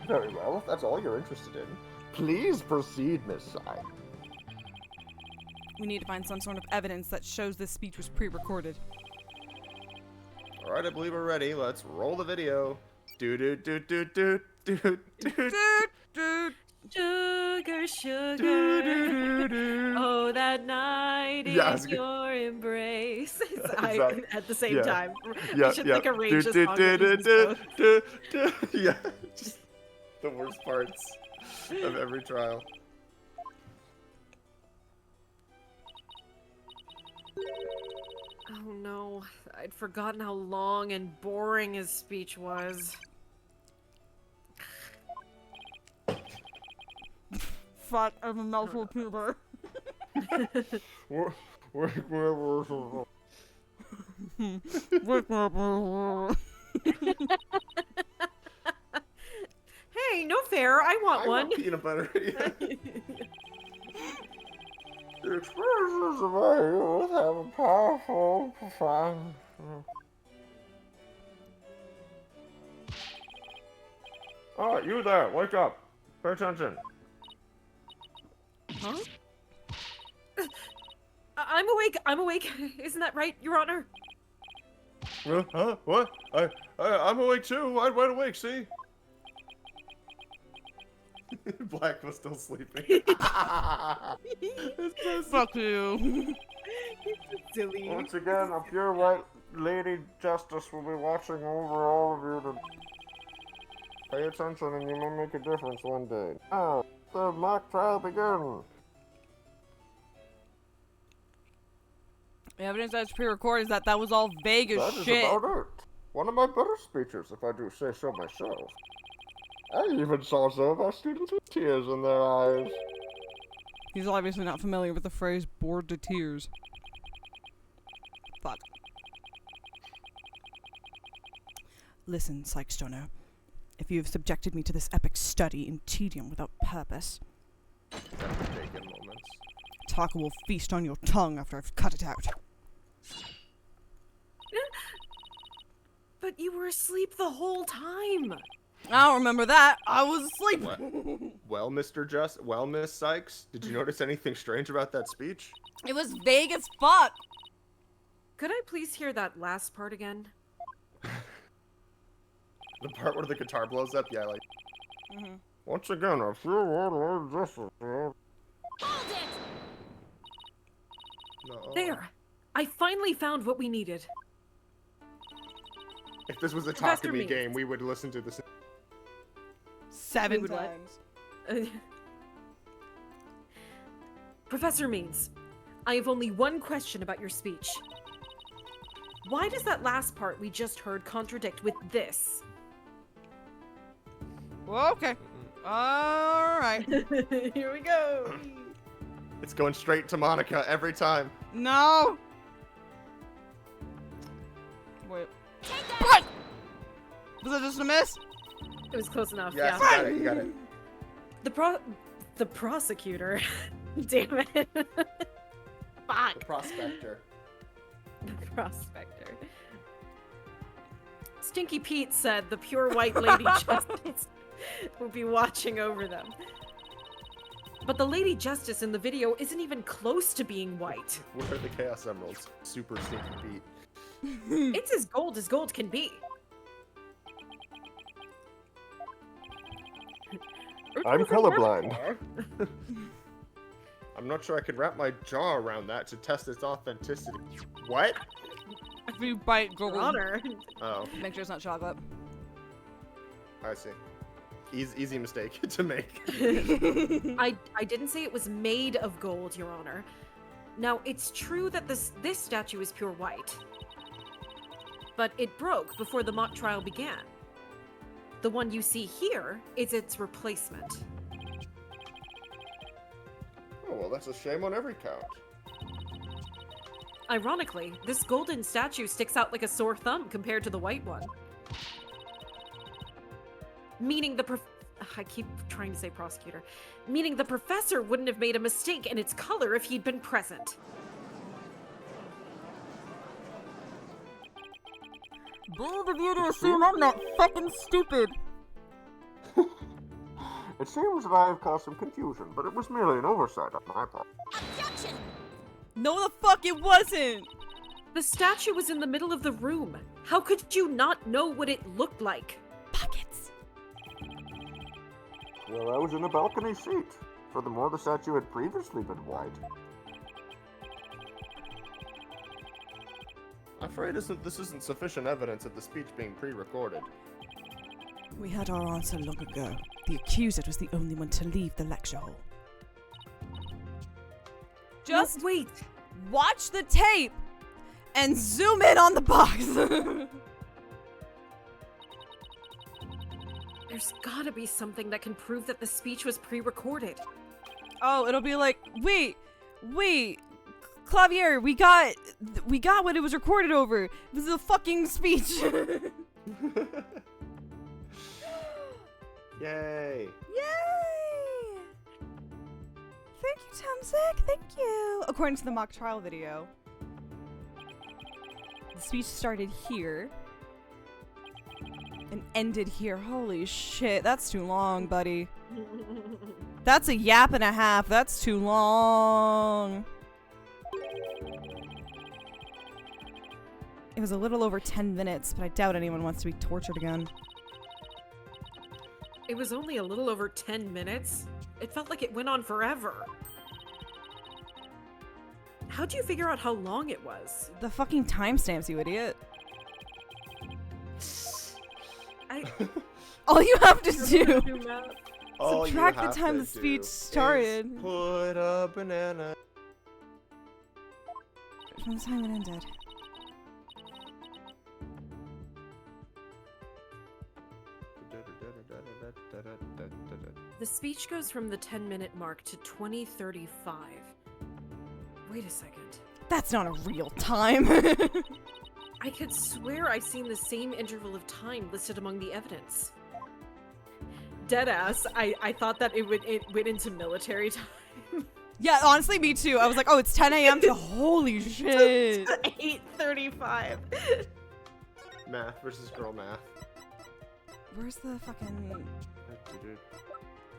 Very well, if that's all you're interested in. Please proceed, Miss Sai. We need to find some sort of evidence that shows this speech was pre-recorded. Alright, I believe we're ready. Let's roll the video. Do do do do do do do. Sugar, sugar, oh, that night in your embrace. Exactly. At the same Yeah. time. Yeah, We should yeah. like arrange this song. Yeah, just the worst parts of every trial. Oh no, I'd forgotten how long and boring his speech was. Fuck, I'm a mouthful puber. Hey, no fair, I want I one. want peanut butter. Yeah. The expressions of my youth have a powerful, profound. Alright, you there, wake up. Pay attention. Huh? I'm awake. Isn't that right, Your Honor? Huh? What? I'm awake too. I'm wide awake, see? Black was still sleeping. It's so Fuck you. Silly. Once again, a pure white lady justice will be watching over all of you to pay attention and you may make a difference one day. Now, the mock trial begins. The evidence that's pre-recorded is that was all vague as That is shit. about it. One of my better speeches, if I do say so myself. I even saw some of our students with tears in their eyes. He's obviously not familiar with the phrase bored to tears. Fuck. Listen, Psychstoner. If you have subjected me to this epic study in tedium without purpose, Taken moments. Taka will feast on your tongue after I've cut it out. But you were asleep the whole time. I don't remember that. I was asleep. Well, Miss Sykes, did you notice anything strange about that speech? It was vague as fuck. Could I please hear that last part again? The part where the guitar blows up? Yeah, like... Mm-hmm. Once again, I feel what I just... Hold it! No. There! I finally found what we needed. If this was a Professor Talk to Me Means. game, we would listen to this. 7 would what? times. Professor Means, I have only one question about your speech. Why does that last part we just heard contradict with this? Okay. All right. Here we go. It's going straight to Monica every time. No. Wait. What? Was that just a miss? It was close enough. Yes, Yeah. you got it. The prosecutor. Damn it. Fuck. The prospector. The prospector. Stinky Pete said the pure white Lady Justice will be watching over them. But the Lady Justice in the video isn't even close to being white. Where are the Chaos Emeralds? Super Stinky Pete. It's as gold can be. I'm colorblind. I'm not sure I could wrap my jaw around that to test its authenticity. What? If you bite gold, Your Honor. Oh, make sure it's not chocolate. I see. Easy mistake to make. I didn't say it was made of gold, Your Honor. Now, it's true that this statue is pure white. But it broke before the mock trial began. The one you see here is its replacement. Oh, well, that's a shame on every count. Ironically, this golden statue sticks out like a sore thumb compared to the white one. Meaning I keep trying to say prosecutor. Meaning the professor wouldn't have made a mistake in its color if he'd been present. Bold of you to assume I'm not fucking stupid. It seems that I have caused some confusion, but it was merely an oversight on my part. Objection! No, the fuck it wasn't. The statue was in the middle of the room. How could you not know what it looked like? Pockets. Well, I was in a balcony seat. Furthermore, the statue had previously been white. I'm afraid this isn't sufficient evidence of the speech being pre-recorded. We had our answer long ago. The accuser was the only one to leave the lecture hall. Just No, wait. watch the tape and zoom in on the box. There's gotta be something that can prove that the speech was pre-recorded. Oh, it'll be like, wait, Clavier, we got what it was recorded over. It was a fucking speech. Yay! Yay! Thank you, Tamzik. Thank you. According to the mock trial video, the speech started here and ended here. Holy shit, that's too long, buddy. That's a yap and a half. That's too long. It was a little over 10 minutes, but I doubt anyone wants to be tortured again. It was only a little over 10 minutes. It felt like it went on forever. How'd you figure out how long it was? The fucking timestamps, you idiot. All you have to do, All you subtract the have time to the speech do started is put a banana. from the time it ended. The speech goes from the 10-minute mark to 20:35. Wait a second. That's not a real time. I could swear I've seen the same interval of time listed among the evidence. Deadass, I thought that it went into military time. Yeah, honestly, me too. I was like, oh, it's 10 a.m. to holy shit. 8:35. Math versus girl math. Where's the fucking...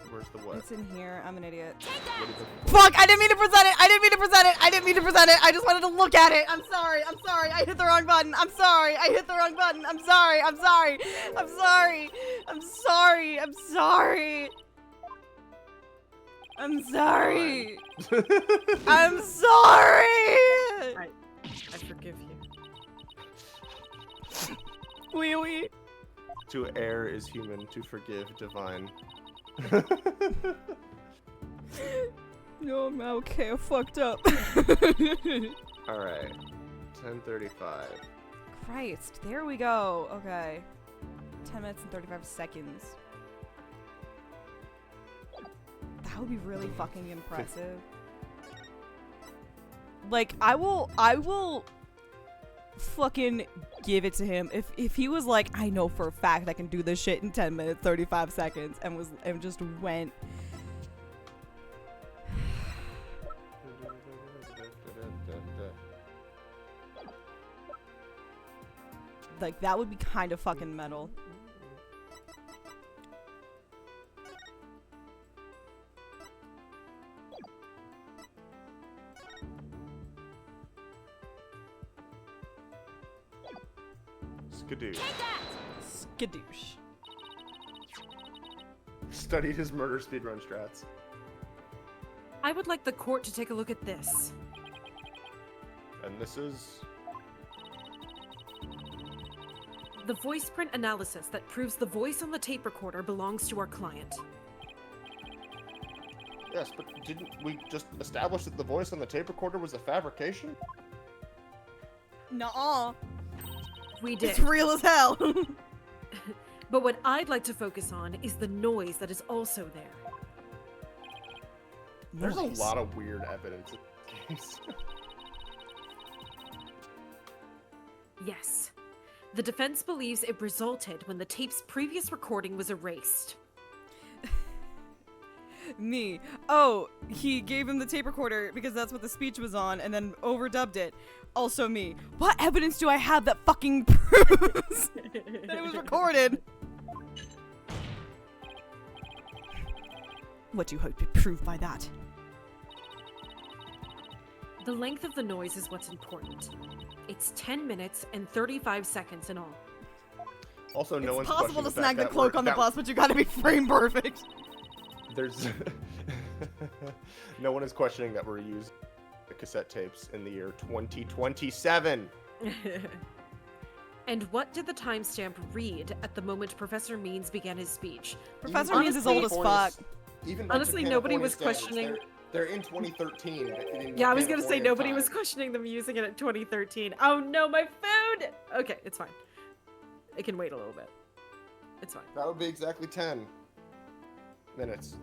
Where's the what? It's in here. I'm an idiot. What is it? Fuck! I didn't mean to present it! I didn't mean to present it! I didn't mean to present it! I just wanted to look at it! I'm sorry! I'm sorry! I hit the wrong button! I'm sorry! I hit the wrong button! I'm sorry! I'm sorry! I'm sorry! I'm sorry! I'm sorry! I'm sorry! I'm sorry! I forgive you. Wee wee. To err is human, to forgive divine. No, I'm okay. I fucked up. Alright. 10:35. Christ. There we go. Okay. 10 minutes and 35 seconds. That would be really fucking impressive. Like, I will fucking give it to him if he was like, I know for a fact I can do this shit in 10 minutes 35 seconds and just went. Like, that would be kind of fucking metal. Skadoosh. Skadoosh. Studied his murder speedrun strats. I would like the court to take a look at this. And this is... The voice print analysis that proves the voice on the tape recorder belongs to our client. Yes, but didn't we just establish that the voice on the tape recorder was a fabrication? Nuh-uh. We did. It's real as hell. But what I'd like to focus on is the noise that is also there. There's Noise. a lot of weird evidence in this case. Yes. The defense believes it resulted when the tape's previous recording was erased. Me. Oh, he gave him the tape recorder because that's what the speech was on and then overdubbed it. Also me. What evidence do I have that fucking proves that it was recorded? What do you hope to prove by that? The length of the noise is what's important. It's 10 minutes and 35 seconds in all. Also, no It's one's possible questioning to the snag fact the that cloak we're- on the that- bus, but you gotta be frame perfect. There's... No one is questioning that we're using the cassette tapes in the year 2027. And what did the timestamp read at the moment Professor Means began his speech? Professor Means is old as fuck. Even Honestly, nobody was questioning- They're in 2013. Yeah, I was gonna say California nobody time. was questioning them using it at 2013. Oh no, my food! Okay, it's fine. It can wait a little bit. It's fine. That would be exactly 10 minutes.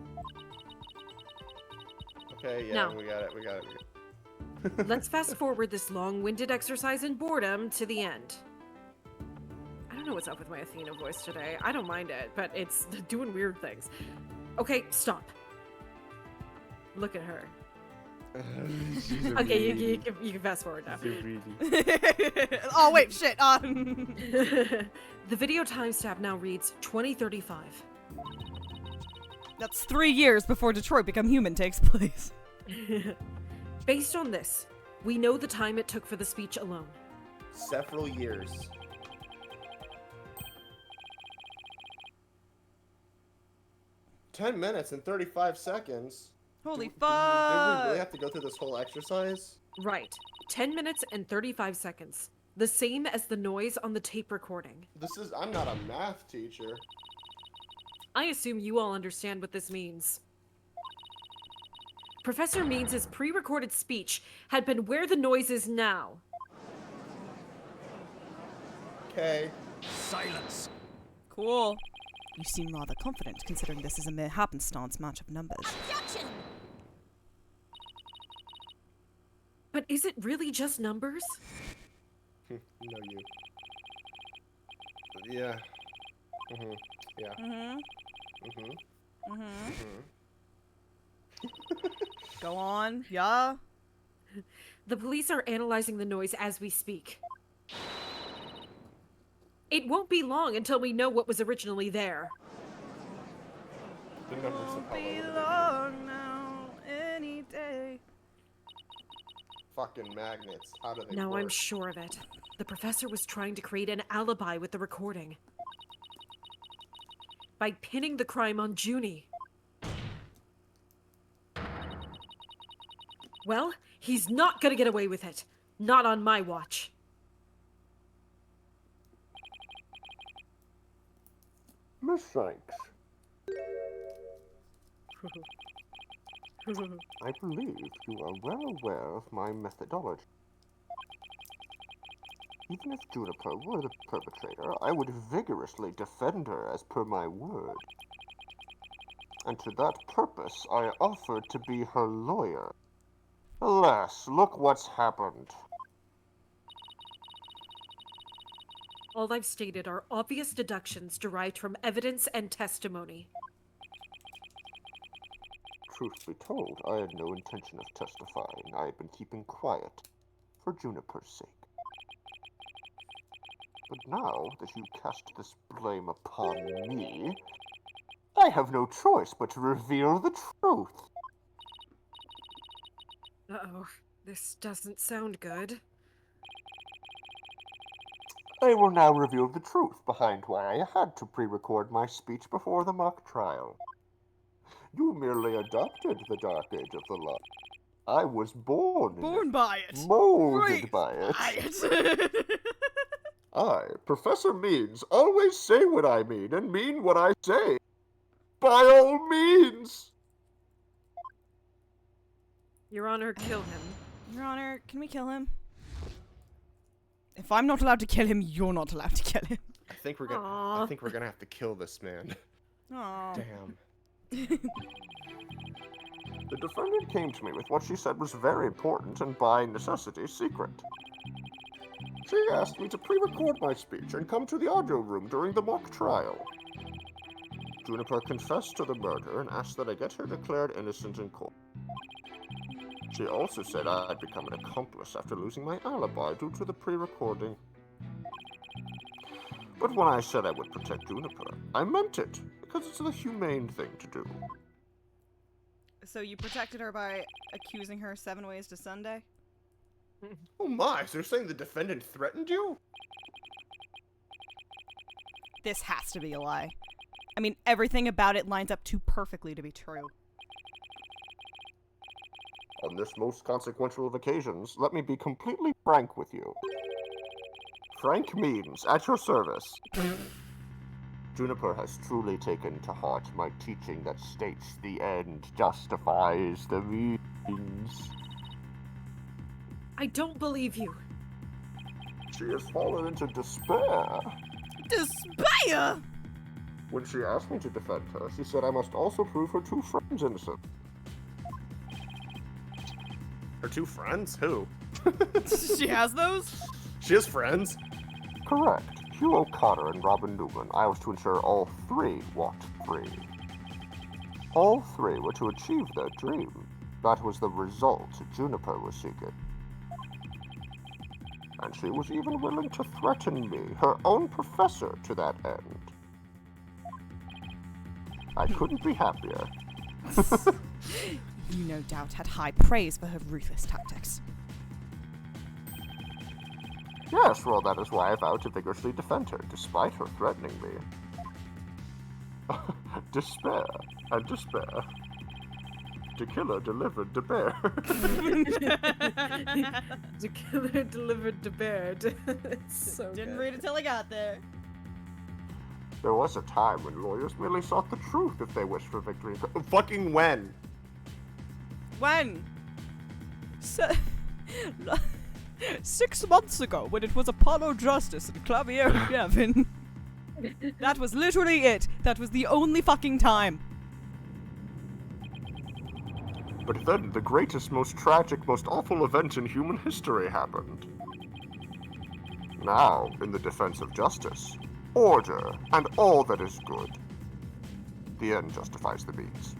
Okay, yeah, Now. we got it. Let's fast forward this long-winded exercise in boredom to the end. I don't know what's up with my Athena voice today. I don't mind it, but it's doing weird things. Okay, stop. Look at her. Okay, you can fast forward now. Oh wait, shit. The video timestamp now reads 2035. That's 3 years before Detroit Become Human takes place. Based on this, we know the time it took for the speech alone. Several years. "10 minutes and 35 seconds? Holy Did we fuck. really have to go through this whole exercise? Right. 10 minutes and 35 seconds. The same as the noise on the tape recording. I'm not a math teacher. I assume you all understand what this means. Professor Means' pre-recorded speech had been where the noise is now. Okay. Silence. Cool. You seem rather confident, considering this is a mere happenstance match of numbers. But is it really just numbers? No, you. Yeah. Mm-hmm. Yeah. Mm-hmm. Mm-hmm. Mm-hmm. Mm-hmm. Go on. Yeah. The police are analyzing the noise as we speak. It won't be long until we know what was originally there. The numbers are Won't be all over long now, any day. fucking magnets. How do they Now work? I'm sure of it. The professor was trying to create an alibi with the recording. By pinning the crime on Junie. Well, he's not gonna get away with it. Not on my watch. Miss Sykes, I believe you are well aware of my methodology. Even if Juniper were the perpetrator, I would vigorously defend her as per my word. and to that purpose I offered to be her lawyer. Alas, look what's happened. All I've stated are obvious deductions derived from evidence and testimony. Truth be told, I had no intention of testifying. I had been keeping quiet, for Juniper's sake. But now that you cast this blame upon me, I have no choice but to reveal the truth. Uh-oh, this doesn't sound good. I will now reveal the truth behind why I had to pre-record my speech before the mock trial. You merely adopted the dark age of the law. I was born in Born it, by it. molded Raised by it. by it. I, Professor Means, always say what I mean and mean what I say. By all means! Your Honor, kill him. Your Honor, can we kill him? If I'm not allowed to kill him, you're not allowed to kill him. I think we're Aw. gonna have to kill this man. Aww. Damn. The defendant came to me with what she said was very important and by necessity secret. She asked me to pre-record my speech and come to the audio room during the mock trial. Juniper confessed to the murder and asked that I get her declared innocent in court. She also said I'd become an accomplice after losing my alibi due to the pre-recording. But when I said I would protect Juniper, I meant it, because it's the humane thing to do. So you protected her by accusing her 7 ways to Sunday? Oh my, so you're saying the defendant threatened you? This has to be a lie. I mean, everything about it lines up too perfectly to be true. On this most consequential of occasions, let me be completely frank with you. Frank Means, at your service. Juniper has truly taken to heart my teaching that states the end justifies the means. I don't believe you. She has fallen into despair. Despair! When she asked me to defend her, she said I must also prove her 2 friends innocent. Her 2 friends? Who? She has those? She has friends? Correct. Hugh O'Connor and Robin Newman. I was to ensure all 3 walked free. All 3 were to achieve their dream. That was the result Juniper was seeking. And she was even willing to threaten me, her own professor, to that end. I couldn't be happier. You no doubt had high praise for her ruthless tactics. Yes, well, that is why I vowed to vigorously defend her, despite her threatening me. Despair and despair. The killer delivered the bear. The killer delivered the bird. It's so Didn't good. read it till I got there. There was a time when lawyers merely sought the truth if they wished for victory. Fucking when? When? 6 months ago, when it was Apollo Justice and Clavier Gavin. That was literally it. That was the only fucking time. But then the greatest, most tragic, most awful event in human history happened. Now, in the defense of justice, order, and all that is good, the end justifies the means.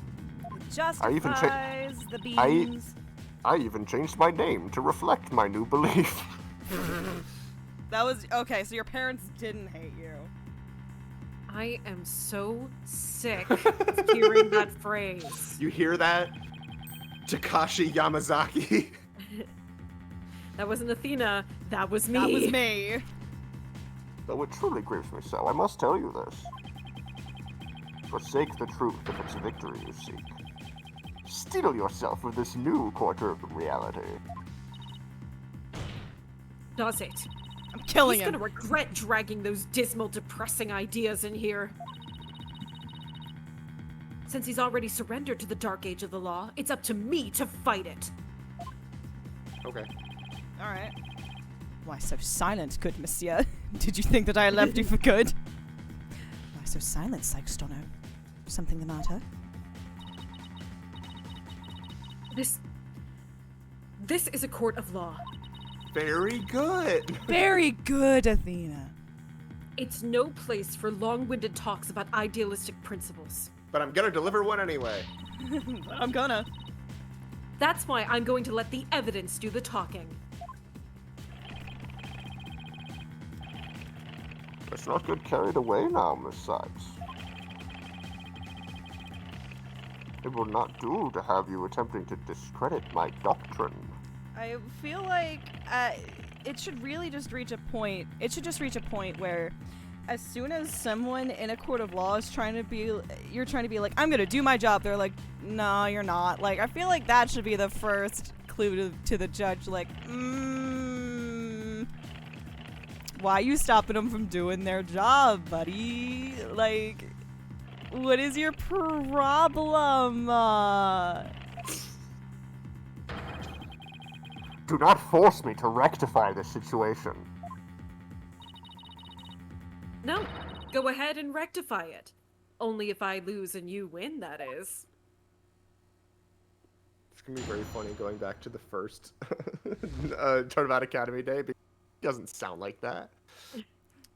Justifies the beans. I even changed my name to reflect my new belief. That was okay, so your parents didn't hate you. I am so sick of hearing that phrase. You hear that? Takashi Yamazaki. That wasn't Athena, that was me. That was me. Though it truly grieves me so, I must tell you this. Forsake the truth if it's victory you seek. Steel yourself with this new quarter of reality. Does it? I'm killing He's him. gonna regret dragging those dismal, depressing ideas in here. Since he's already surrendered to the dark age of the law, it's up to me to fight it. Okay. Alright. Why so silent, good monsieur? Did you think that I left you for good? Why so silent, Sykes-Stono? Something the matter? This is a court of law. Very good. Very good, Athena. It's no place for long-winded talks about idealistic principles. But I'm gonna deliver one anyway. I'm gonna. That's why I'm going to let the evidence do the talking. Let's not get carried away now, Miss Sykes. It will not do to have you attempting to discredit my doctrine. I feel like it should really just reach a point. It should just reach a point where, as soon as someone in a court of law is you're trying to be like, I'm gonna do my job. They're like, no, you're not. Like, I feel like that should be the first clue to the judge. Like, why are you stopping them from doing their job, buddy? Like, what is your problem? Do not force me to rectify this situation. No, go ahead and rectify it. Only if I lose and you win, that is. It's gonna be very funny going back to the first Turnabout Academy day, because it doesn't sound like that.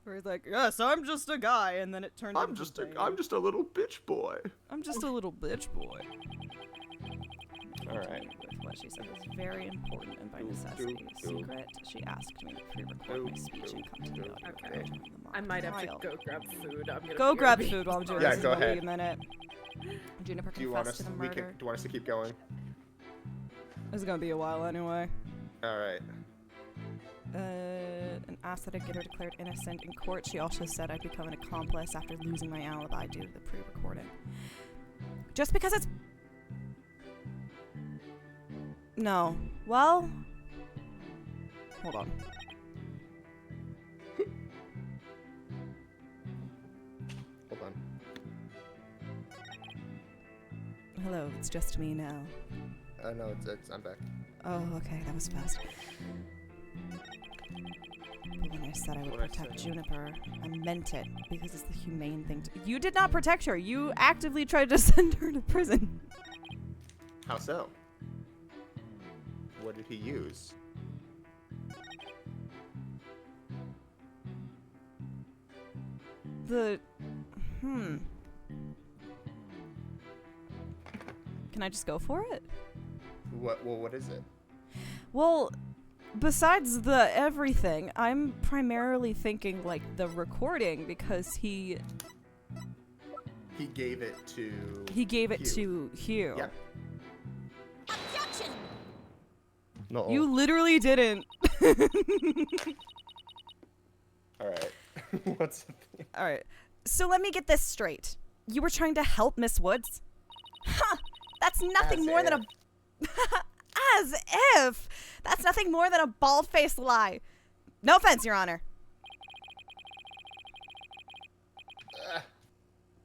Where he's like, yes, I'm just a guy, and then it turned. I'm just a little bitch boy. I'm just a little bitch boy. All right. With what she said was very important and by necessity secret. She asked me to pre-record my speech and come to the audio Okay. room in the mock I might have to trial. go grab food. I'm gonna Go be grab right food while I'm doing Yeah, this. go It'll be ahead. a minute. Juniper Do you want confessed us? to the Do murder. you want us to keep going? This is gonna be a while anyway. All right. And asked that I get her declared innocent in court. She also said I'd become an accomplice after losing my alibi due to the pre-recording. Just because it's... No. Well... Hold on. Hold on. Hello, it's just me now. No, I'm back. Oh, okay, that was fast. But when I said I would What I protect said. Juniper, I meant it, because it's the humane thing to... You did not protect her! You actively tried to send her to prison! How so? What did he use? Can I just go for it? What is it? Well, besides the everything, I'm primarily thinking, like, the recording, because he He gave it to... gave it Hugh. to Hugh. Yep. Objection! No. You literally didn't. Alright. What's the thing? Alright, so let me get this straight. You were trying to help Miss Woods? Ha! That's nothing As more than a... if. As if! That's nothing more than a bald-faced lie. No offense, Your Honor.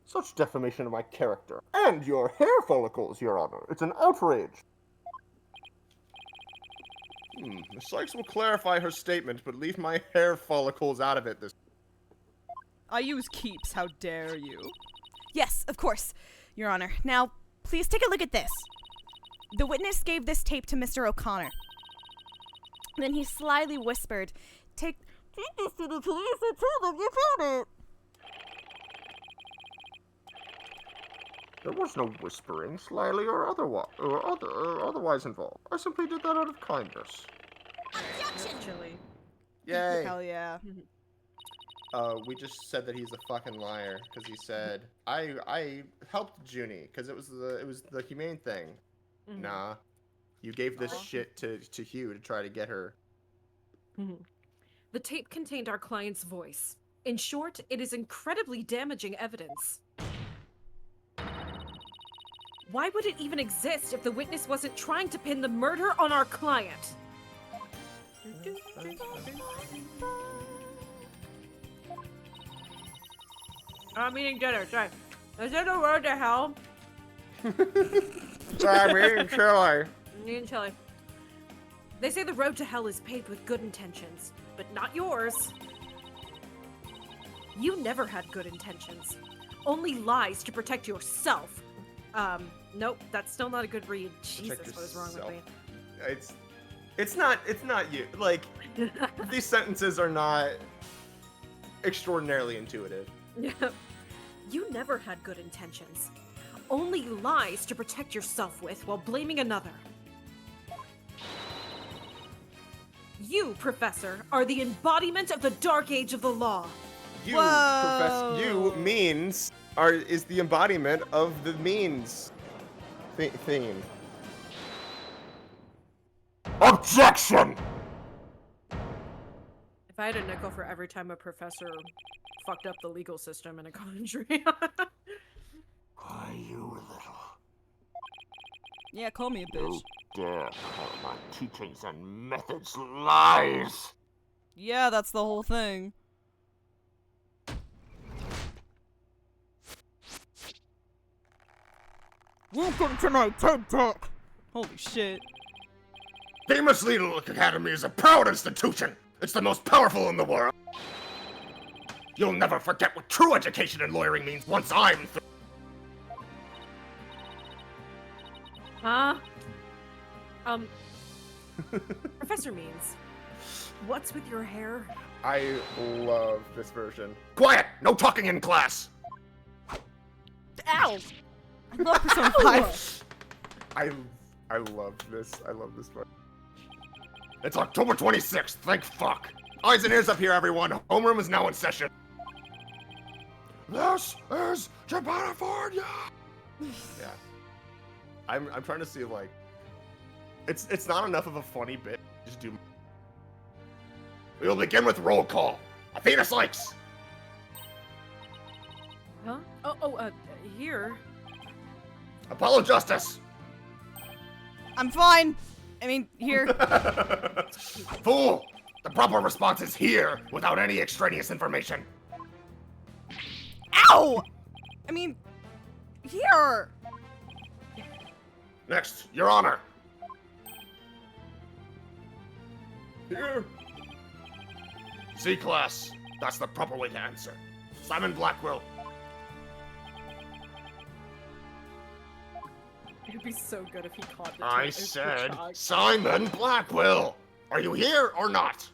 Such defamation of my character. And your hair follicles, Your Honor. It's an outrage. Miss Sykes will clarify her statement, but leave my hair follicles out of it this... I use keeps, how dare you. Yes, of course, Your Honor. Now, please take a look at this. The witness gave this tape to Mr. O'Connor. Then he slyly whispered, take this to the police and tell them you found it. There was no whispering, slyly or otherwise involved. I simply did that out of kindness. Objection! Chili. Yay! Hell yeah. We just said that he's a fucking liar, because he said, I helped Junie, because it was the humane thing. Mhm. Nah. You gave this shit to Hugh to try to get her. The tape contained our client's voice. In short, it is incredibly damaging evidence. Why would it even exist if the witness wasn't trying to pin the murder on our client? I'm eating dinner, sorry. Is there a road to hell? I'm eating chili. I'm eating chili. They say the road to hell is paved with good intentions, but not yours. You never had good intentions. Only lies to protect yourself. Nope, that's still not a good read. Jesus, Protect what is wrong with yourself. me? It's not you. Like, these sentences are not extraordinarily intuitive. You never had good intentions. Only lies to protect yourself with while blaming another. You, Professor, are the embodiment of the dark age of the law. You, Whoa. you means is the embodiment of the means theme. Objection! If I had a nickel for every time a professor fucked up the legal system in a country. Why, you little... Yeah, call me a bitch. You dare call my teachings and methods lies! Yeah, that's the whole thing. Welcome to my TED Talk! Holy shit. Famous Legal Academy is a proud institution! It's the most powerful in the world! You'll never forget what true education in lawyering means once I'm through. Huh? Professor Means, what's with your hair? I love this version. Quiet! No talking in class! Ow! I love Persona 5. I love this. I love this part. It's October 26th, thank fuck! Eyes and ears up here, everyone! Homeroom is now in session! This is Japanifornia! Yeah. I'm trying to see, like, it's not enough of a funny bit. Just do. We will begin with roll call. Athena Sykes! Huh? Here. Apollo Justice! I'm fine. I mean, here. Fool! The proper response is here, without any extraneous information. Ow! I mean, here. Next, Your Honor. Here. C-Class. That's the proper way to answer. Simon Blackwell. It'd be so good if he caught the I said Simon Blackwell. Are you here or not?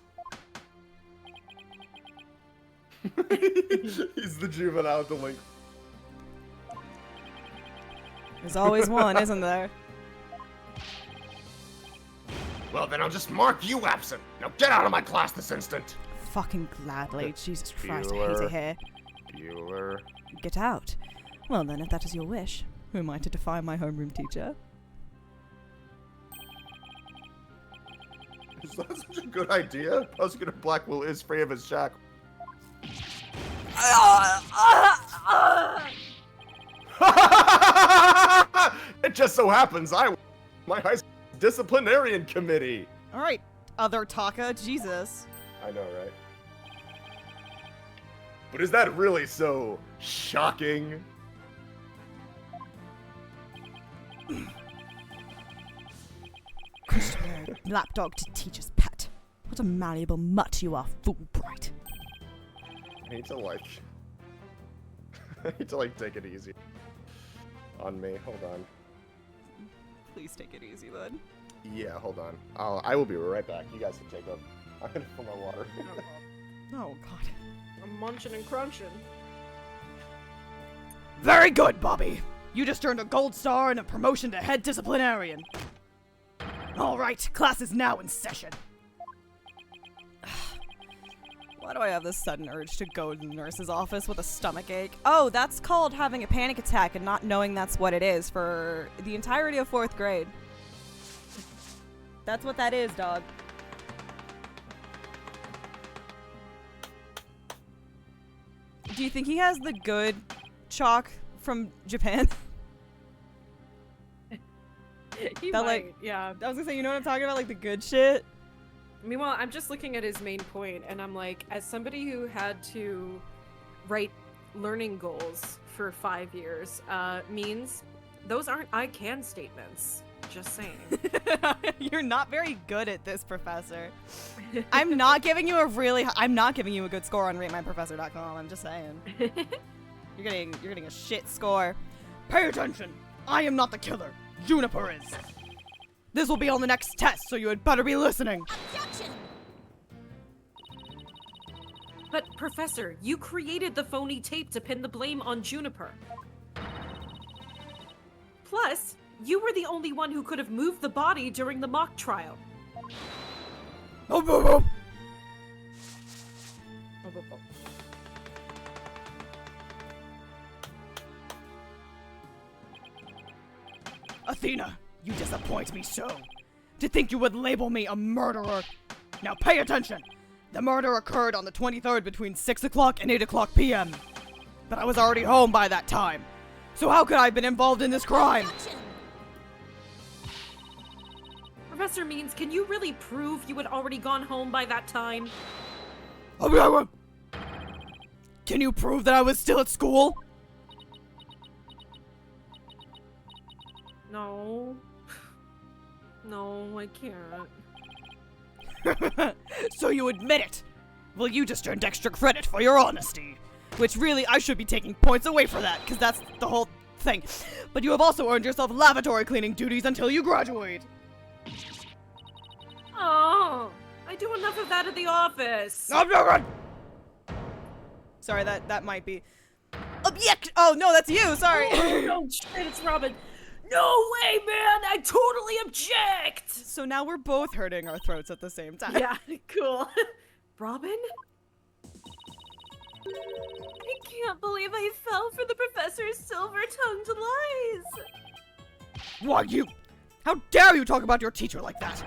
He's the juvenile delinquent. There's always one, isn't there? Well, then I'll just mark you absent. Now get out of my class this instant. Fucking gladly. Jesus Christ, I hate Bueller. it here. Bueller. Get out. Well then, if that is your wish, who am I to defy my homeroom teacher? Is that such a good idea? Prosecutor Blackwell is free of his shackles. It just so happens my high school disciplinarian committee. Alright, other Taka, Jesus. I know, right? But is that really so shocking? Christian lapdog to teacher's pet. What a malleable mutt you are, Fulbright. I need to take it easy on me. Hold on. Please take it easy, bud. Yeah, hold on. I will be right back. You guys can take over. I'm gonna fill my water. Oh, God. I'm munching and crunching. Very good, Bobby. You just earned a gold star and a promotion to head disciplinarian. Alright, class is now in session. Why do I have this sudden urge to go to the nurse's office with a stomach ache? Oh, that's called having a panic attack and not knowing that's what it is for the entirety of 4th grade. That's what that is, dog. Do you think he has the good chalk from Japan? He That, might, like- yeah. I was gonna say, you know what I'm talking about? Like the good shit? Meanwhile, I'm just looking at his main point, and I'm like, as somebody who had to write learning goals for 5 years, means those aren't I can statements. Just saying. You're not very good at this, Professor. I'm not giving you a good score on ratemyprofessor.com. I'm just saying. You're getting a shit score. Pay attention. I am not the killer. Juniper is. This will be on the next test, so you had better be listening. Objection! But, Professor, you created the phony tape to pin the blame on Juniper. Plus, you were the only one who could have moved the body during the mock trial. Oh, oh, oh. Athena, you disappoint me so. To think you would label me a murderer. Now pay attention. The murder occurred on the 23rd between 6 o'clock and 8 o'clock p.m. But I was already home by that time. So how could I have been involved in this crime? Objection! Professor Means, can you really prove you had already gone home by that time? Can you prove that I was still at school? No. No, I can't. So you admit it. Well, you just earned extra credit for your honesty. Which really, I should be taking points away for that, because that's the whole thing. But you have also earned yourself lavatory cleaning duties until you graduate. Oh, I do enough of that at the office. Sorry, that might be. Object! Oh, no, that's you, sorry. No, shit, it's Robin. No way, man! I totally object! So now we're both hurting our throats at the same time. Yeah, cool. Robin? I can't believe I fell for the professor's silver-tongued lies. Why, you? How dare you talk about your teacher like that?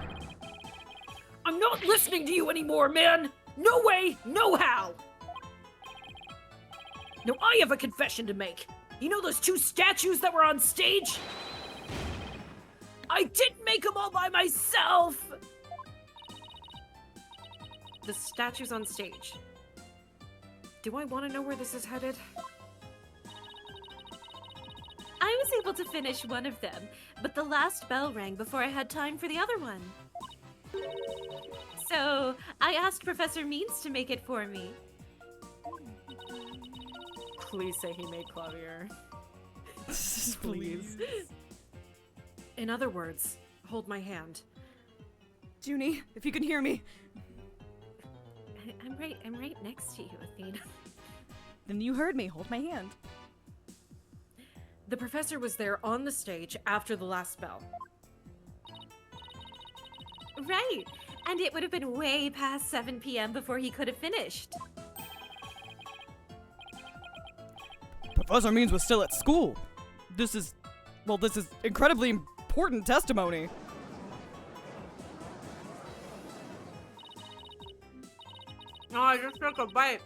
I'm not listening to you anymore, man! No way, no how! Now I have a confession to make. You know those two statues that were on stage? I didn't make them all by myself! The statues on stage. Do I want to know where this is headed? I was able to finish one of them, but the last bell rang before I had time for the other one. So, I asked Professor Means to make it for me. Please say he made Clavier. Please. In other words, hold my hand. Junie, if you can hear me. I'm right next to you, Athena. Then you heard me. Hold my hand. The professor was there on the stage after the last bell. Right, and it would have been way past 7 p.m. before he could have finished. Professor Means was still at school. This is incredibly important testimony. No, I just took a bite.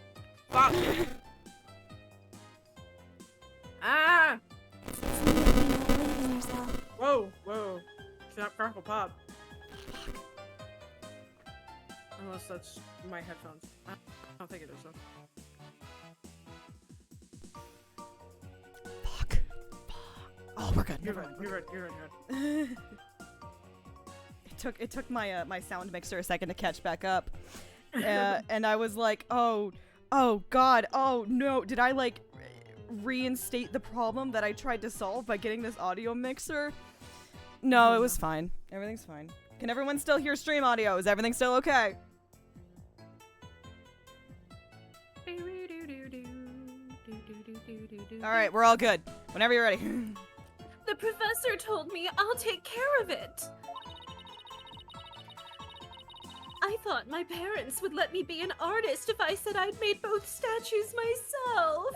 Fuck. Ah! Whoa, whoa. Snap, crackle, pop. Unless that's my headphones. I don't think it is, though. Fuck. Oh, we're good. You're Never right, mind. you're right. It took my my sound mixer a second to catch back up, and I was like, oh god, oh no, did I like reinstate the problem that I tried to solve by getting this audio mixer? No, it was fine. Everything's fine. Can everyone still hear stream audio? Is everything still okay? All right, we're all good. Whenever you're ready. The professor told me I'll take care of it. I thought my parents would let me be an artist if I said I'd made both statues myself.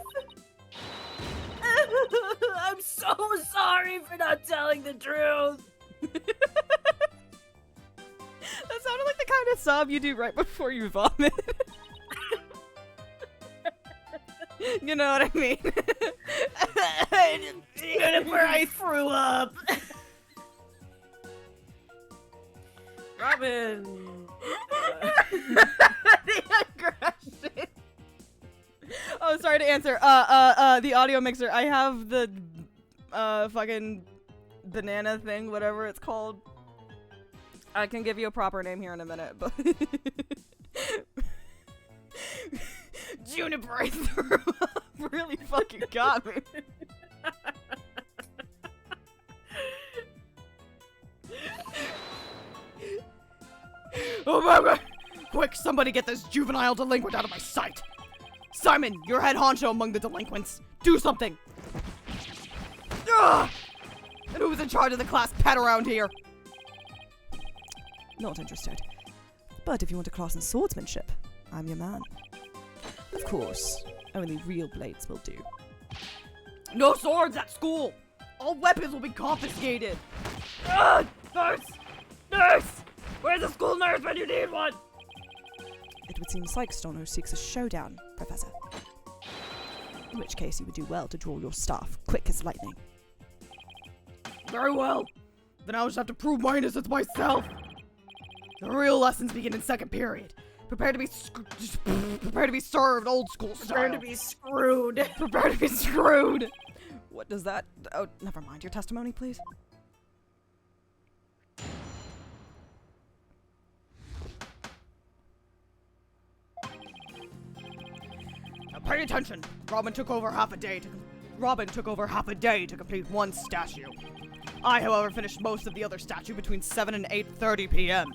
I'm so sorry for not telling the truth. That sounded like the kind of sob you do right before you vomit. You know what I mean? Where I threw up. Robin. The aggression. Oh, sorry to answer. The audio mixer. I have the fucking banana thing, whatever it's called. I can give you a proper name here in a minute, but Juniper, I threw up. Really fucking got me. Quick, somebody get this juvenile delinquent out of my sight! Simon, you're head honcho among the delinquents. Do something! Ugh! And who's in charge of the class pet around here? Not interested. But if you want a class in swordsmanship, I'm your man. Of course, only real blades will do. No swords at school! All weapons will be confiscated! Ugh! Nurse! Nurse! Where's the school nurse when you need one? It would seem Psychstoner seeks a showdown, Professor. In which case you would do well to draw your staff quick as lightning. Very well. Then I'll just have to prove my innocence myself. The real lessons begin in second period. Prepare to be served old school style. Prepare to be screwed. Prepare to be screwed. What does that? Oh, never mind. Your testimony, please. Now pay attention. Robin took over half a day to complete one statue. I, however, finished most of the other statue between 7 and 8:30 p.m.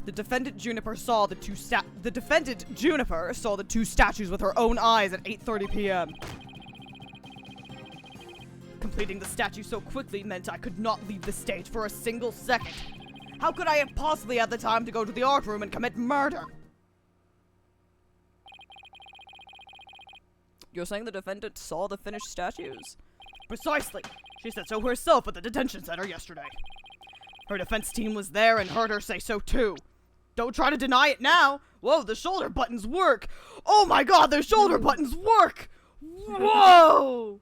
The defendant Juniper saw the two statues with her own eyes at 8:30 p.m. Completing the statue so quickly meant I could not leave the stage for a single second. How could I have possibly had the time to go to the art room and commit murder? You're saying the defendant saw the finished statues? Precisely. She said so herself at the detention center yesterday. Her defense team was there and heard her say so too. Don't try to deny it now. Whoa, the shoulder buttons work. Oh my god, the shoulder buttons work. Whoa.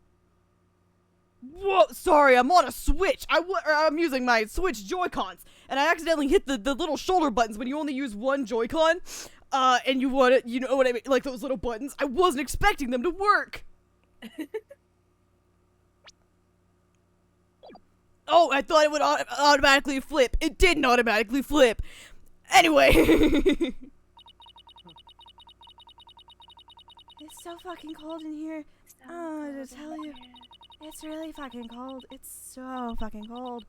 Whoa, sorry, I'm on a Switch. I'm using my Switch Joy-Cons, and I accidentally hit the little shoulder buttons when you only use one Joy-Con. And you want it, you know what I mean, like those little buttons. I wasn't expecting them to work. Oh, I thought it would automatically flip. It didn't automatically flip. Anyway. It's so fucking cold in here. Oh, to tell you. It's really fucking cold. It's so fucking cold.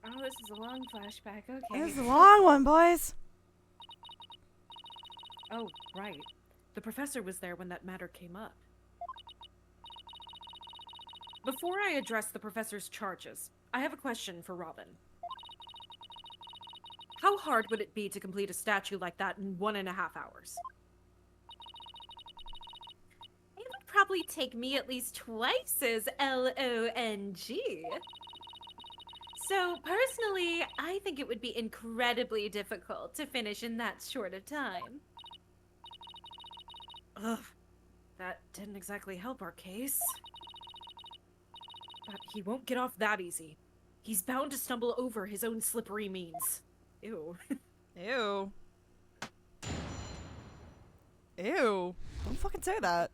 Oh, this is a long flashback. Okay. This is a long one, boys. Oh, right. The professor was there when that matter came up. Before I address the professor's charges, I have a question for Robin. How hard would it be to complete a statue like that in 1.5 hours? It would probably take me at least twice as long. So, personally, I think it would be incredibly difficult to finish in that short of time. Ugh, that didn't exactly help our case. But he won't get off that easy. He's bound to stumble over his own slippery means. Ew. Ew. Ew. Don't fucking say that.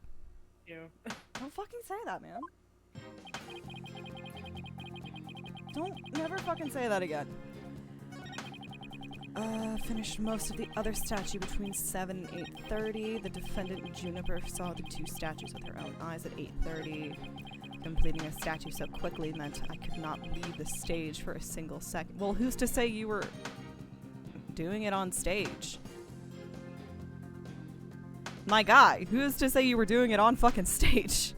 Ew. Don't fucking say that, man. Don't never fucking say that again. Finished most of the other statue between 7 and 8:30. The defendant Juniper saw the two statues with her own eyes at 8:30. Completing a statue so quickly meant I could not leave the stage for a single second. Well, who's to say you were doing it on stage? My guy, who's to say you were doing it on fucking stage?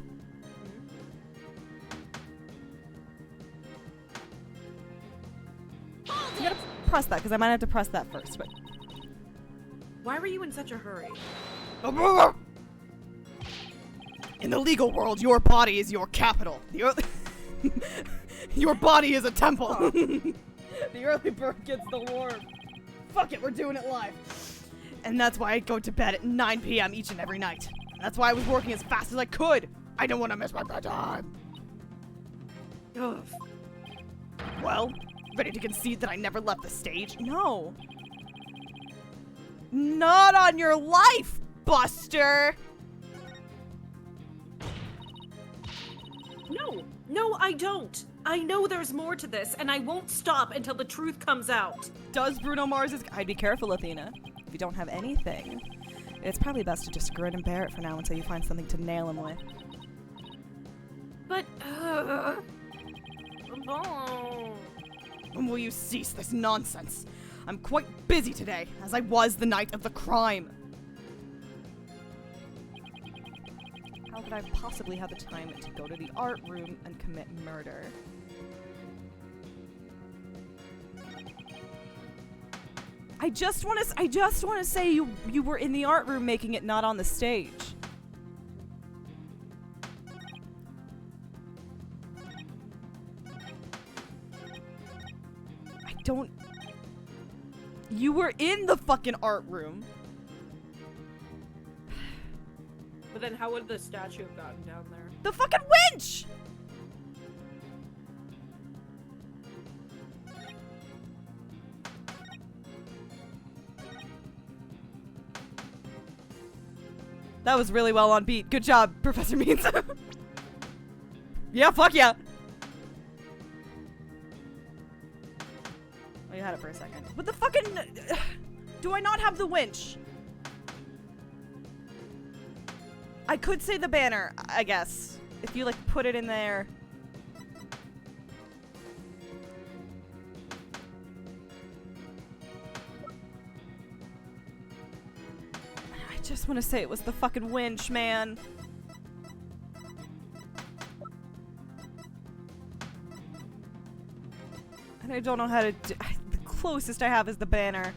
You gotta press that, because I might have to press that first, but... Why were you in such a hurry? In the legal world, your body is your capital. Your body is a temple. The early bird gets the worm. Fuck it, we're doing it live. And that's why I go to bed at 9 p.m. each and every night. That's why I was working as fast as I could. I don't want to miss my bedtime. Ugh. Well, ready to concede that I never left the stage? No. Not on your life, Buster! No, I don't. I know there's more to this, and I won't stop until the truth comes out. Does Bruno Mars's... I'd be careful, Athena. If you don't have anything. It's probably best to just grin and bear it for now until you find something to nail him with. But, Apollo. Will you cease this nonsense? I'm quite busy today, as I was the night of the crime. How could I possibly have the time to go to the art room and commit murder? I just want to say you were in the art room making it, not on the stage. You were in the fucking art room. But then how would the statue have gotten down there? The fucking winch! That was really well on beat. Good job, Professor Means. Yeah, fuck yeah. Oh, you had it for a second. But the fucking... Do I not have the winch? I could say the banner, I guess. If you, like, put it in there. I just want to say it was the fucking winch, man. And I don't know how to do... The closest I have is the banner.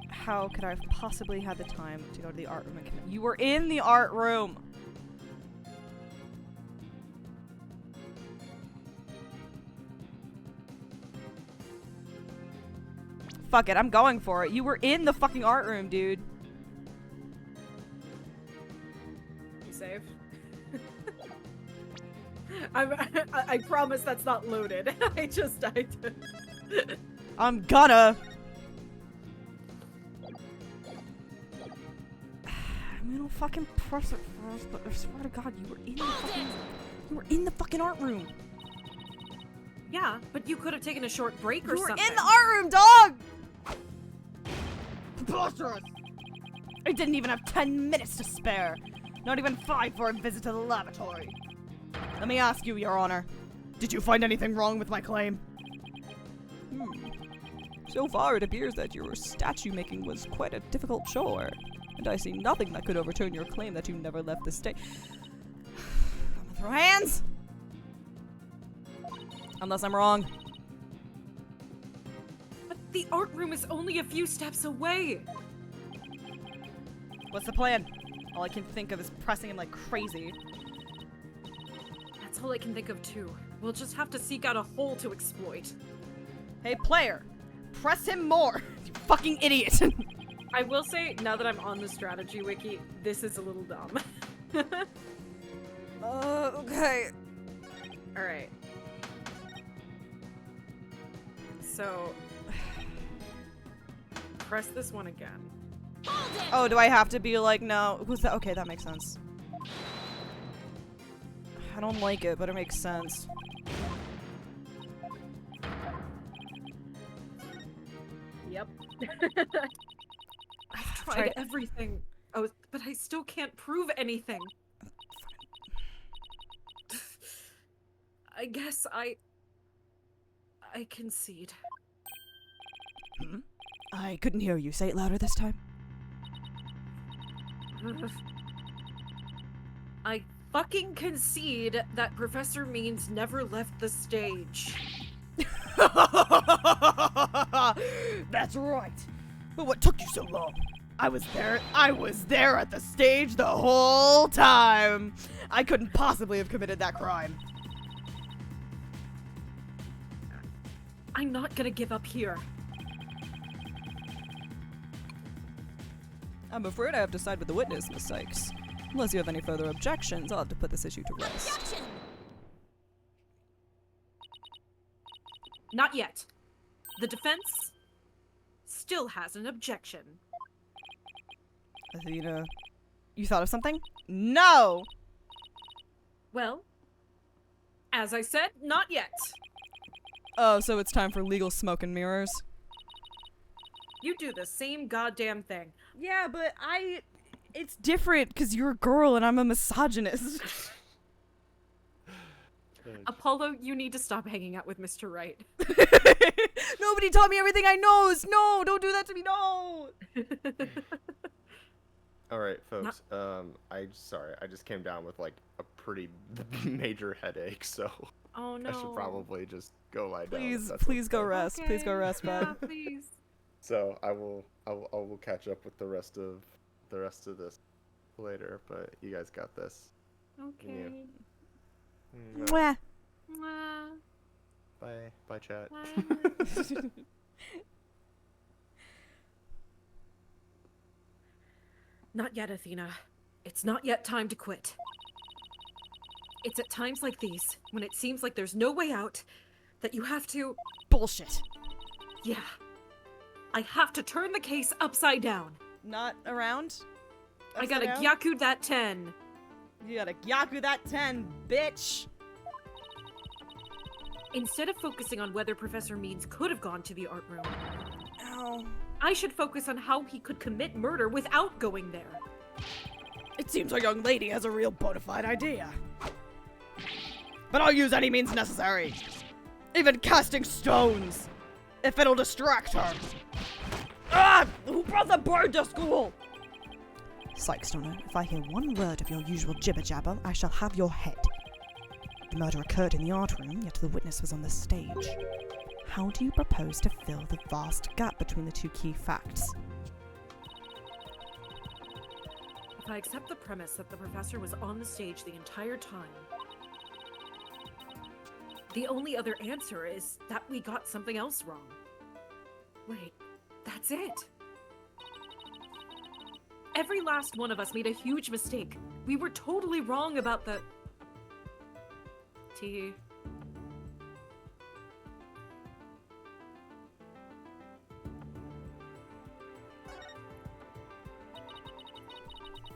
How could I have possibly had the time to go to the art room and commit? You were in the art room! Fuck it, I'm going for it. You were in the fucking art room, dude. You safe? I promise that's not loaded. I'm gonna. I'm gonna fucking press it first, but I swear to God, you were in the fucking art room. Yeah, but you could have taken a short break or something. You were in the art room, dog! Preposterous! I didn't even have 10 minutes to spare. Not even 5 for a visit to the lavatory. Let me ask you, Your Honor. Did you find anything wrong with my claim? So far, it appears that your statue making was quite a difficult chore. And I see nothing that could overturn your claim that you never left the state. I'm gonna throw hands! Unless I'm wrong. But the art room is only a few steps away. What's the plan? All I can think of is pressing him like crazy. That's all I can think of too. We'll just have to seek out a hole to exploit. Hey, player! Press him more! You fucking idiot! I will say, now that I'm on the strategy wiki, this is a little dumb. Okay. Alright. So... press this one again. Oh, do I have to be like, no? Who's that? Okay, that makes sense. I don't like it, but it makes sense. Yep. I've tried everything. Oh, but I still can't prove anything. I guess I concede. I couldn't hear you. Say it louder this time. I fucking concede that Professor Means never left the stage. That's right. But what took you so long? I was there at the stage the whole time. I couldn't possibly have committed that crime. I'm not gonna give up here. I'm afraid I have to side with the witness, Miss Sykes. Unless you have any further objections, I'll have to put this issue to rest. Objection! Not yet. The defense still has an objection. Athena, you thought of something? No! Well, as I said, not yet. Oh, so it's time for legal smoke and mirrors. You do the same goddamn thing. Yeah, but it's different because you're a girl and I'm a misogynist. Apollo, you need to stop hanging out with Mr. Right. Nobody taught me everything I know. No, don't do that to me. No. All right, folks. I just came down with like a pretty major headache, so Oh no. I should probably just go lie down. Please go rest. Okay. Please go rest, bud. Yeah, please. So I will catch up with the rest of this later, but you guys got this. Okay. Mwah. Mwah. Bye, chat. Bye. Not yet, Athena. It's not yet time to quit. It's at times like these, when it seems like there's no way out, that you have to... Bullshit. Yeah. I have to turn the case upside down. Not around? I gotta Upside down? gyaku that 10. You gotta Yaku that 10, bitch. Instead of focusing on whether Professor Means could have gone to the art room, Ow. I should focus on how he could commit murder without going there. It seems our young lady has a real bona fide idea. But I'll use any means necessary. Even casting stones. If it'll distract her. Ah! Who brought the bird to school? Sykes-Stoner, if I hear one word of your usual jibber-jabber, I shall have your head. The murder occurred in the art room, yet the witness was on the stage. How do you propose to fill the vast gap between the two key facts? If I accept the premise that the professor was on the stage the entire time, the only other answer is that we got something else wrong. Wait, that's it. Every last one of us made a huge mistake. We were totally wrong about the... T.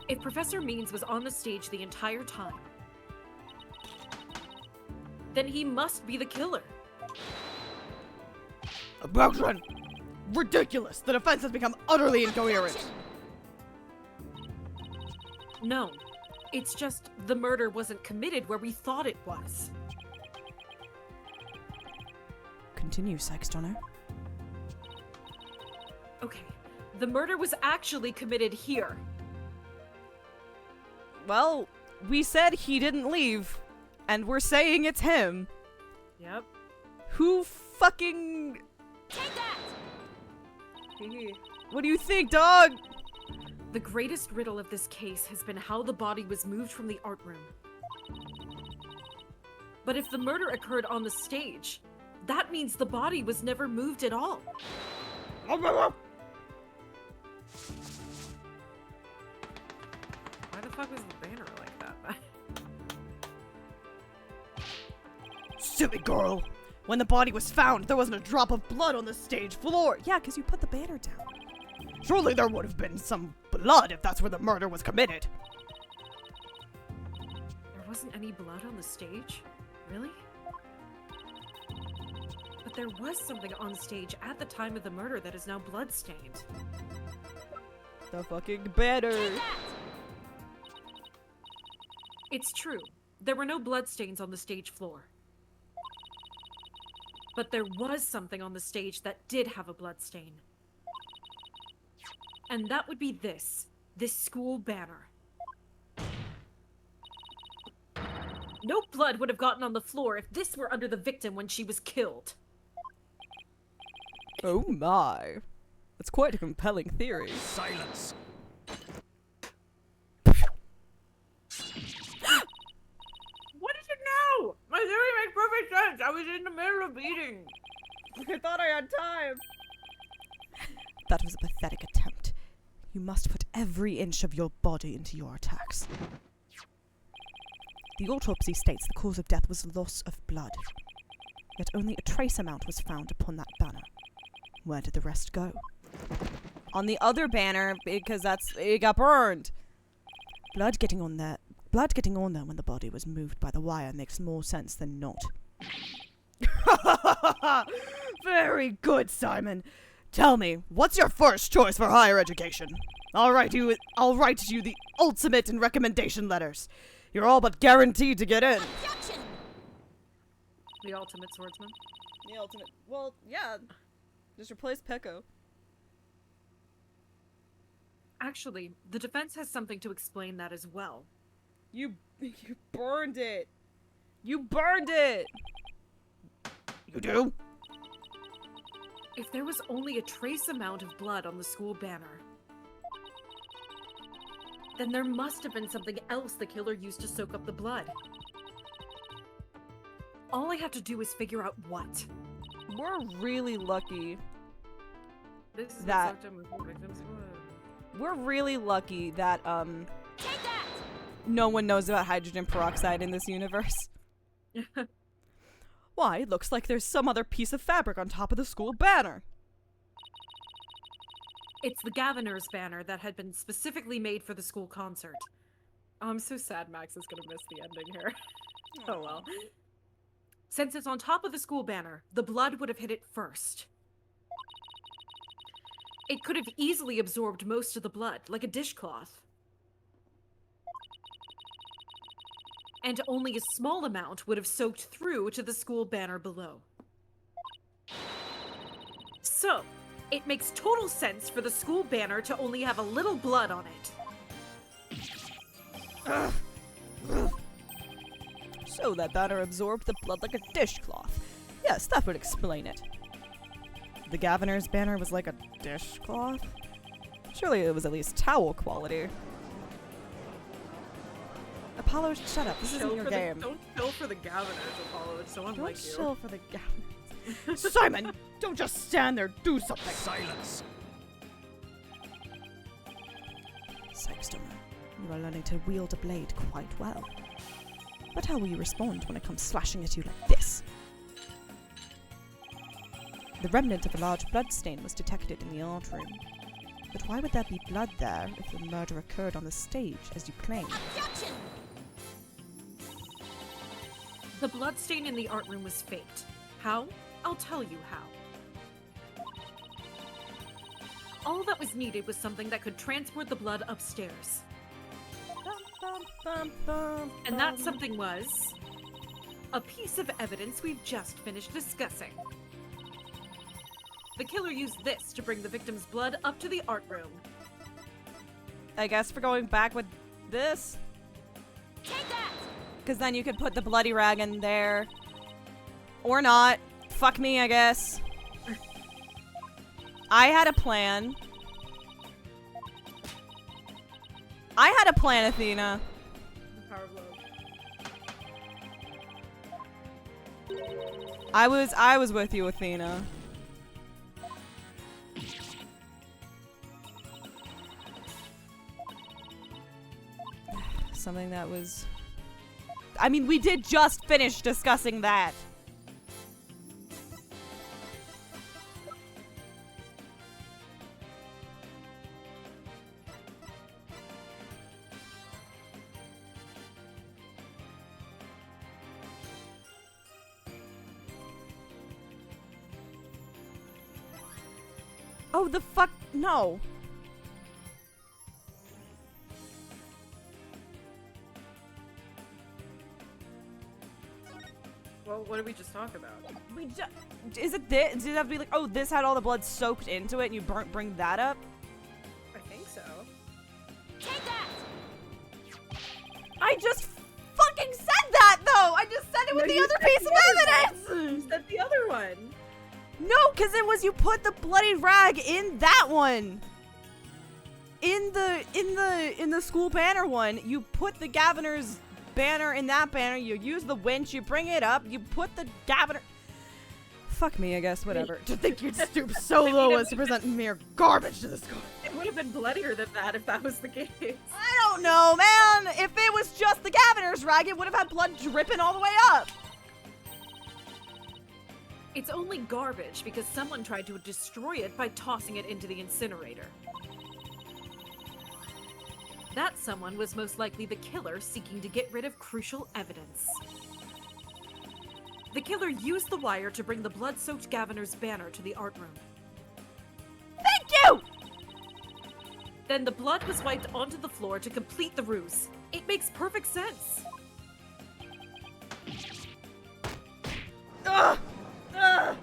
If Professor Means was on the stage the entire time, then he must be the killer. Objection! Ridiculous! The defense has become utterly incoherent! No, it's just the murder wasn't committed where we thought it was. Continue, Sykes-Stoner. Okay, the murder was actually committed here. Well, we said he didn't leave, and we're saying it's him. Yep. Who fucking... Take that! What do you think, dog? The greatest riddle of this case has been how the body was moved from the art room. But if the murder occurred on the stage, that means the body was never moved at all. Why the fuck was the banner like that? Silly girl! When the body was found, there wasn't a drop of blood on the stage floor. Yeah, because you put the banner down. Surely there would have been some blood if that's where the murder was committed. There wasn't any blood on the stage? Really? But there was something on stage at the time of the murder that is now bloodstained. The fucking banner. It's true. There were no bloodstains on the stage floor. But there was something on the stage that did have a bloodstain. And that would be this school banner. No blood would have gotten on the floor if this were under the victim when she was killed. Oh my. That's quite a compelling theory. Silence. What did you know? My theory makes perfect sense. I was in the middle of eating. I thought I had time. That was a pathetic attempt. You must put every inch of your body into your attacks. The autopsy states the cause of death was loss of blood. Yet only a trace amount was found upon that banner. Where did the rest go? On the other banner, because it got burned. Blood getting on there when the body was moved by the wire makes more sense than not. Very good, Simon. Tell me, what's your first choice for higher education? I'll write you the ultimate in recommendation letters. You're all but guaranteed to get in. Objection! The ultimate swordsman. The ultimate. Well, yeah. Just replace Peko. Actually, the defense has something to explain that as well. You burned it. You burned it. You do? If there was only a trace amount of blood on the school banner, then there must have been something else the killer used to soak up the blood. All I have to do is figure out what. We're really lucky. This is That- what soaked up victims' blood. We're really lucky that Take that! no one knows about hydrogen peroxide in this universe. Why, it looks like there's some other piece of fabric on top of the school banner. It's the Governor's banner that had been specifically made for the school concert. Oh, I'm so sad Max is gonna miss the ending here. Oh well. Since it's on top of the school banner, the blood would have hit it first. It could have easily absorbed most of the blood, like a dishcloth. And only a small amount would have soaked through to the school banner below. So, it makes total sense for the school banner to only have a little blood on it. So that banner absorbed the blood like a dishcloth. Yes, that would explain it. The Governor's banner was like a dishcloth? Surely it was at least towel quality. Apollo, shut up. This isn't your game. Don't chill for the Governors, Apollo. It's so unlike Don't you. chill for the Governors. Simon, don't just stand there. Do something. Silence. Soapstone, you are learning to wield a blade quite well. But how will you respond when it comes slashing at you like this? The remnant of a large blood stain was detected in the art room. But why would there be blood there if the murder occurred on the stage, as you claim? Objection! The bloodstain in the art room was faked. How? I'll tell you how. All that was needed was something that could transport the blood upstairs. And that something was a piece of evidence we've just finished discussing. The killer used this to bring the victim's blood up to the art room. I guess we're going back with this. Take that! Because then you could put the bloody rag in there. Or not. Fuck me, I guess. I had a plan. I had a plan, Athena. Power blow. I was with you, Athena. Something that was... I mean, we did just finish discussing that. Oh, the fuck? No. Well, what did we just talk about? Is it this? Did it have to be like, oh, this had all the blood soaked into it and you bring that up? I think so. Take that! I just fucking said that, though! I just said it with No, the you other said piece of the evidence! You said the other one. No, because it was you put the bloody rag in that one. In the school banner one, you put the Governor's banner in that banner, you use the winch, you bring it up, you put the Governor... Fuck me, I guess, whatever. To think you'd stoop so low as to present mere garbage to the school. It would have been bloodier than that if that was the case. I don't know, man! If it was just the Governor's rag, it would have had blood dripping all the way up. It's only garbage because someone tried to destroy it by tossing it into the incinerator. That someone was most likely the killer seeking to get rid of crucial evidence. The killer used the wire to bring the blood-soaked Gaviner's banner to the art room. Thank you! Then the blood was wiped onto the floor to complete the ruse. It makes perfect sense. Ugh! Ugh!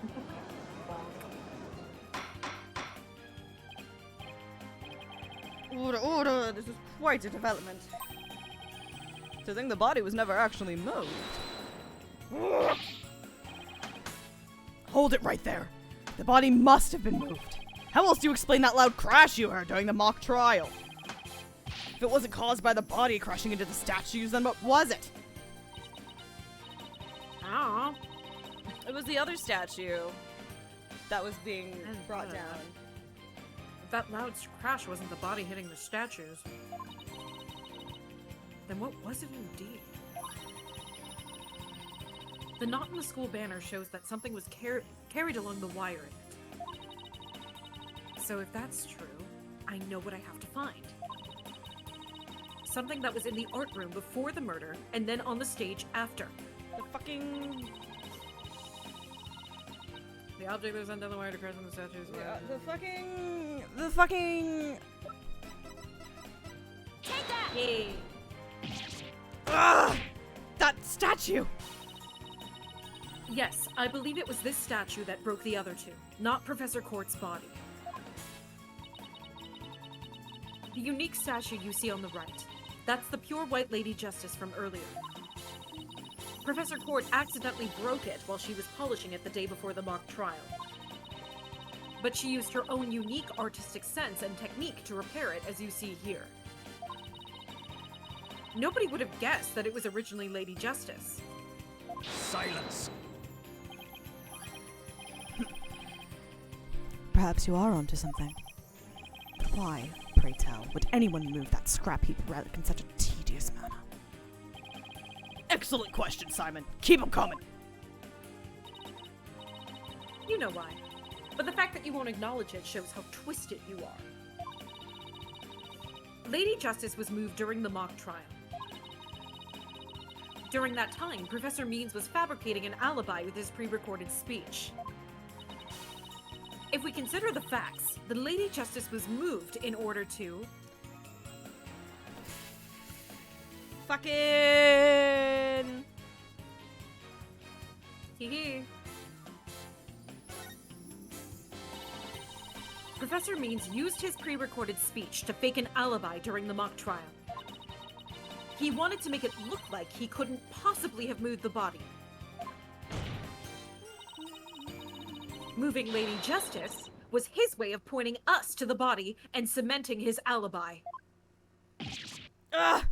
Order, this is quite a development. To think the body was never actually moved. Ugh. Hold it right there. The body must have been moved. How else do you explain that loud crash you heard during the mock trial? If it wasn't caused by the body crashing into the statues, then what was it? Oh. It was the other statue that was being brought down. If that loud crash wasn't the body hitting the statues, then what was it indeed? The knot in the school banner shows that something was carried along the wire in it. So if that's true, I know what I have to find. Something that was in the art room before the murder, and then on the stage after. The fucking... The object that was sent down the wire to crash on the statues. Yeah, the fucking... Take that! Yay! Ugh! That statue! Yes, I believe it was this statue that broke the other two, not Professor Court's body. The unique statue you see on the right, that's the pure white Lady Justice from earlier. Professor Court accidentally broke it while she was polishing it the day before the mock trial. But she used her own unique artistic sense and technique to repair it, as you see here. Nobody would have guessed that it was originally Lady Justice. Silence. Perhaps you are onto something. But why, pray tell, would anyone move that scrap heap relic in such a tedious manner? Excellent question, Simon. Keep 'em coming. You know why. But the fact that you won't acknowledge it shows how twisted you are. Lady Justice was moved during the mock trial. During that time, Professor Means was fabricating an alibi with his pre-recorded speech. If we consider the facts, the Lady Justice was moved in order to... Fucking... Hee. Professor Means used his pre-recorded speech to fake an alibi during the mock trial. He wanted to make it look like he couldn't possibly have moved the body. Moving Lady Justice was his way of pointing us to the body and cementing his alibi. Ugh!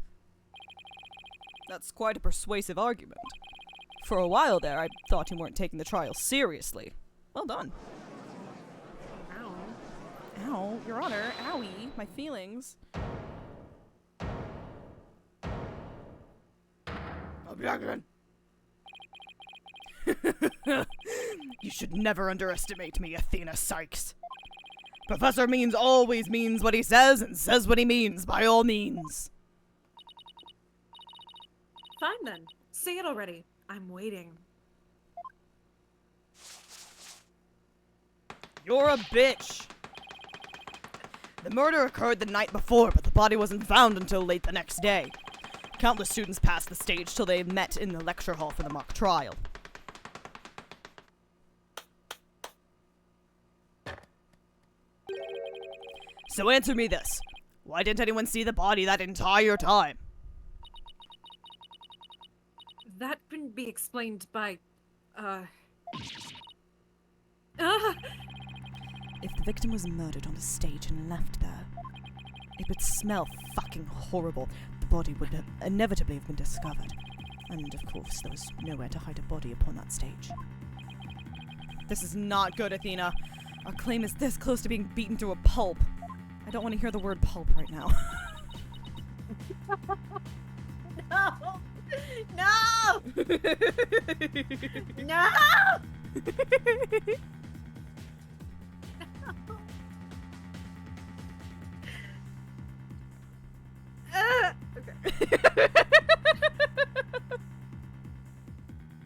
That's quite a persuasive argument. For a while there, I thought you weren't taking the trial seriously. Well done. Ow. Ow, Your Honor, owie, my feelings. Objection! You should never underestimate me, Athena Sykes. Professor Means always means what he says and says what he means, by all means. Fine then. Say it already. I'm waiting. You're a bitch! The murder occurred the night before, but the body wasn't found until late the next day. Countless students passed the stage till they met in the lecture hall for the mock trial. So answer me this. Why didn't anyone see the body that entire time? That can be explained by, If the victim was murdered on the stage and left there, it would smell fucking horrible. The body would inevitably have been discovered. And of course, there was nowhere to hide a body upon that stage. This is not good, Athena. Our claim is this close to being beaten to a pulp. I don't want to hear the word pulp right now. No! No! No!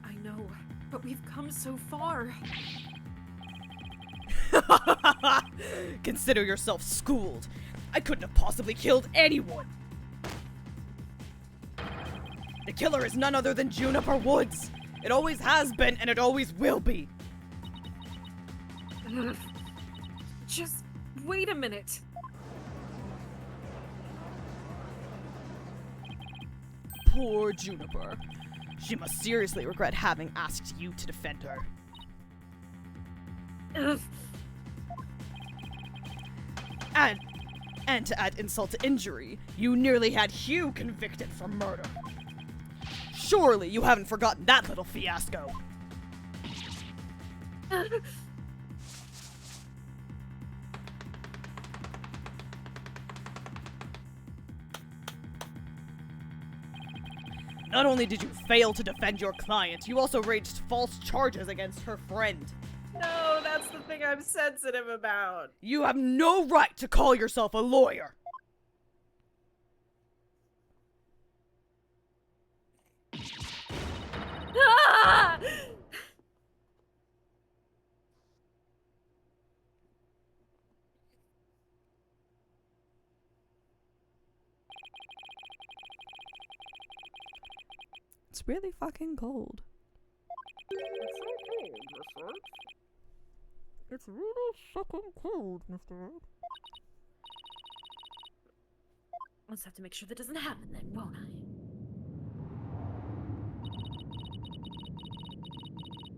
I know, but we've come so far. Consider yourself schooled. I couldn't have possibly killed anyone. The killer is none other than Juniper Woods. It always has been, and it always will be. Just wait a minute. Poor Juniper. She must seriously regret having asked you to defend her. Ugh. And to add insult to injury, you nearly had Hugh convicted for murder. Surely you haven't forgotten that little fiasco. Not only did you fail to defend your client, you also raised false charges against her friend. No, that's the thing I'm sensitive about. You have no right to call yourself a lawyer. Ah! It's really fucking cold. It's so cold, Mr. X. It's really fucking cold, Mr. X. I'll just have to make sure that doesn't happen then, won't I?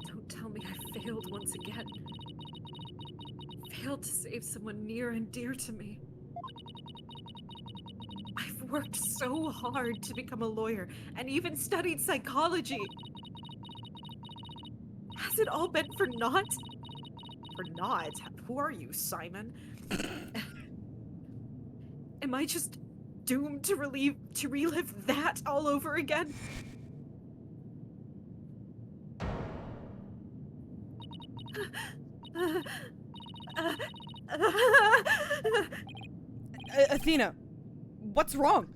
Don't tell me I failed once again. Failed to save someone near and dear to me. I've worked so hard to become a lawyer and even studied psychology. Has it all been for naught? For naught? Who are you, Simon? Am I just doomed to relive that all over again? Athena, what's wrong?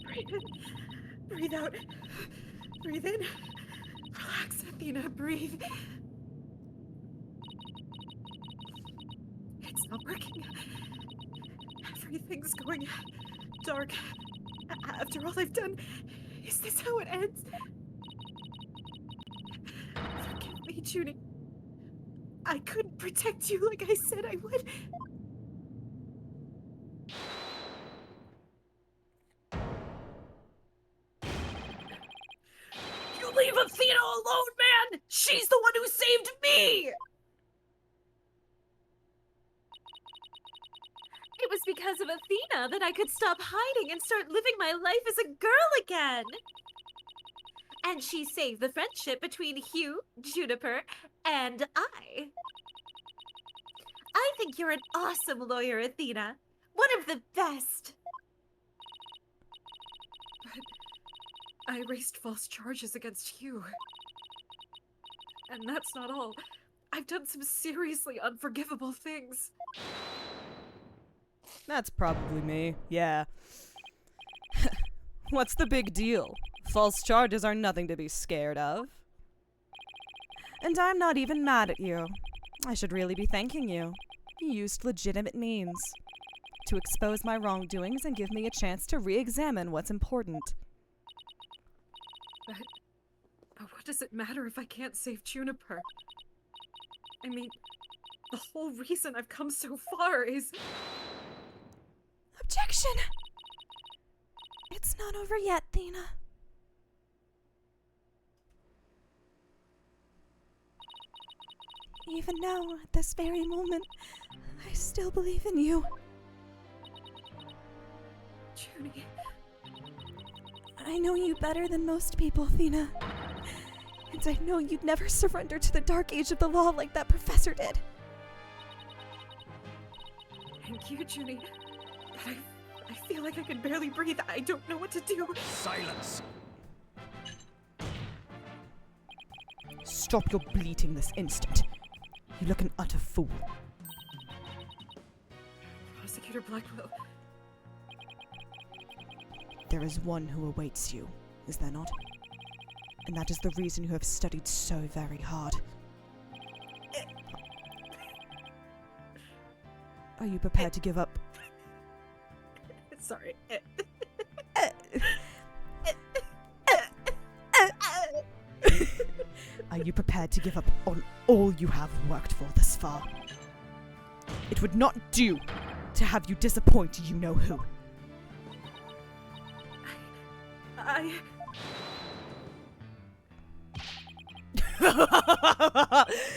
Breathe in, breathe out, breathe in. Relax, Athena, breathe. It's not working. Everything's going dark. After all I've done, is this how it ends? Forgive me, Junie. I couldn't protect you like I said I would. You leave Athena alone, man! She's the one who saved me! It was because of Athena that I could stop hiding and start living my life as a girl again. And she saved the friendship between Hugh, Juniper, and I. I think you're an awesome lawyer, Athena. One of the best. But I raised false charges against Hugh. And that's not all. I've done some seriously unforgivable things. That's probably me, yeah. What's the big deal? False charges are nothing to be scared of. And I'm not even mad at you. I should really be thanking you. You used legitimate means to expose my wrongdoings and give me a chance to re-examine what's important. But what does it matter if I can't save Juniper? I mean, the whole reason I've come so far is... Objection! It's not over yet, Athena. Even now, at this very moment, I still believe in you. Junie... I know you better than most people, Athena. And I know you'd never surrender to the dark age of the law like that professor did. Thank you, Junie. But I feel like I can barely breathe. I don't know what to do. Silence. Stop your bleating this instant. You look an utter fool. Prosecutor Blackwell. There is one who awaits you, is there not? And that is the reason you have studied so very hard. Are you prepared to give up? Sorry. Are you prepared to give up on all you have worked for thus far? It would not do to have you disappoint you-know-who.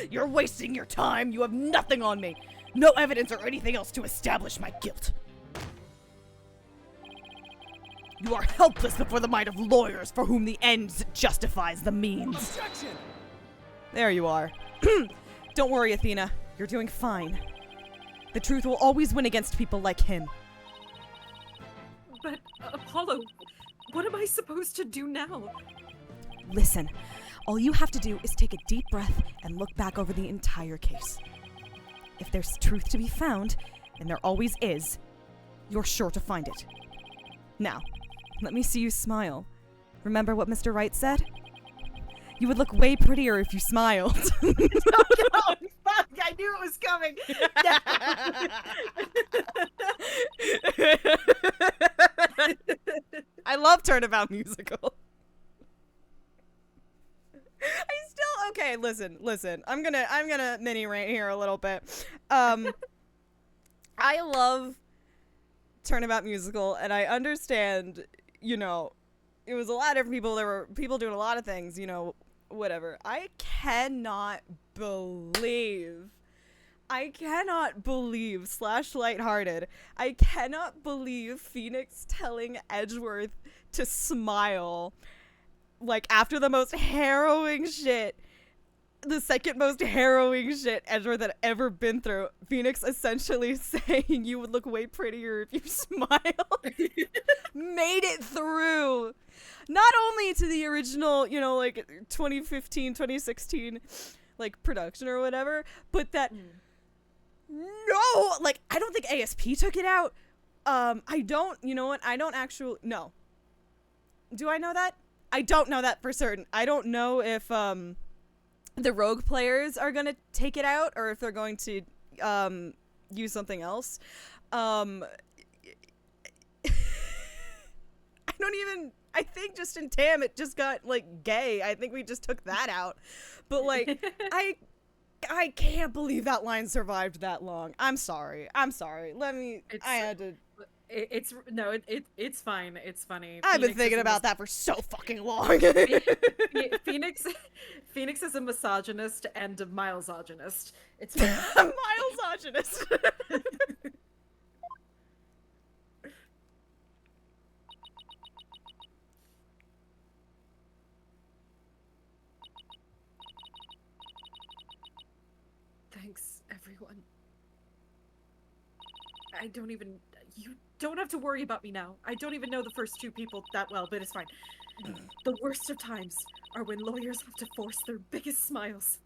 You're wasting your time. You have nothing on me. No evidence or anything else to establish my guilt. You are helpless before the might of lawyers for whom the ends justifies the means. Objection! There you are. Don't worry, Athena. You're doing fine. The truth will always win against people like him. But, Apollo, what am I supposed to do now? Listen, all you have to do is take a deep breath and look back over the entire case. If there's truth to be found, and there always is, you're sure to find it. Now, let me see you smile. Remember what Mr. Wright said? You would look way prettier if you smiled. Oh, no, fuck! I knew it was coming! I love Turnabout Musical. Okay, listen. I'm gonna mini rant here a little bit. I love Turnabout Musical, and I understand, you know, it was a lot of different people. There were people doing a lot of things, you know, whatever. I cannot believe / lighthearted. I cannot believe Phoenix telling Edgeworth to smile, like, after the most harrowing shit, the second most harrowing shit Edgeworth had ever been through. Phoenix essentially saying you would look way prettier if you smiled. Made it through. Not only to the original, you know, like 2015, 2016, like production or whatever, but that no, like I don't think ASP took it out. I don't, you know what? I don't actually, no. Do I know that? I don't know that for certain. I don't know if the rogue players are gonna take it out or if they're going to use something else. I think just in Tam it just got like gay. I think we just took that out. But like I can't believe that line survived that long. I'm sorry. It's fine. It's funny. I've been thinking about that for so fucking long. Phoenix is a misogynist and a milesogynist. It's a milesogynist. Thanks, everyone. You don't have to worry about me now. I don't even know the first two people that well, but it's fine. The worst of times are when lawyers have to force their biggest smiles.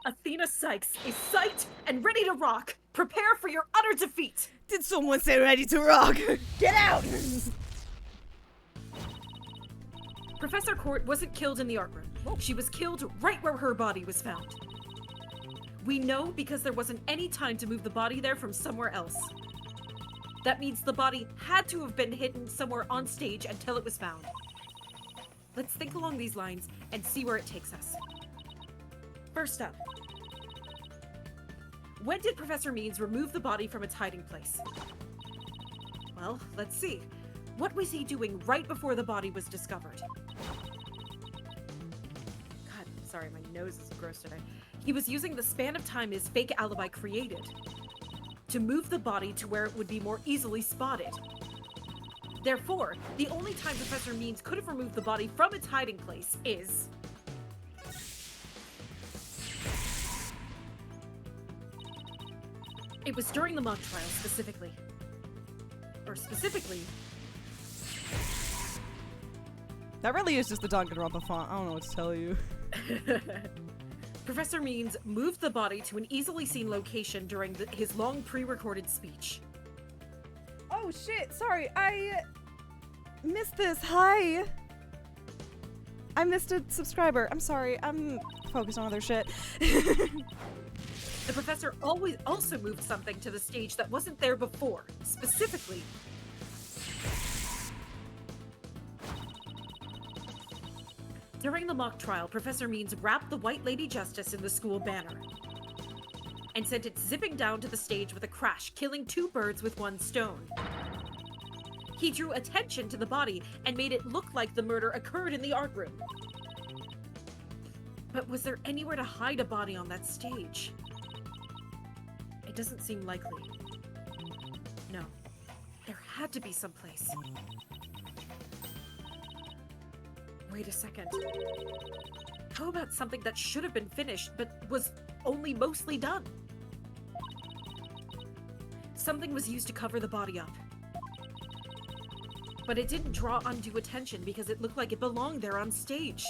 Athena Sykes is psyched and ready to rock. Prepare for your utter defeat. Did someone say ready to rock? Get out! Professor Court wasn't killed in the art room. She was killed right where her body was found. We know because there wasn't any time to move the body there from somewhere else. That means the body had to have been hidden somewhere on stage until it was found. Let's think along these lines and see where it takes us. First up, when did Professor Means remove the body from its hiding place? Well, let's see. What was he doing right before the body was discovered? God, sorry, my nose is gross today. He was using the span of time his fake alibi created to move the body to where it would be more easily spotted. Therefore, the only time Professor Means could have removed the body from its hiding place is... It was during the mock trial, specifically. Or specifically... That really is just the Danganronpa font. I don't know what to tell you. Professor Means moved the body to an easily seen location during his long pre-recorded speech. Oh shit, sorry, missed this. Hi. I missed a subscriber. I'm sorry. I'm focused on other shit. The professor also moved something to the stage that wasn't there before. Specifically, during the mock trial, Professor Means wrapped the White Lady Justice in the school banner and sent it zipping down to the stage with a crash, killing 2 birds with 1 stone. He drew attention to the body and made it look like the murder occurred in the art room. But was there anywhere to hide a body on that stage? It doesn't seem likely. No. There had to be someplace. Wait a second. How about something that should have been finished, but was only mostly done? Something was used to cover the body up. But it didn't draw undue attention because it looked like it belonged there on stage.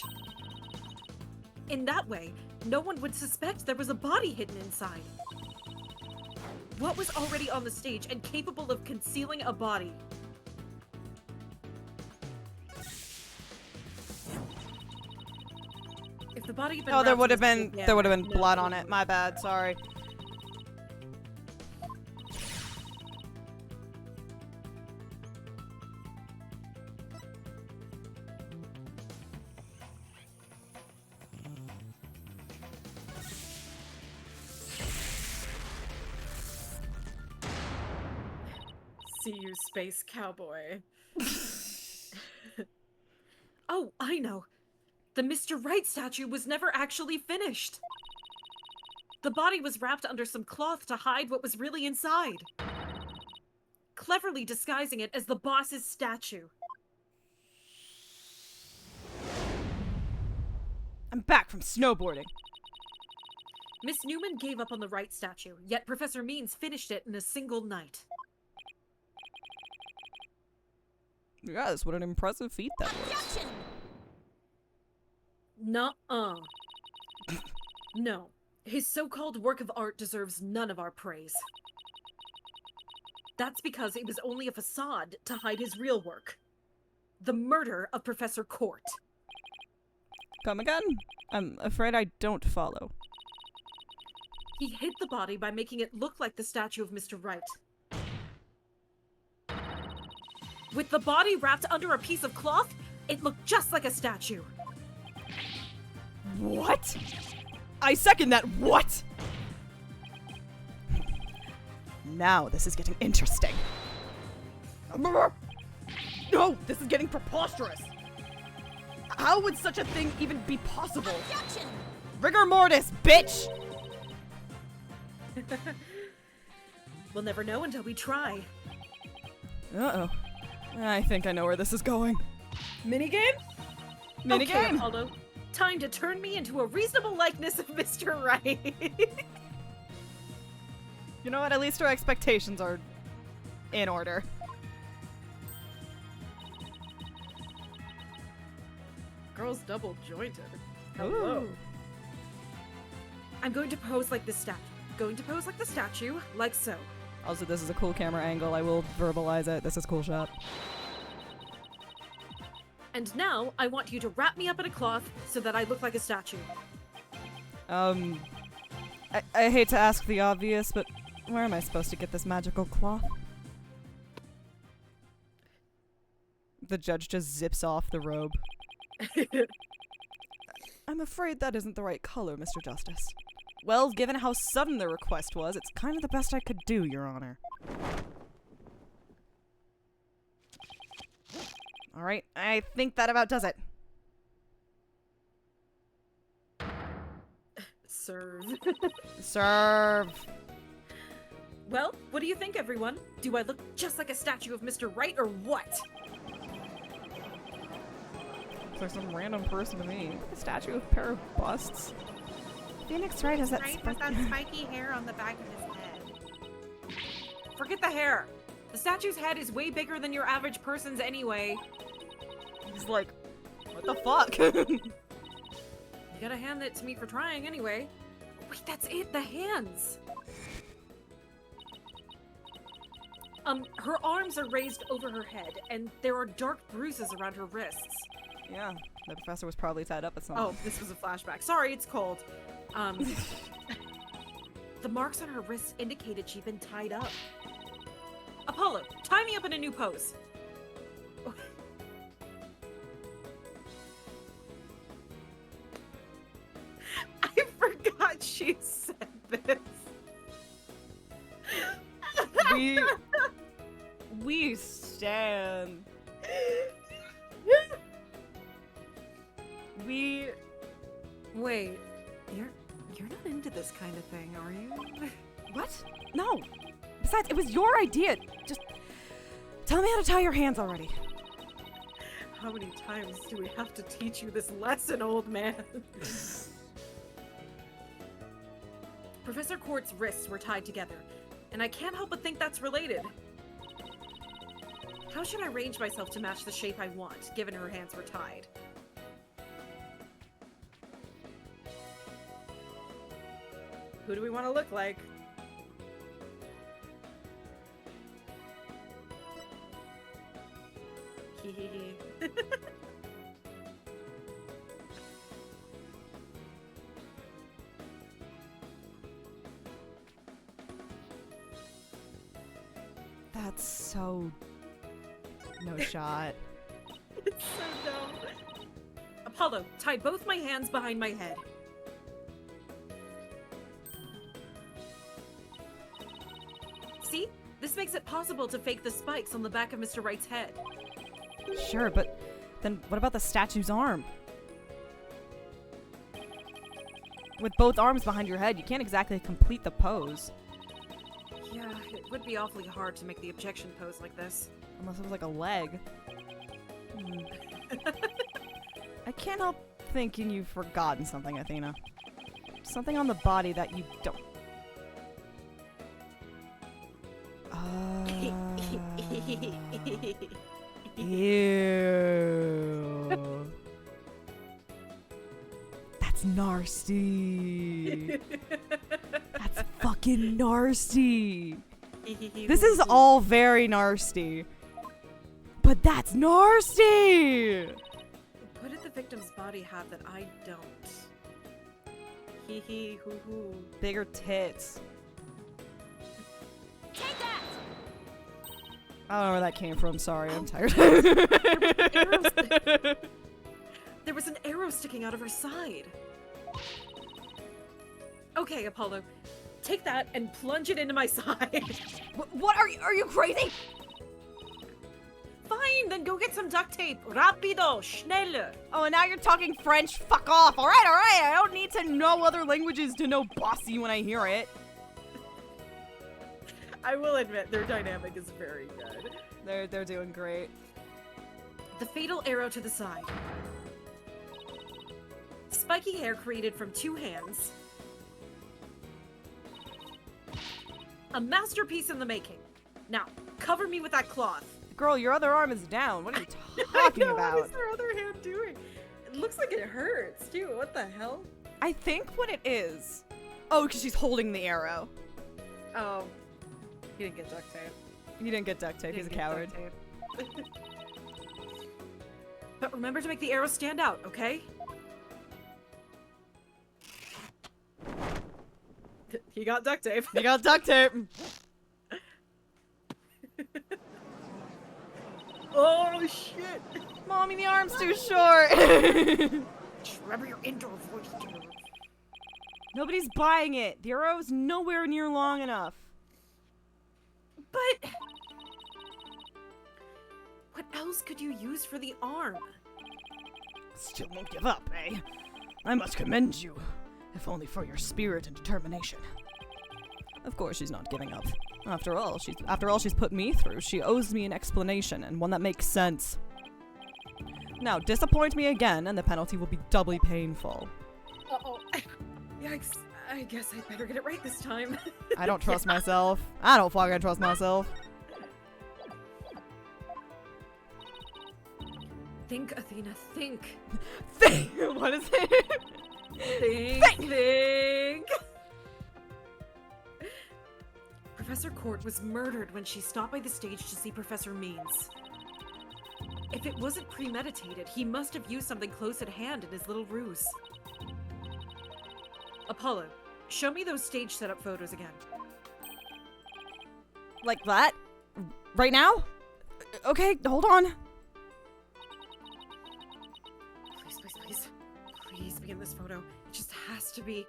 In that way, no one would suspect there was a body hidden inside. What was already on the stage and capable of concealing a body? If the body had been There wrapped would in have a been school blood banner, on it. My bad. Sorry. See you, space cowboy. Oh, I know. The Mr. Right statue was never actually finished. The body was wrapped under some cloth to hide what was really inside, cleverly disguising it as the boss's statue. I'm back from snowboarding. Miss Newman gave up on the Right statue, yet Professor Means finished it in a single night. Yes, what an impressive feat that was. Nuh-uh. No. His so-called work of art deserves none of our praise. That's because it was only a facade to hide his real work. The murder of Professor Court. Come again? I'm afraid I don't follow. He hid the body by making it look like the statue of Mr. Right. With the body wrapped under a piece of cloth, it looked just like a statue. What? I second that. What? Now this is getting interesting. No, this is getting preposterous. How would such a thing even be possible? Objection! Rigor mortis, bitch! We'll never know until we try. Uh-oh. I think I know where this is going. Minigame? Minigame! Okay, Apollo. Time to turn me into a reasonable likeness of Mr. Right. You know what? At least our expectations are in order. Girl's double jointed. Ooh. I'm going to pose like this statue. Going to pose like the statue, like so. Also, this is a cool camera angle. I will verbalize it. This is a cool shot. And now, I want you to wrap me up in a cloth so that I look like a statue. I hate to ask the obvious, but where am I supposed to get this magical cloth? The judge just zips off the robe. I'm afraid that isn't the right color, Mr. Justice. Well, given how sudden the request was, it's kind of the best I could do, Your Honor. Alright, I think that about does it. Serve. Serve. Well, what do you think, everyone? Do I look just like a statue of Mr. Right or what? Looks like some random person to me. A statue with a pair of busts. Phoenix Wright has that spiky hair on the back of his head. Forget the hair. The statue's head is way bigger than your average person's anyway. He's like, what the fuck? You gotta hand it to me for trying anyway. Wait, that's it, the hands. Her arms are raised over her head, and there are dark bruises around her wrists. Yeah, the professor was probably tied up at some Oh, this was a flashback. Sorry, it's cold. The marks on her wrists indicated she'd been tied up. Apollo, tie me up in a new pose. I forgot she said this. We stand. Wait, you're not into this kind of thing, are you? What? No. Besides, it was your idea. Just tell me how to tie your hands already. How many times do we have to teach you this lesson, old man? Professor Court's wrists were tied together, and I can't help but think that's related. How should I arrange myself to match the shape I want, given her hands were tied? Who do we want to look like? Hee hee hee. That's so... no shot. It's so dumb. Apollo, tie both my hands behind my head. See? This makes it possible to fake the spikes on the back of Mr. Wright's head. Sure, but then what about the statue's arm? With both arms behind your head, you can't exactly complete the pose. Yeah, it would be awfully hard to make the objection pose like this. Unless it was like a leg. I can't help thinking you've forgotten something, Athena. Something on the body that you don't... Ew. That's nasty. That's fucking nasty. This is all very nasty. But that's nasty! What did the victim's body have that I don't? Hee hee hoo hoo. Bigger tits. Take that! I don't know where that came from, sorry, I'm tired. There was an arrow sticking out of her side. Okay, Apollo. Take that and plunge it into my side. What are you crazy? Fine, then go get some duct tape. Rapido, schneller. Oh, and now you're talking French? Fuck off. Alright. I don't need to know other languages to know bossy when I hear it. I will admit, their dynamic is very good. They're doing great. The fatal arrow to the side. Spiky hair created from 2 hands. A masterpiece in the making. Now, cover me with that cloth. Girl, your other arm is down. What are you talking about? What is her other hand doing? It looks like it hurts, too. What the hell? I think what it is... Oh, because she's holding the arrow. Oh. He didn't get duct tape. He didn't get duct tape. He's a coward. But remember to make the arrow stand out, okay? He got duct tape. He got duct tape. Oh, shit. Mommy, the arm's too short. Remember your indoor voice. Nobody's buying it. The arrow's nowhere near long enough. But... what else could you use for the arm? Still won't give up, eh? I must commend you, if only for your spirit and determination. Of course she's not giving up. After all she's put me through, she owes me an explanation, and one that makes sense. Now, disappoint me again, and the penalty will be doubly painful. Uh-oh. Yikes. I guess I'd better get it right this time. I don't trust myself. I don't fucking trust myself. Think, Athena, think. Think! What is it? Think. Professor Court was murdered when she stopped by the stage to see Professor Means. If it wasn't premeditated, he must have used something close at hand in his little ruse. Apollo, show me those stage setup photos again. Like that? Right now? Okay, hold on. Please, please, please. Please be in this photo. It just has to be.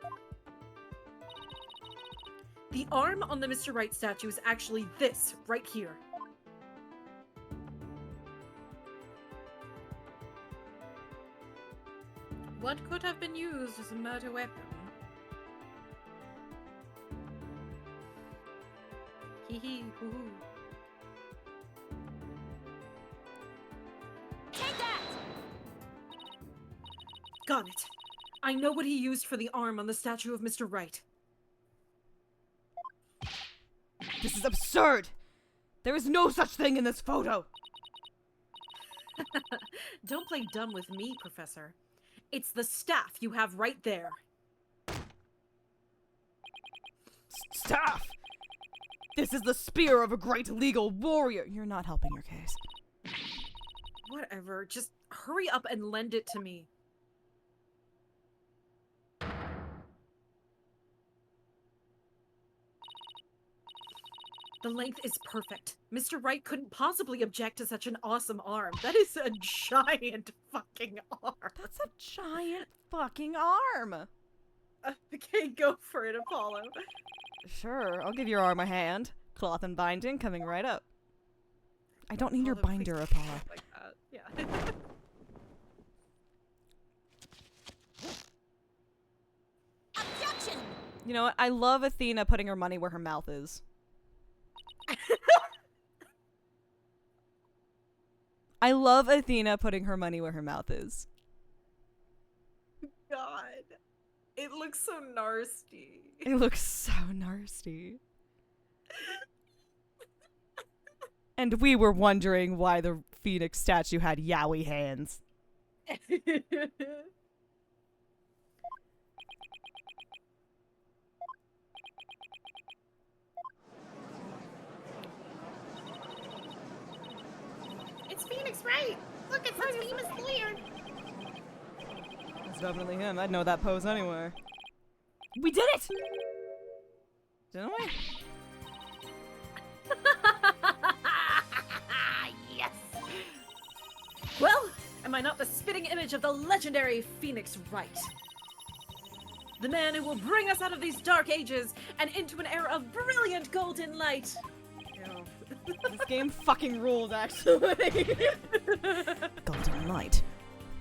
The arm on the Mr. Right statue is actually this, right here. What could have been used as a murder weapon? Hee hee hoo hoo. Take that! Got it. I know what he used for the arm on the statue of Mr. Right. This is absurd! There is no such thing in this photo! Don't play dumb with me, Professor. It's the staff you have right there. Staff! This is the spear of a great legal warrior! You're not helping your case. Whatever, just hurry up and lend it to me. The length is perfect. Mr. Wright couldn't possibly object to such an awesome arm. That is a giant fucking arm. That's a giant fucking arm! Okay, go for it, Apollo. Sure, I'll give your arm a hand. Cloth and binding coming right up. I don't need your Apollo, binder, please Apollo. don't like that. Yeah. Objection! You know what? I love Athena putting her money where her mouth is. I love Athena putting her money where her mouth is. God. It looks so nasty. It looks so nasty. And we were wondering why the Phoenix statue had yaoi hands. It's Phoenix Wright! Look, it says famous lawyer! It's definitely him. I'd know that pose anywhere. We did it! Didn't we? Yes! Well, am I not the spitting image of the legendary Phoenix Wright? The man who will bring us out of these dark ages and into an era of brilliant golden light. Ew. This game fucking rules, actually. Golden light.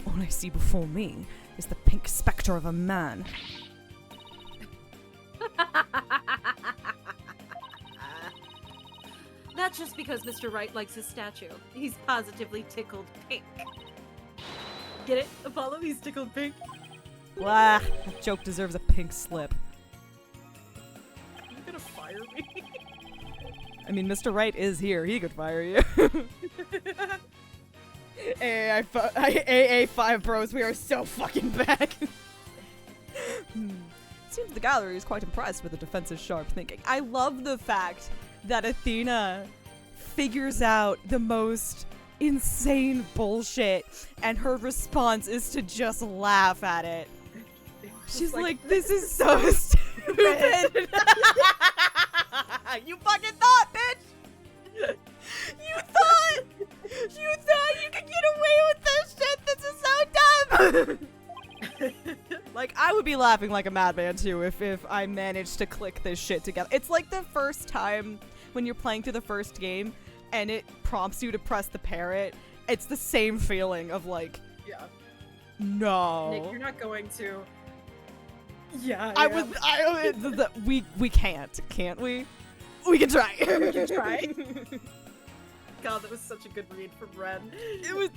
All I see before me is the pink specter of a man. That's just because Mr. Wright likes his statue. He's positively tickled pink. Get it, Apollo? He's tickled pink. Blah. That joke deserves a pink slip. Are you gonna fire me? I mean, Mr. Wright is here. He could fire you. AA5 bros, we are so fucking back. Seems the gallery is quite impressed with the defense's sharp thinking. I love the fact that Athena figures out the most insane bullshit and her response is to just laugh at it. She's like, this is so stupid. You fucking thought, bitch! You thought you could get away with this shit? This is so dumb! Like, I would be laughing like a madman too if I managed to click this shit together. It's like the first time when you're playing through the first game and it prompts you to press the parrot. It's the same feeling of like, Yeah. no. Nick, you're not going to. Yeah. We can't we? We can try. We can try. God, that was such a good read from Ren. You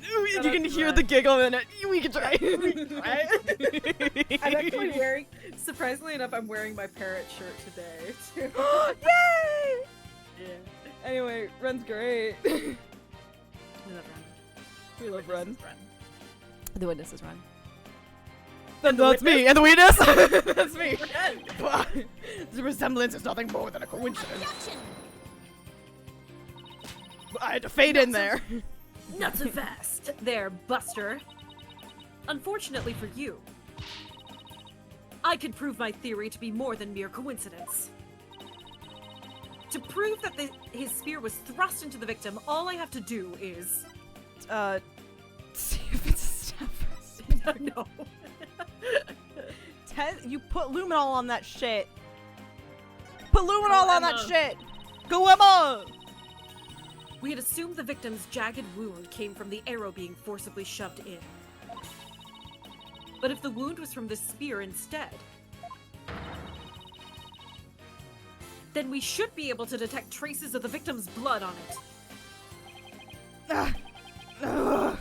can hear the giggle in it. We can try. I'm actually wearing, surprisingly enough, I'm wearing my parrot shirt today, too. Yay! Yeah. Anyway, Ren's great. We love Ren. We love Ren. Ren. The witness is Ren. Then that's me, and the witness? That's me. Ren. The resemblance is nothing more than a coincidence. Objection! I had to fade in there. Not so fast. There, Buster. Unfortunately for you, I could prove my theory to be more than mere coincidence. To prove that his spear was thrust into the victim, all I have to do is... see if it's a step. No. You put luminol on that shit. Put luminol on that shit. Go Emma! We had assumed the victim's jagged wound came from the arrow being forcibly shoved in. But if the wound was from the spear instead, then we should be able to detect traces of the victim's blood on it.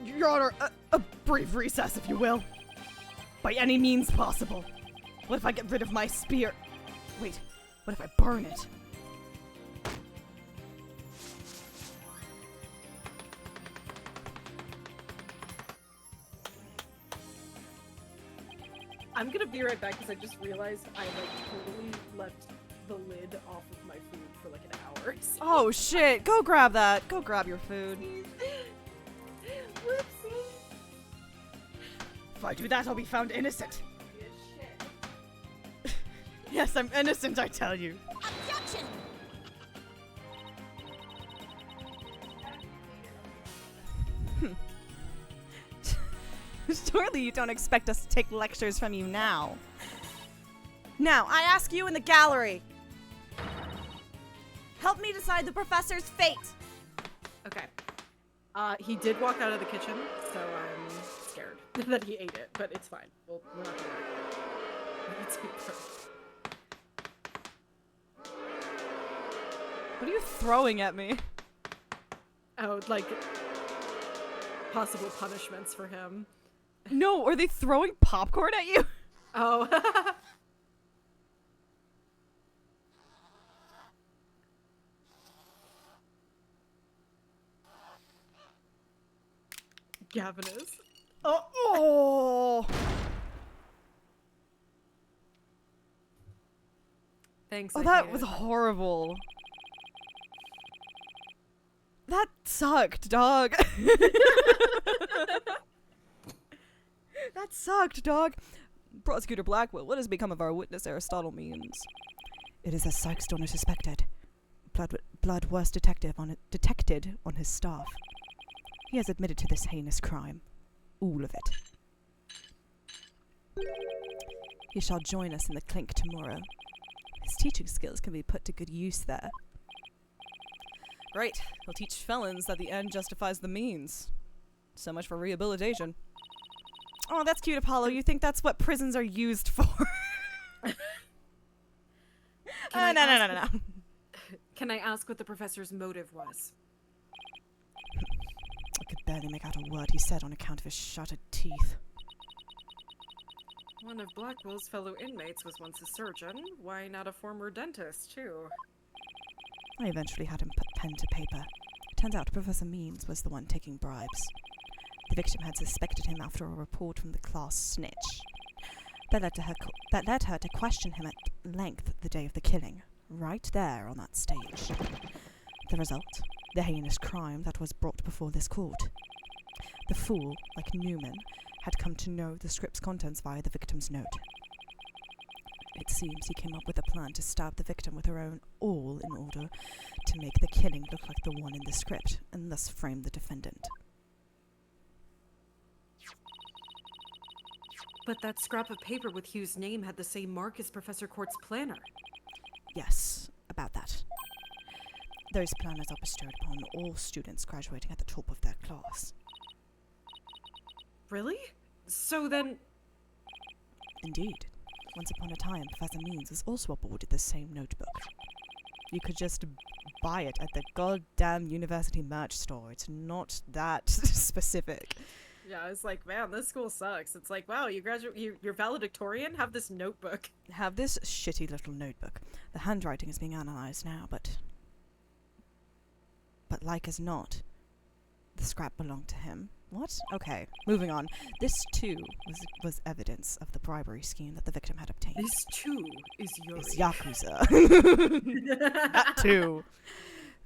Your Honor, a brief recess, if you will. By any means possible. What if I get rid of my spear? Wait, what if I burn it? I'm gonna be right back because I just realized I totally left the lid off of my food for an hour. So. Oh shit, go grab that. Go grab your food. Whoopsie. If I do that, I'll be found innocent. Yes, I'm innocent, I tell you. Objection! Surely you don't expect us to take lectures from you now. Now, I ask you in the gallery. Help me decide the professor's fate. Okay. He did walk out of the kitchen, so I'm scared that he ate it, but it's fine. We're not gonna worry. Let's be first. What are you throwing at me? Oh, possible punishments for him. No, are they throwing popcorn at you? Oh. Gavin is. Oh. Thanks. Oh, I that hate was it. horrible. That sucked, dog. That sucked, dog. Prosecutor Blackwell, what has become of our witness Aristotle means? It is as Sykes Donner suspected. Blood was detected on his staff. He has admitted to this heinous crime. All of it. He shall join us in the clink tomorrow. His teaching skills can be put to good use there. Right. He'll teach felons that the end justifies the means. So much for rehabilitation. Oh, that's cute, Apollo. You think that's what prisons are used for? No. Can I ask what the professor's motive was? I could barely make out a word he said on account of his shattered teeth. One of Blackwell's fellow inmates was once a surgeon. Why not a former dentist, too? I eventually had him put pen to paper. It turns out Professor Means was the one taking bribes. The victim had suspected him after a report from the class snitch. That led her to question him at length the day of the killing, right there on that stage. The result? The heinous crime that was brought before this court. The fool, like Newman, had come to know the script's contents via the victim's note. It seems he came up with a plan to stab the victim with her own awl in order to make the killing look like the one in the script, and thus frame the defendant. But that scrap of paper with Hugh's name had the same mark as Professor Court's planner. Yes, about that. Those planners are bestowed upon all students graduating at the top of their class. Really? So then... Indeed. Once upon a time, Professor Means was also aboard the same notebook. You could just buy it at the goddamn university merch store. It's not that specific. Yeah, I was like, man, this school sucks. It's like, wow, you're valedictorian? Have this notebook. Have this shitty little notebook. The handwriting is being analysed now, but like as not, the scrap belonged to him. What? Okay, moving on. This, too, was evidence of the bribery scheme that the victim had obtained. This, too, is Yuri. Is Yakuza. That, too.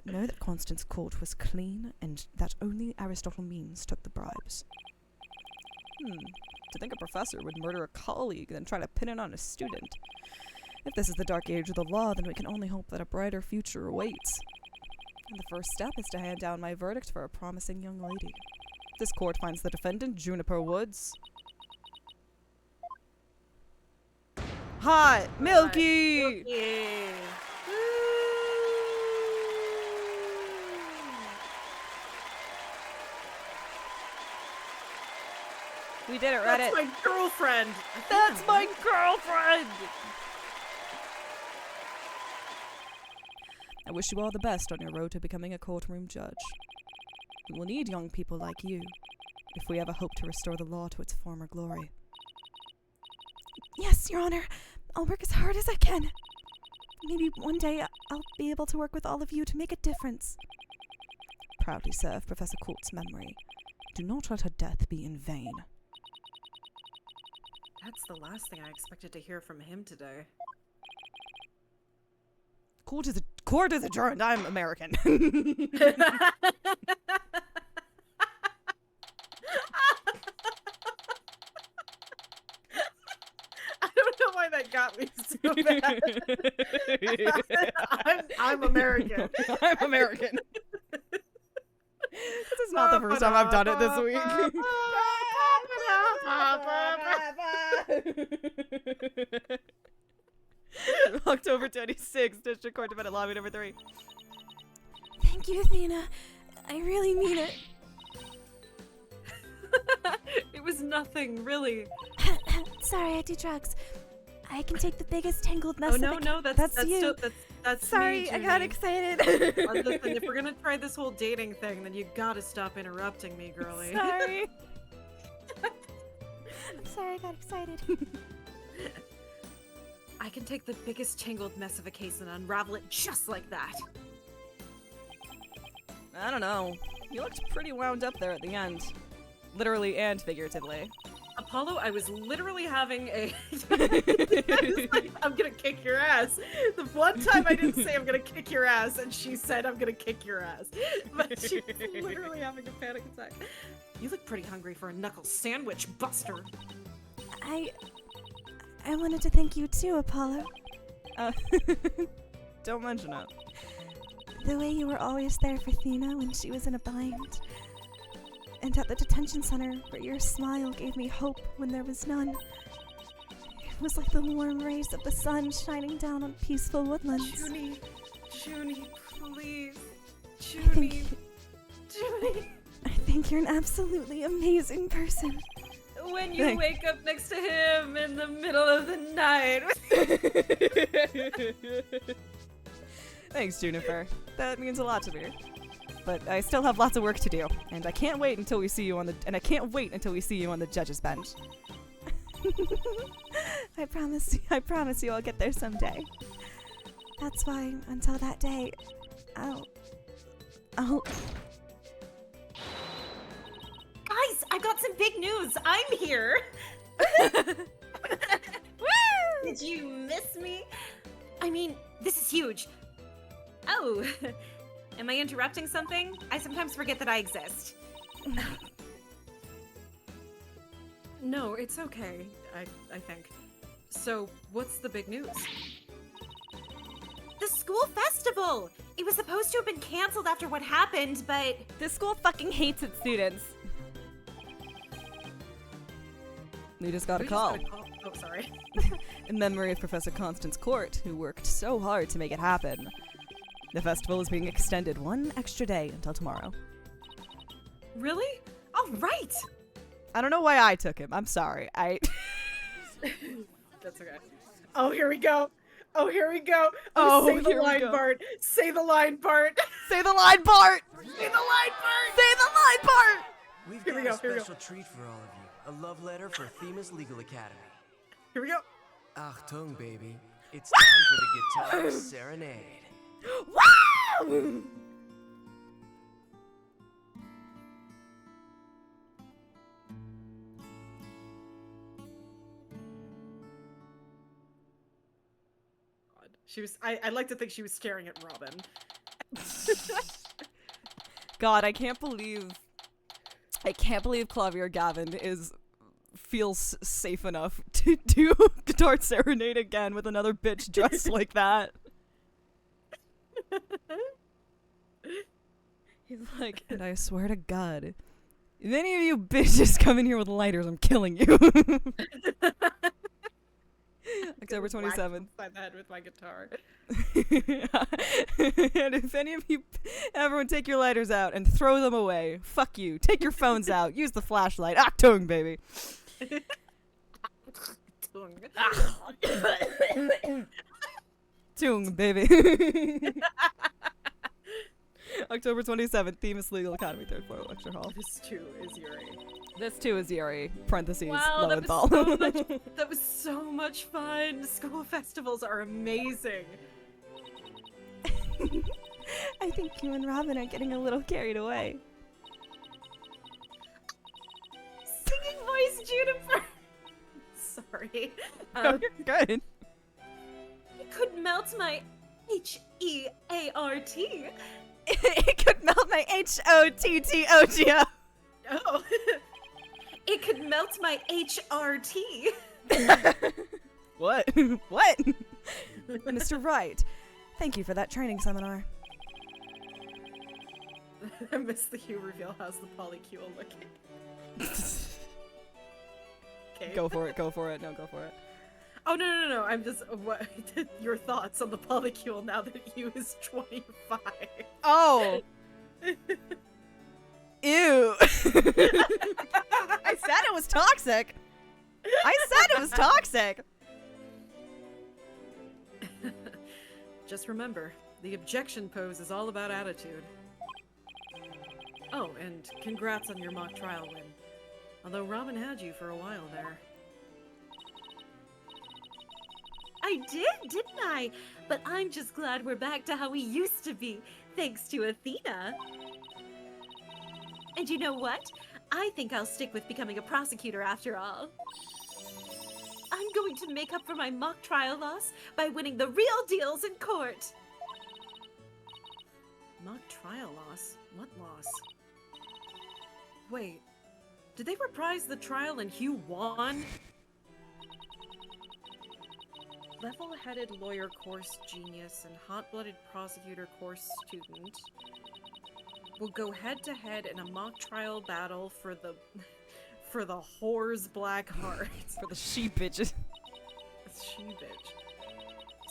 Know that Constance Court was clean, and that only Aristotle Means took the bribes. To think a professor would murder a colleague, then try to pin it on a student. If this is the dark age of the law, then we can only hope that a brighter future awaits. And the first step is to hand down my verdict for a promising young lady. This court finds the defendant, Juniper Woods. Hot! Milky! Yeah. We did it, Reddit. That's my girlfriend. That's my girlfriend! I wish you all the best on your road to becoming a courtroom judge. We will need young people like you if we ever hope to restore the law to its former glory. Yes, Your Honor. I'll work as hard as I can. Maybe one day I'll be able to work with all of you to make a difference. Proudly serve Professor Court's memory. Do not let her death be in vain. That's the last thing I expected to hear from him today. Court is adjourned. I'm American. I don't know why that got me so bad. I'm American. I'm American. This is not the first time I've done it this week. October 26th, District Court Defendant Lobby number 3. Thank you, Athena. I really mean it. It was nothing, really. Sorry, I do drugs. I can take the biggest tangled mess. Oh no, that's you. That's Sorry, me, I got Junie. excited. Listen, if we're gonna try this whole dating thing, then you gotta stop interrupting me, girlie. Sorry. I'm sorry, I got excited. I can take the biggest tangled mess of a case and unravel it just like that. I don't know. You looked pretty wound up there at the end. Literally and figuratively. Apollo, I was literally having a... I was like, I'm gonna kick your ass. The one time I didn't say I'm gonna kick your ass, and she said I'm gonna kick your ass. But she was literally having a panic attack. You look pretty hungry for a knuckle sandwich, Buster. I wanted to thank you too, Apollo. Don't mention it. The way you were always there for Athena when she was in a bind. And at the detention center, where your smile gave me hope when there was none. It was like the warm rays of the sun shining down on peaceful woodlands. Junie, please. Junie. I think you're an absolutely amazing person. When you wake up next to him in the middle of the night. Thanks, Juniper. That means a lot to me. But I still have lots of work to do, and I can't wait until we see you on the judge's bench. I promise you I'll get there someday. That's why, until that day, I'll... Guys, I've got some big news. I'm here. Did you miss me? I mean, this is huge. Oh, am I interrupting something? I sometimes forget that I exist. No, it's okay, I think. So, what's the big news? The school festival! It was supposed to have been canceled after what happened, but... This school fucking hates its students. We just got a call. Oh, sorry. In memory of Professor Constance Court, who worked so hard to make it happen. The festival is being extended one extra day until tomorrow. Really? All right! I don't know why I took him. I'm sorry. That's okay. Oh, here we go. Oh, say the line, Bart. Say the line, Bart. Say the line, Bart! Say the line, Bart! Say the line, Bart! We've Here we got go, a here we go. special treat for all of you. A love letter for Themis Legal Academy. Here we go. Achtung, baby. It's time for the guitar serenade. Wow! She was. I like to think she was staring at Robin. God, I can't believe Clavier Gavin feels safe enough to do Guitar Serenade again with another bitch dressed like that. He's like, and I swear to God, if any of you bitches come in here with lighters, I'm killing you. October 27th. Inside the head with my guitar. And if any of you, everyone take your lighters out and throw them away. Fuck you. Take your phones out. Use the flashlight. Achtung, baby. Tung, baby. October 27th, Themis Legal Academy, 3rd floor, lecture hall. This too is Yuri. This too is Yuri. Parentheses, Wow, Lowenthal. that was so much fun. School festivals are amazing. I think you and Robin are getting a little carried away. Singing voice Juniper. Sorry. No, you're good. It could melt my H-E-A-R-T. It could melt my H-O-T-T-O-G-O. Oh. It could melt my H-R-T. What? What? Mr. Wright, thank you for that training seminar. I missed the Hue reveal. How's the Polycule looking? Okay. Go for it, go for it. No, go for it. Oh, no. I'm just. What? Your thoughts on the Polycule now that Hue is 25. Oh! Ew! I said it was toxic! I said it was toxic! Just remember, the objection pose is all about attitude. Oh, and congrats on your mock trial win. Although Robin had you for a while there. I did, didn't I? But I'm just glad we're back to how we used to be, thanks to Athena. And you know what? I think I'll stick with becoming a prosecutor after all. I'm going to make up for my mock trial loss by winning the real deals in court. Mock trial loss? What loss? Wait, did they reprise the trial and Hugh won? Level-headed lawyer course genius and hot-blooded prosecutor course student will go head-to-head in a mock trial battle for the whore's black heart. For the sheep bitches. She bitch.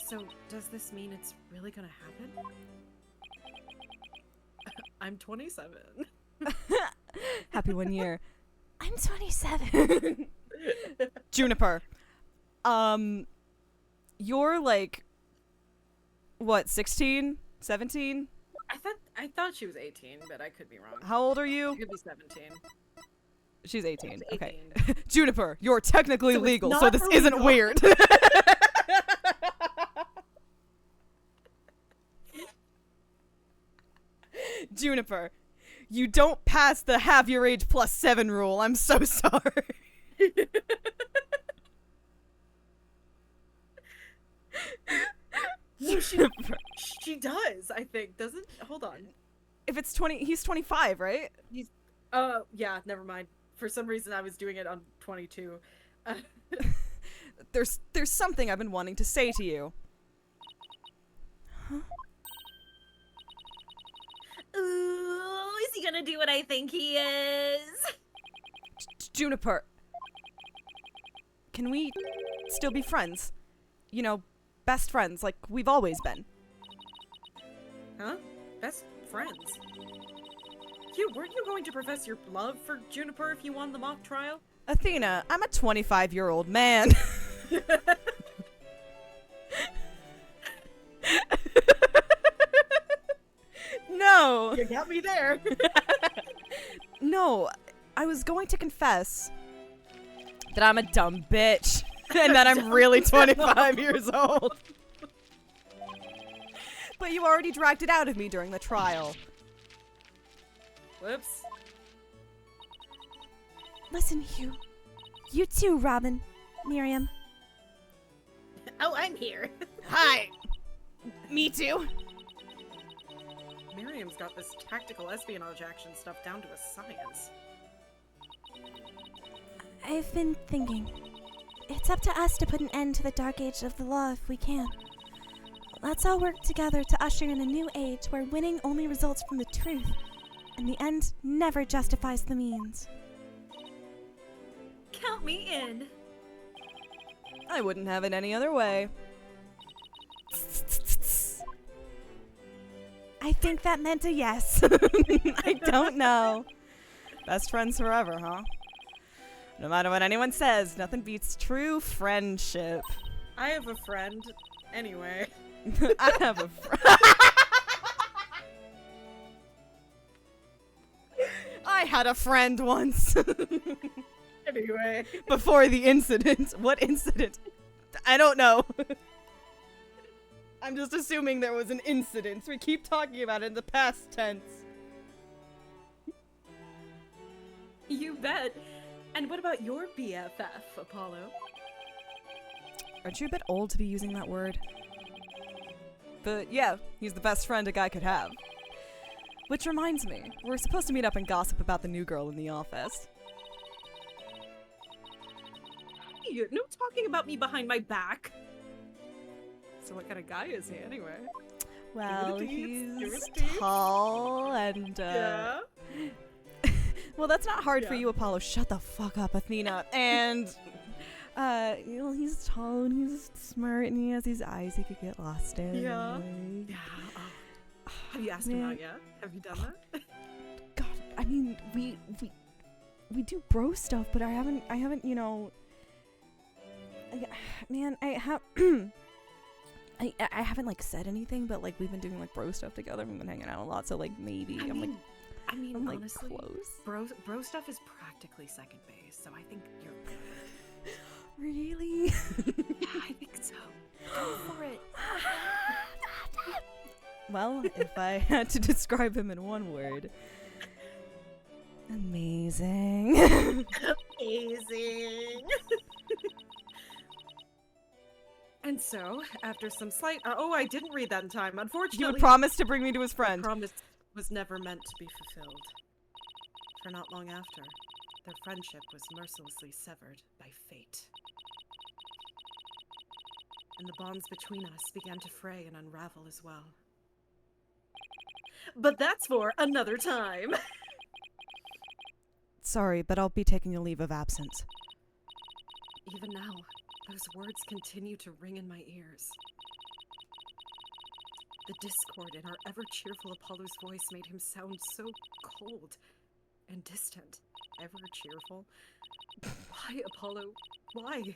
So, does this mean it's really gonna happen? I'm 27. Happy 1 year. I'm 27. Juniper. You're like, what, 16? 17? I thought she was 18, but I could be wrong. How old are you? She could be 17. She's 18. She's Okay. 18. Juniper, you're technically So it's legal, so not this illegal. isn't weird. Juniper, you don't pass the have your age plus 7 rule. I'm so sorry. No, she does, I think. Doesn't? Hold on. If it's 20, he's 25, right? Yeah, never mind. For some reason I was doing it on 22. There's something I've been wanting to say to you. Huh? Ooh, is he gonna do what I think he is? Juniper, can we still be friends? You know, best friends like we've always been. Huh? Best friends? Hugh, weren't you going to profess your love for Juniper if you won the mock trial? Athena, I'm a 25-year-old man. No. You got me there. No, I was going to confess that I'm a dumb bitch and that I'm really 25 years old. But you already dragged it out of me during the trial. Whoops. Listen, Hugh. You too, Robin. Miriam. Oh, I'm here. Hi. Me too. Priam's got this tactical espionage action stuff down to a science. I've been thinking. It's up to us to put an end to the dark age of the law if we can. Let's all work together to usher in a new age where winning only results from the truth, and the end never justifies the means. Count me in. I wouldn't have it any other way. I think that meant a yes. I don't know. Best friends forever, huh? No matter what anyone says, nothing beats true friendship. I have a friend. Anyway. I have a friend. I had a friend once. Anyway. Before the incident. What incident? I don't know. I'm just assuming there was an incident. We keep talking about it in the past tense. You bet. And what about your BFF, Apollo? Aren't you a bit old to be using that word? But yeah, he's the best friend a guy could have. Which reminds me, we're supposed to meet up and gossip about the new girl in the office. Hey, no talking about me behind my back. So what kind of guy is he anyway? Well, Give it he's a tease. tall and Yeah. well, that's not hard for Yeah. you, Apollo. Shut the fuck up, Athena. And you know, he's tall and he's smart and he has these eyes he could get lost in. Yeah. Like, Yeah. Have you asked him Man. out yet? Have you done that? God, I mean, we do bro stuff, but I haven't, you know. Man, I have. I haven't like said anything, but like we've been doing like bro stuff together. We've been hanging out a lot, so like maybe I'm like honestly, close. bro stuff is practically second base, so I think you're good. Really? Yeah, I think so. Go for it. Well, if I had to describe him in one word, amazing. Amazing. And so, after some slight— I didn't read that in time. Unfortunately, He would promise to bring me to his the friend. promise was never meant to be fulfilled. For not long after, their friendship was mercilessly severed by fate. And the bonds between us began to fray and unravel as well. But that's for another time. Sorry, but I'll be taking a leave of absence. Even now, those words continue to ring in my ears. The discord in our ever-cheerful Apollo's voice made him sound so cold and distant. Ever-cheerful? Why, Apollo? Why?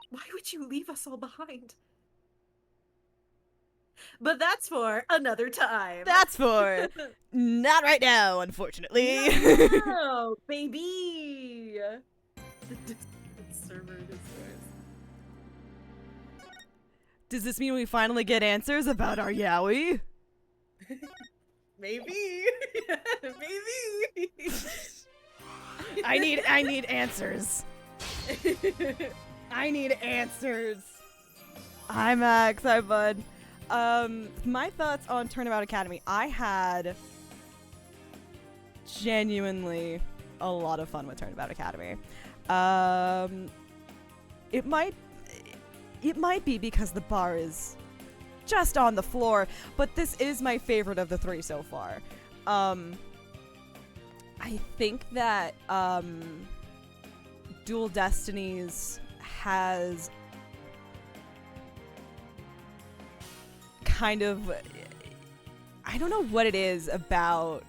Why would you leave us all behind? But that's for another time. That's for not right now, unfortunately. No, baby! The discord server in his voice. Does this mean we finally get answers about our yaoi? Maybe. Maybe. I need answers. I need answers. Hi Max, hi bud. My thoughts on Turnabout Academy. I had genuinely a lot of fun with Turnabout Academy. It might be because the bar is just on the floor, but this is my favorite of the three so far. I think that Dual Destinies has kind of, I don't know what it is about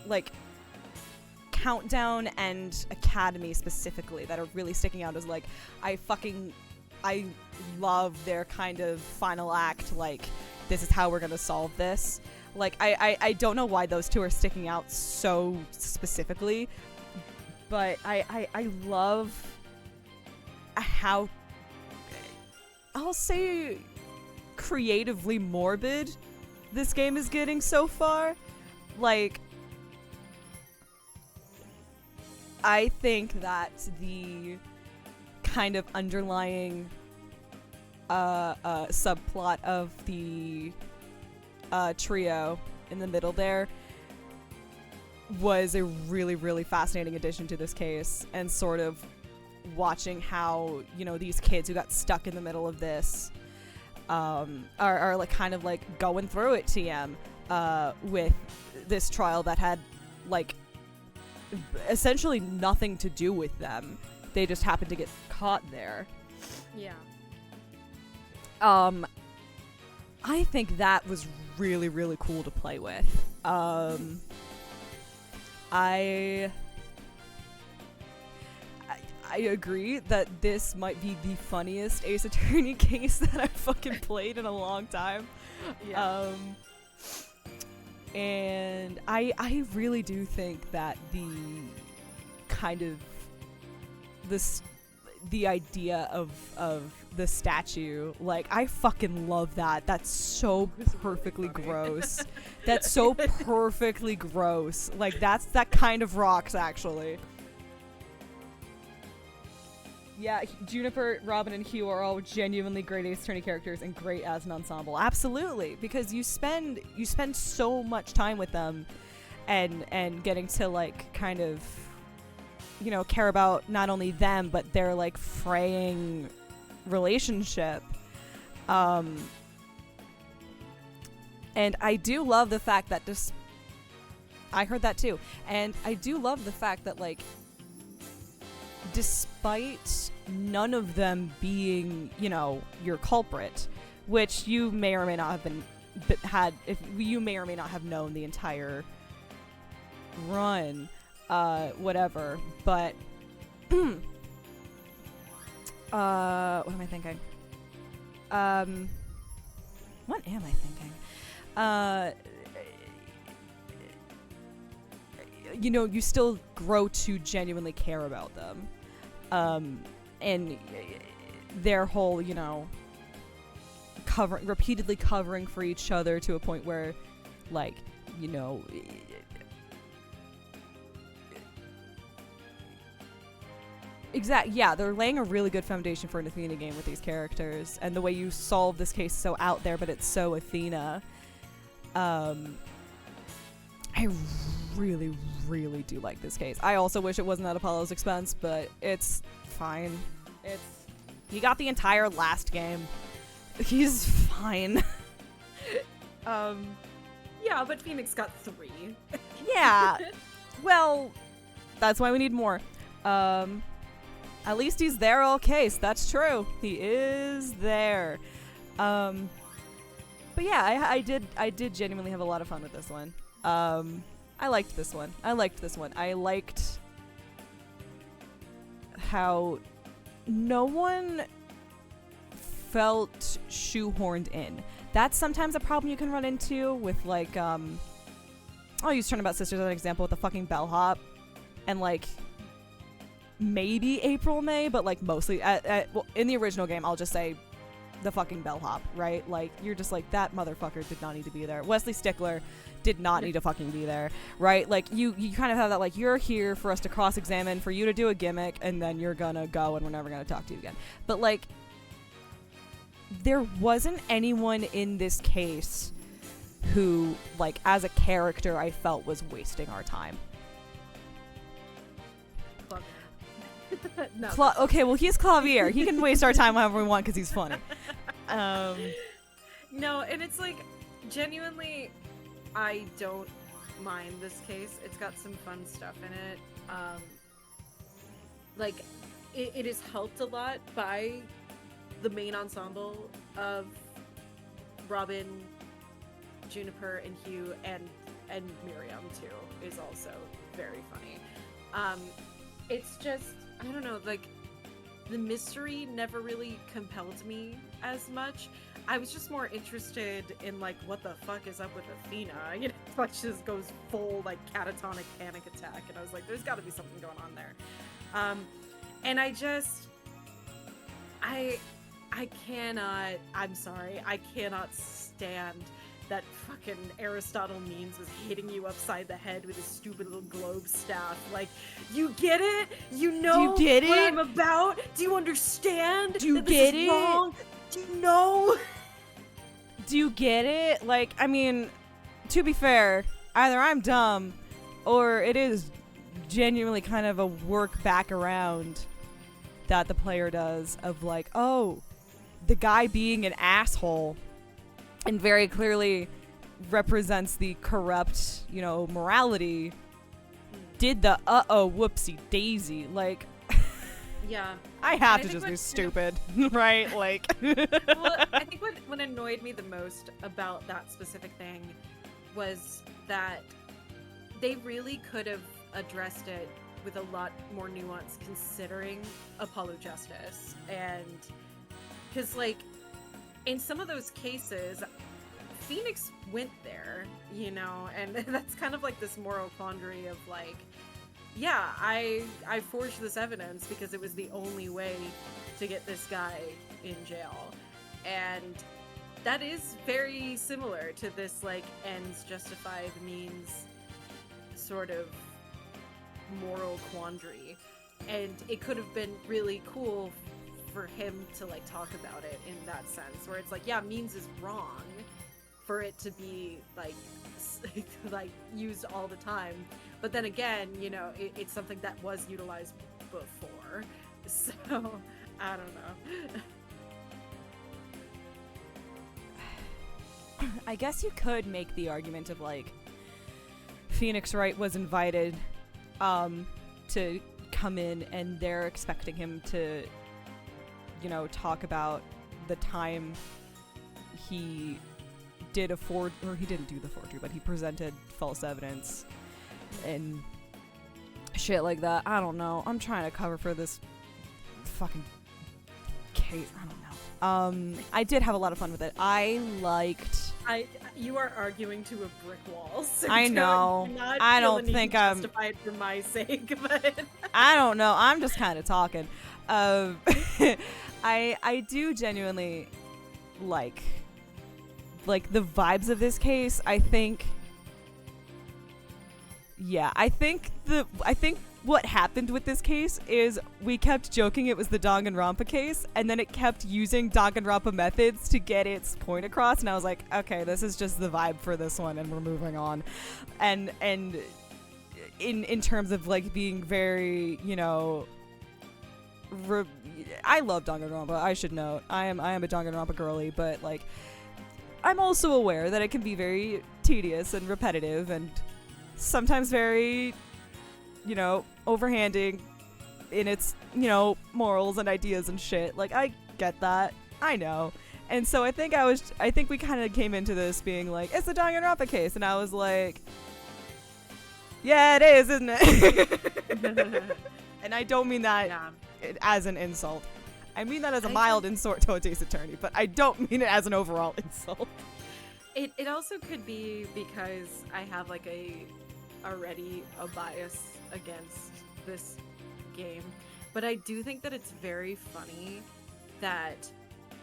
like Countdown and Academy specifically that are really sticking out as like I love their kind of final act, like this is how we're gonna solve this. Like I don't know why those two are sticking out so specifically, but I love how, I'll say, creatively morbid this game is getting so far. Like, I think that the kind of underlying subplot of the trio in the middle there was a really, really fascinating addition to this case, and sort of watching how, you know, these kids who got stuck in the middle of this are like kind of like going through it, TM, with this trial that had like essentially nothing to do with them. They just happened to get caught there. Yeah. I think that was really, really cool to play with. I agree that this might be the funniest Ace Attorney case that I've fucking played in a long time. Yeah. And I really do think that the kind of the idea of the statue, like, I fucking love that. That's so perfectly gross. That's so perfectly gross. Like, that kind of rocks, actually. Yeah, Juniper, Robin, and Hugh are all genuinely great Ace Attorney characters and great as an ensemble. Absolutely, because you spend so much time with them, and getting to, like, kind of, you know, care about not only them but their, like, fraying relationship. And I do love the fact that I heard that too, and I do love the fact that, like, despite none of them being, you know, your culprit, which you may or may not have you may or may not have known the entire run, whatever, but what am I thinking? What am I thinking? You know, you still grow to genuinely care about them. And their whole, you know, repeatedly covering for each other to a point where, like, you know, yeah, they're laying a really good foundation for an Athena game with these characters, and the way you solve this case so out there, but it's so Athena. I really, really do like this case. I also wish it wasn't at Apollo's expense, but it's fine. He got the entire last game. He's fine. Yeah, but Phoenix got 3. Yeah. Well, that's why we need more. At least he's there all case. That's true. He is there. But yeah, I did genuinely have a lot of fun with this one. I liked this one. I liked how no one felt shoehorned in. That's sometimes a problem you can run into with, like, I'll use Turnabout Sisters as an example with the fucking bellhop, and, like, maybe April May, but, like, mostly well, in the original game, I'll just say the fucking bellhop, right? Like, you're just like, that motherfucker did not need to be there. Wesley Stickler did not need to fucking be there, right? Like, you kind of have that, like, you're here for us to cross-examine, for you to do a gimmick, and then you're gonna go and we're never gonna talk to you again. But, like, there wasn't anyone in this case who, like, as a character, I felt was wasting our time. No. Okay, well, he's Clavier. He can waste our time however we want because he's funny. No, and it's like, genuinely, I don't mind this case. It's got some fun stuff in it. Like, it is helped a lot by the main ensemble of Robin, Juniper, and Hugh, and Miriam, too, is also very funny. It's just, I don't know, like, the mystery never really compelled me as much. I was just more interested in, like, what the fuck is up with Athena? You know, like, she just goes full, like, catatonic panic attack, and I was like, there's gotta be something going on there. And I just, I cannot, I'm sorry, I cannot stand that fucking Aristotle means was hitting you upside the head with his stupid little globe staff. Like, you get it? You know Do you get what it? I'm about? Do you understand? Do you that this get is it? wrong? Do you know? do you get it? Like, I mean, to be fair, either I'm dumb or it is genuinely kind of a work back around that the player does of like, oh, the guy being an asshole and very clearly represents the corrupt, you know, morality did the whoopsie daisy. Like, Yeah. I have And to I think just be what- stupid, right? Like, Well, I think what annoyed me the most about that specific thing was that they really could have addressed it with a lot more nuance considering Apollo Justice. And because, like, in some of those cases, Phoenix went there, you know, and that's kind of like this moral quandary of like, yeah, I forged this evidence because it was the only way to get this guy in jail. And that is very similar to this like ends justify the means sort of moral quandary. And it could have been really cool for him to like talk about it in that sense, where it's like, yeah, means is wrong for it to be like like used all the time. But then again, you know, it's something that was utilized before. So, I don't know. I guess you could make the argument of like Phoenix Wright was invited to come in and they're expecting him to, you know, talk about the time he did a he didn't do the forgery, but he presented false evidence and shit like that. I don't know. I'm trying to cover for this fucking case. I don't know. I did have a lot of fun with it. I liked. You are arguing to a brick wall. So I know. I don't think I'm justified for my sake, but I don't know. I'm just kind of talking. I do genuinely like the vibes of this case. I think what happened with this case is we kept joking it was the Danganronpa case, and then it kept using Danganronpa methods to get its point across, and I was like, okay, this is just the vibe for this one, and we're moving on. And in terms of like being very, you know, I love Danganronpa. I should note, I am a Danganronpa girly, but like, I'm also aware that it can be very tedious and repetitive, and sometimes very, you know, overhanding in its, you know, morals and ideas and shit. Like, I get that. I know. And so I think we kind of came into this being like, it's a Danganronpa case, and I was like, yeah, it is, isn't it? And I don't mean that as an insult. I mean that as a mild insult to a Ace Attorney, but I don't mean it as an overall insult. it also could be because I have like already a bias against this game, but I do think that it's very funny that,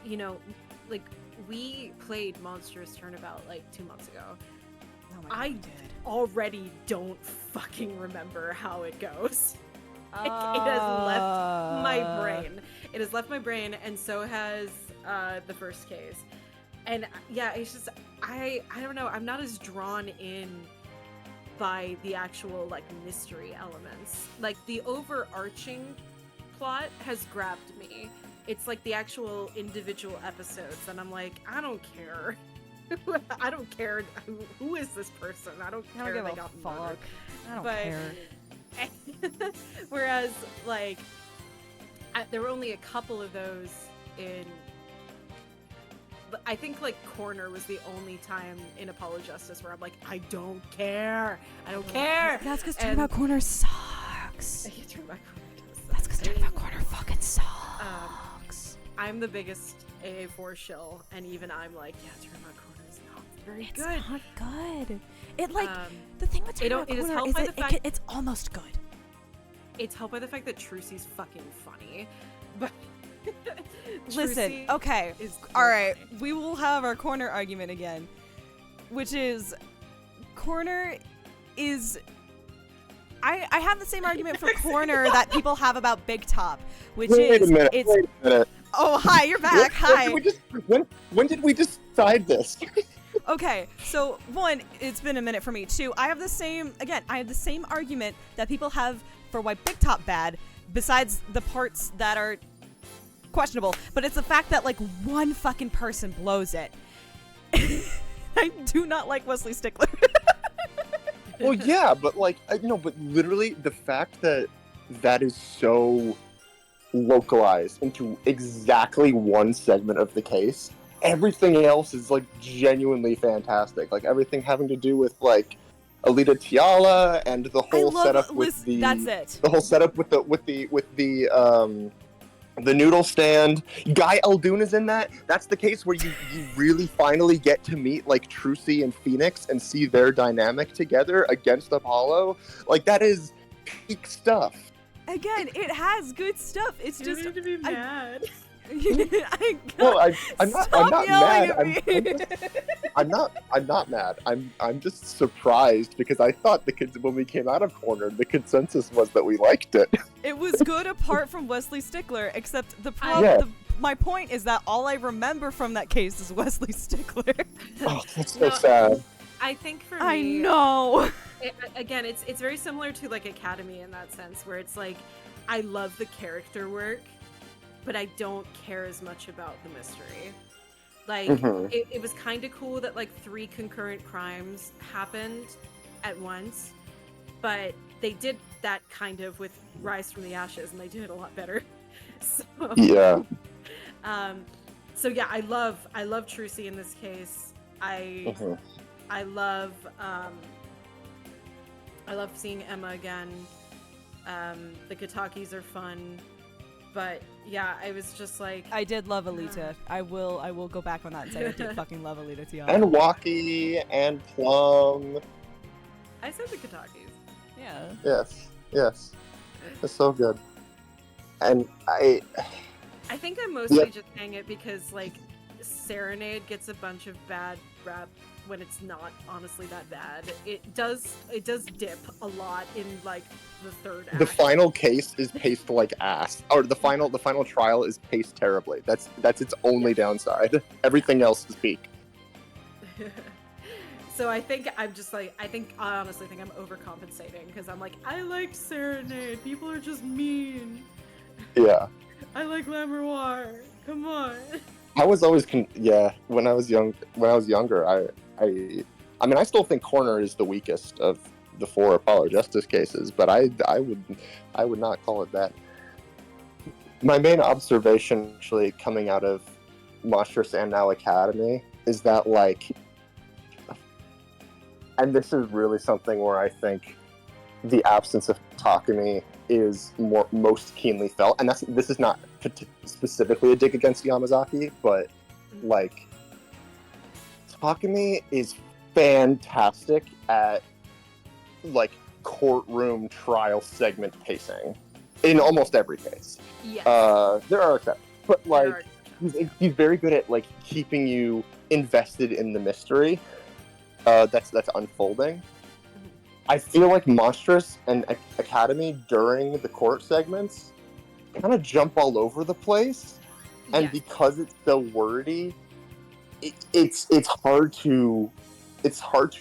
you know, like, we played Monstrous Turnabout like 2 months ago. Oh my God, I already don't fucking remember how it goes. It has left my brain. It has left my brain, and so has the first case. And yeah, it's just, I don't know, I'm not as drawn in by the actual like mystery elements. Like, the overarching plot has grabbed me. It's like the actual individual episodes, and I'm like, I don't care. I don't care who is this person. I don't care. give they a got fuck. murdered. I don't But- care. Whereas, like, there were only a couple of those in. I think like Corner was the only time in Apollo Justice where I'm like, I don't care. I don't care. That's because And- Turnabout Corner sucks. Turnabout Corner does that. That's because Turnabout Corner fucking sucks. I'm the biggest AA4 shill, and even I'm like, yeah, Turnabout Corner is not very It's good. not good. It like Um, the thing with Turnabout it is Corner helped is by that the fact- it's almost good. It's helped by the fact that Trucy's fucking funny, but Listen, Trucy okay. is All right, funny. we will have our Corner argument again, which is Corner is. I have the same argument for Corner that people have about Big Top, which Wait is a minute. it's Wait a minute. Oh, hi, you're back. Hi. When did we decide this? Okay, so one, it's been a minute for me. Two, I have the same argument that people have for why Big Top bad, besides the parts that are questionable, but it's the fact that like one fucking person blows it. I do not like Wesley Stickler. Well, yeah, but like, but literally the fact that is so localized into exactly one segment of the case, everything else is like genuinely fantastic. Like everything having to do with like Alita Tiala and the whole setup with the that's it. The whole setup with the noodle stand. Guy Eldoon is in that. That's the case where you really finally get to meet like Trucy and Phoenix and see their dynamic together against Apollo. Like that is peak stuff. Again, it has good stuff. It's You just need to be mad. Well, I'm not mad. I'm not mad. I'm just surprised because I thought when we came out of Corner, the consensus was that we liked it. It was good apart from Wesley Stickler, except my point is that all I remember from that case is Wesley Stickler. Oh, that's so sad. I think for me, I know. Again, it's very similar to like Academy in that sense, where it's like I love the character work, but I don't care as much about the mystery. Like, it was kind of cool that like 3 concurrent crimes happened at once, but they did that kind of with Rise from the Ashes, and they did it a lot better. So, yeah. So yeah, I love Trucy in this case. I love seeing Emma again. The Katakis are fun. But yeah, I was just like, I did love Alita. I will go back on that and say I did fucking love Alita Tiana. And Waki and Plum. I said the Katakis. Yeah. Yes. It's so good. And I think I'm mostly just saying it because like Serenade gets a bunch of bad rap when it's not honestly that bad. It does dip a lot in like the third act. The final case is paced like ass, or the final trial is paced terribly. That's its only downside. Everything else is peak. So I think I honestly think I'm overcompensating because I'm like, I like Serenade. People are just mean. Yeah. I like Lamroir. Come on. I was always when I was younger, I mean, I still think Corner is the weakest of the 4 Apollo Justice cases, but I would not call it that. My main observation, actually, coming out of Monstrous and now Academy, is that like, and this is really something where I think the absence of Takumi is most keenly felt, and this is not specifically a dig against Yamazaki, but like Takumi is fantastic at like courtroom trial segment pacing in almost every case. Yes. There are exceptions, but like he's very good at like keeping you invested in the mystery that's unfolding. I feel like Monstrous and Academy during the court segments kind of jump all over the place, and because it's so wordy, it's hard to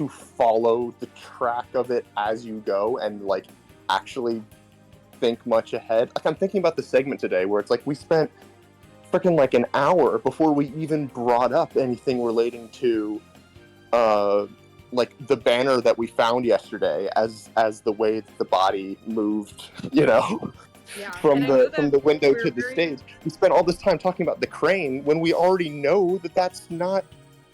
follow the track of it as you go and like actually think much ahead. Like I'm thinking about the segment today where it's like we spent freaking like an hour before we even brought up anything relating to like the banner that we found yesterday as the way that the body moved, from the window to the stage. We spent all this time talking about the crane when we already know that that's not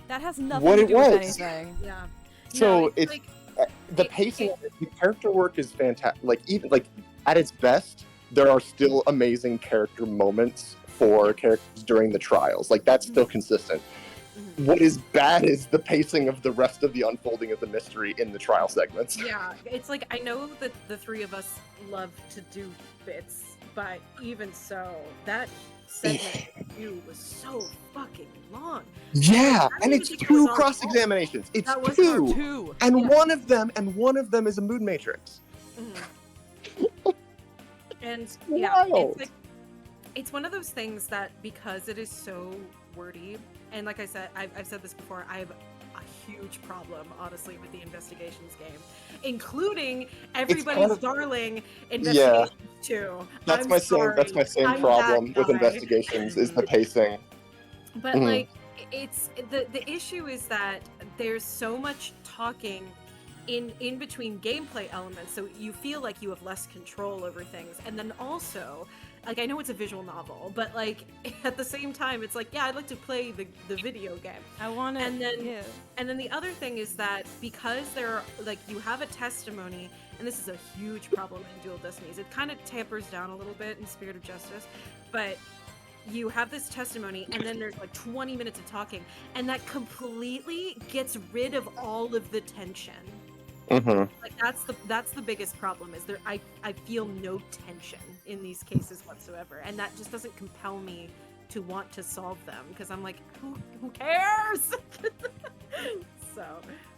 that has nothing what to it do was. with anything. Yeah. So No, it's like, the pacing, the character work is fantastic. Like even like at its best, there are still amazing character moments for characters during the trials. Like that's still consistent. What is bad is the pacing of the rest of the unfolding of the mystery in the trial segments. Yeah, it's like I know that the 3 of us love to do bits, but even so, that segment you was so fucking long. Yeah, and it's 2 cross-examinations. It's 2. And one of them is a mood matrix. And yeah, it's one of those things that because it is so wordy, and like I said, I've said this before, I have a huge problem, honestly, with the investigations game, including everybody's darling investigations too. That's I'm my sorry. same. That's my same I'm problem that with guy. investigations is the pacing. But Mhm. like, it's the issue is that there's so much talking in between gameplay elements, so you feel like you have less control over things, and then also, like, I know it's a visual novel, but like at the same time, it's like, yeah, I'd like to play the video game. I want to. And then the other thing is that because there are, like, you have a testimony, and this is a huge problem in Dual Destinies. It kind of tampers down a little bit in Spirit of Justice, but you have this testimony, and then there's like 20 minutes of talking, and that completely gets rid of all of the tension. Mm-hmm. Like that's the biggest problem is I feel no tension in these cases whatsoever, and that just doesn't compel me to want to solve them because I'm like, who cares? So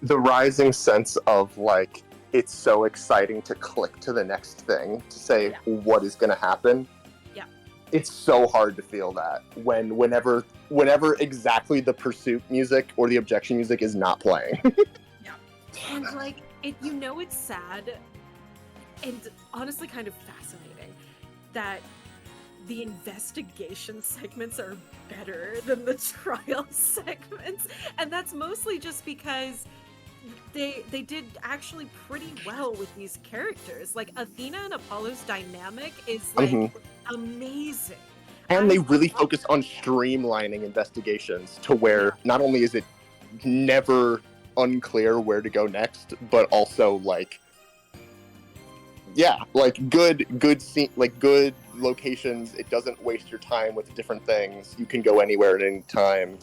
The rising sense of like it's so exciting to click to the next thing to say what is going to happen. Yeah, it's so hard to feel that whenever exactly the pursuit music or the objection music is not playing. Yeah, and like it's sad and honestly kind of fascinating that the investigation segments are better than the trial segments, and that's mostly just because they did actually pretty well with these characters. Like Athena and Apollo's dynamic is like amazing, and they really focus on streamlining investigations to where not only is it never unclear where to go next, but also like good scene, like good locations. It doesn't waste your time with different things. You can go anywhere at any time.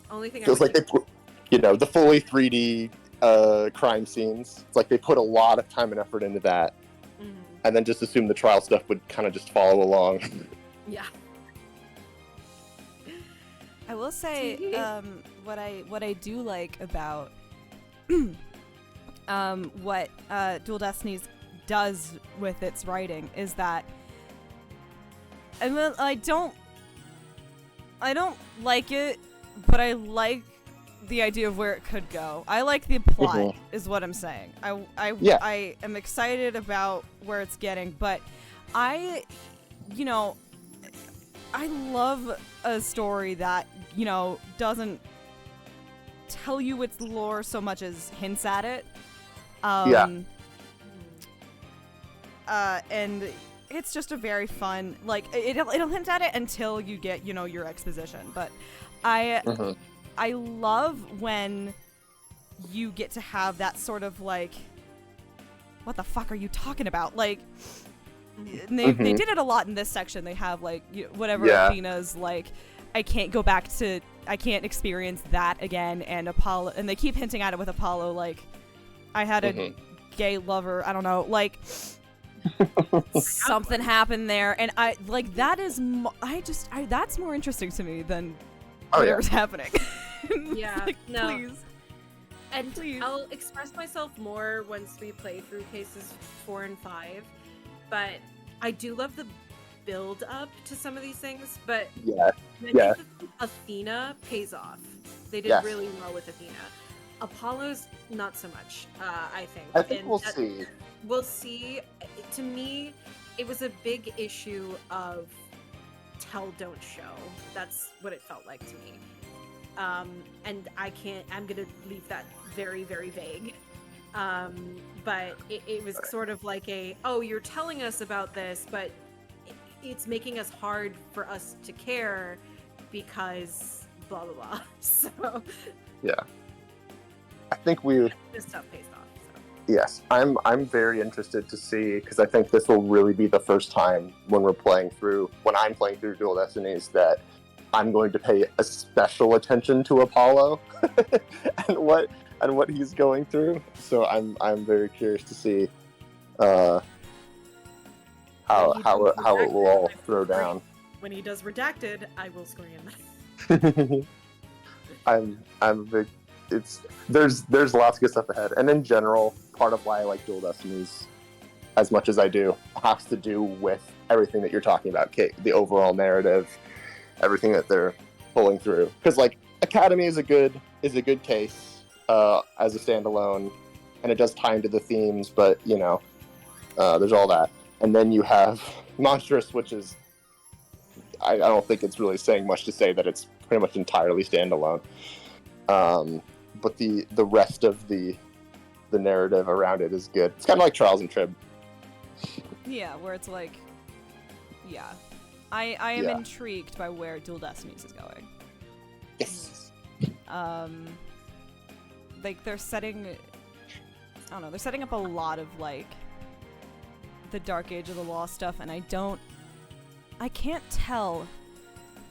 Only thing Feels like they put, the fully 3D crime scenes. It's like they put a lot of time and effort into that, and then just assume the trial stuff would kind of just follow along. Yeah. I will say, what I do like about what Dual Destinies does with its writing is that I don't like it, but I like the idea of where it could go. I like the plot, is what I'm saying. I am excited about where it's getting, but I love a story that, doesn't tell you its lore so much as hints at it. And it's just a very fun, like, it'll hint at it until you get, your exposition. But I love when you get to have that sort of, like, what the fuck are you talking about? Like, they did it a lot in this section. They have, like, whatever Athena's, like, I can't experience that again, and Apollo, and they keep hinting at it with Apollo, like, I had a gay lover, I don't know, like, something happened there, and I, like, that is, that's more interesting to me than whatever's happening. Yeah, like, no. Please. And Please. I'll express myself more once we play through cases 4 and 5, but I do love the build up to some of these things, but I think Athena pays off. They did really well with Athena. Apollo's not so much, I think. I think we'll see. We'll see. To me, it was a big issue of tell, don't show. That's what it felt like to me. And I'm gonna leave that very, very vague. But it was sort of like you're telling us about this, but it's making us hard for us to care because blah blah blah. So I think this stuff pays off. So. Yes, I'm very interested to see, because I think this will really be the first time when I'm playing through Dual Destinies that I'm going to pay a special attention to Apollo and what he's going through. So I'm very curious to see how it will all throw down. When he does redacted, I will scream. I'm a big. There's lots of good stuff ahead, and in general, part of why I like Dual Destinies as much as I do, has to do with everything that you're talking about, Kate. The overall narrative, everything that they're pulling through. Because like Academy is a good case as a standalone, and it does tie into the themes, but you know, there's all that. And then you have Monstrous, which is I don't think it's really saying much to say that it's pretty much entirely standalone. But the rest of the narrative around it is good. It's kind of like Trials and Trib. Yeah, where it's like, yeah. I am intrigued by where Dual Destinies is going. Yes. Like they're setting up a lot of like the Dark Age of the Law stuff, and I can't tell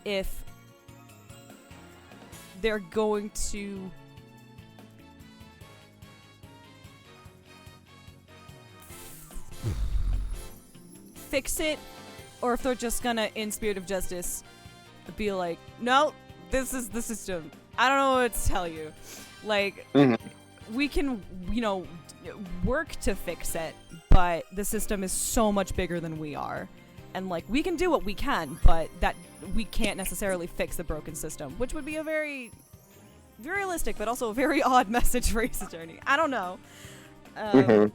if they're going to fix it, or if they're just gonna, in spirit of justice, be like, no, this is the system. I don't know what to tell you. Like, we can, you know, work to fix it, but the system is so much bigger than we are. And, like, we can do what we can, but that we can't necessarily fix the broken system, which would be a very realistic, but also a very odd message for Ace Attorney. I don't know. Yes.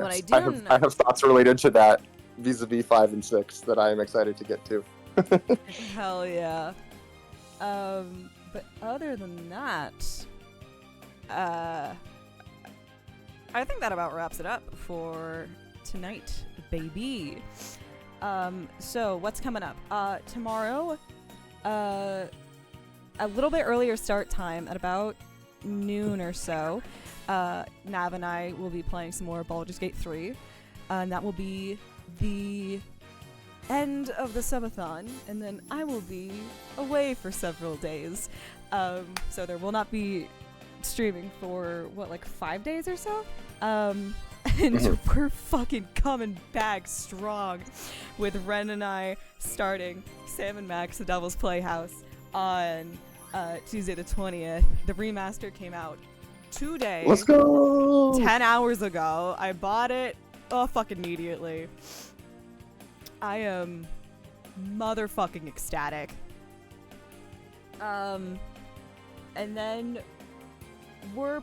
What I do I have thoughts related to that vis-a-vis 5 and 6 that I am excited to get to. Hell yeah. But other than that, I think that about wraps it up for tonight, baby. So what's coming up? Tomorrow, a little bit earlier start time at about noon or so. Nav and I will be playing some more Baldur's Gate 3, and that will be the end of the subathon, and then I will be away for several days. So there will not be streaming for, like 5 days or so? And we're fucking coming back strong with Ren and I starting Sam and Max, The Devil's Playhouse, on Tuesday the 20th. The remaster came out today. Let's go! 10 hours ago. I bought it fucking immediately. I am motherfucking ecstatic. And then we're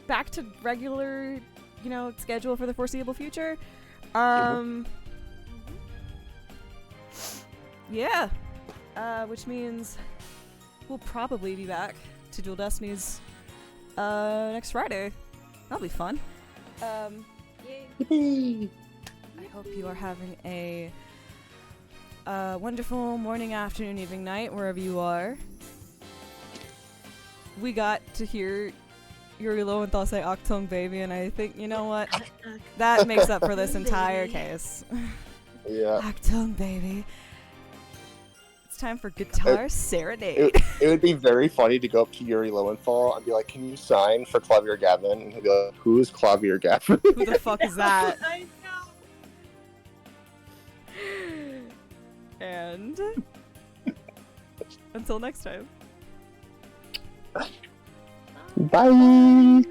back to regular, you know, schedule for the foreseeable future. Yeah. Which means we'll probably be back to Dual Destinies next Friday. That'll be fun. Yay. I hope you are having a wonderful morning, afternoon, evening, night, wherever you are. We got to hear Yuri Lowenthal say Octung Baby, and I think, you know what? That makes up for this entire case. Yeah. Octung Baby. It's time for Guitar Serenade. It would be very funny to go up to Yuri Lowenthal and be like, can you sign for Clavier Gavin? And he'll be like, who is Clavier Gavin? Who the fuck is that? I know. And until next time. Bye!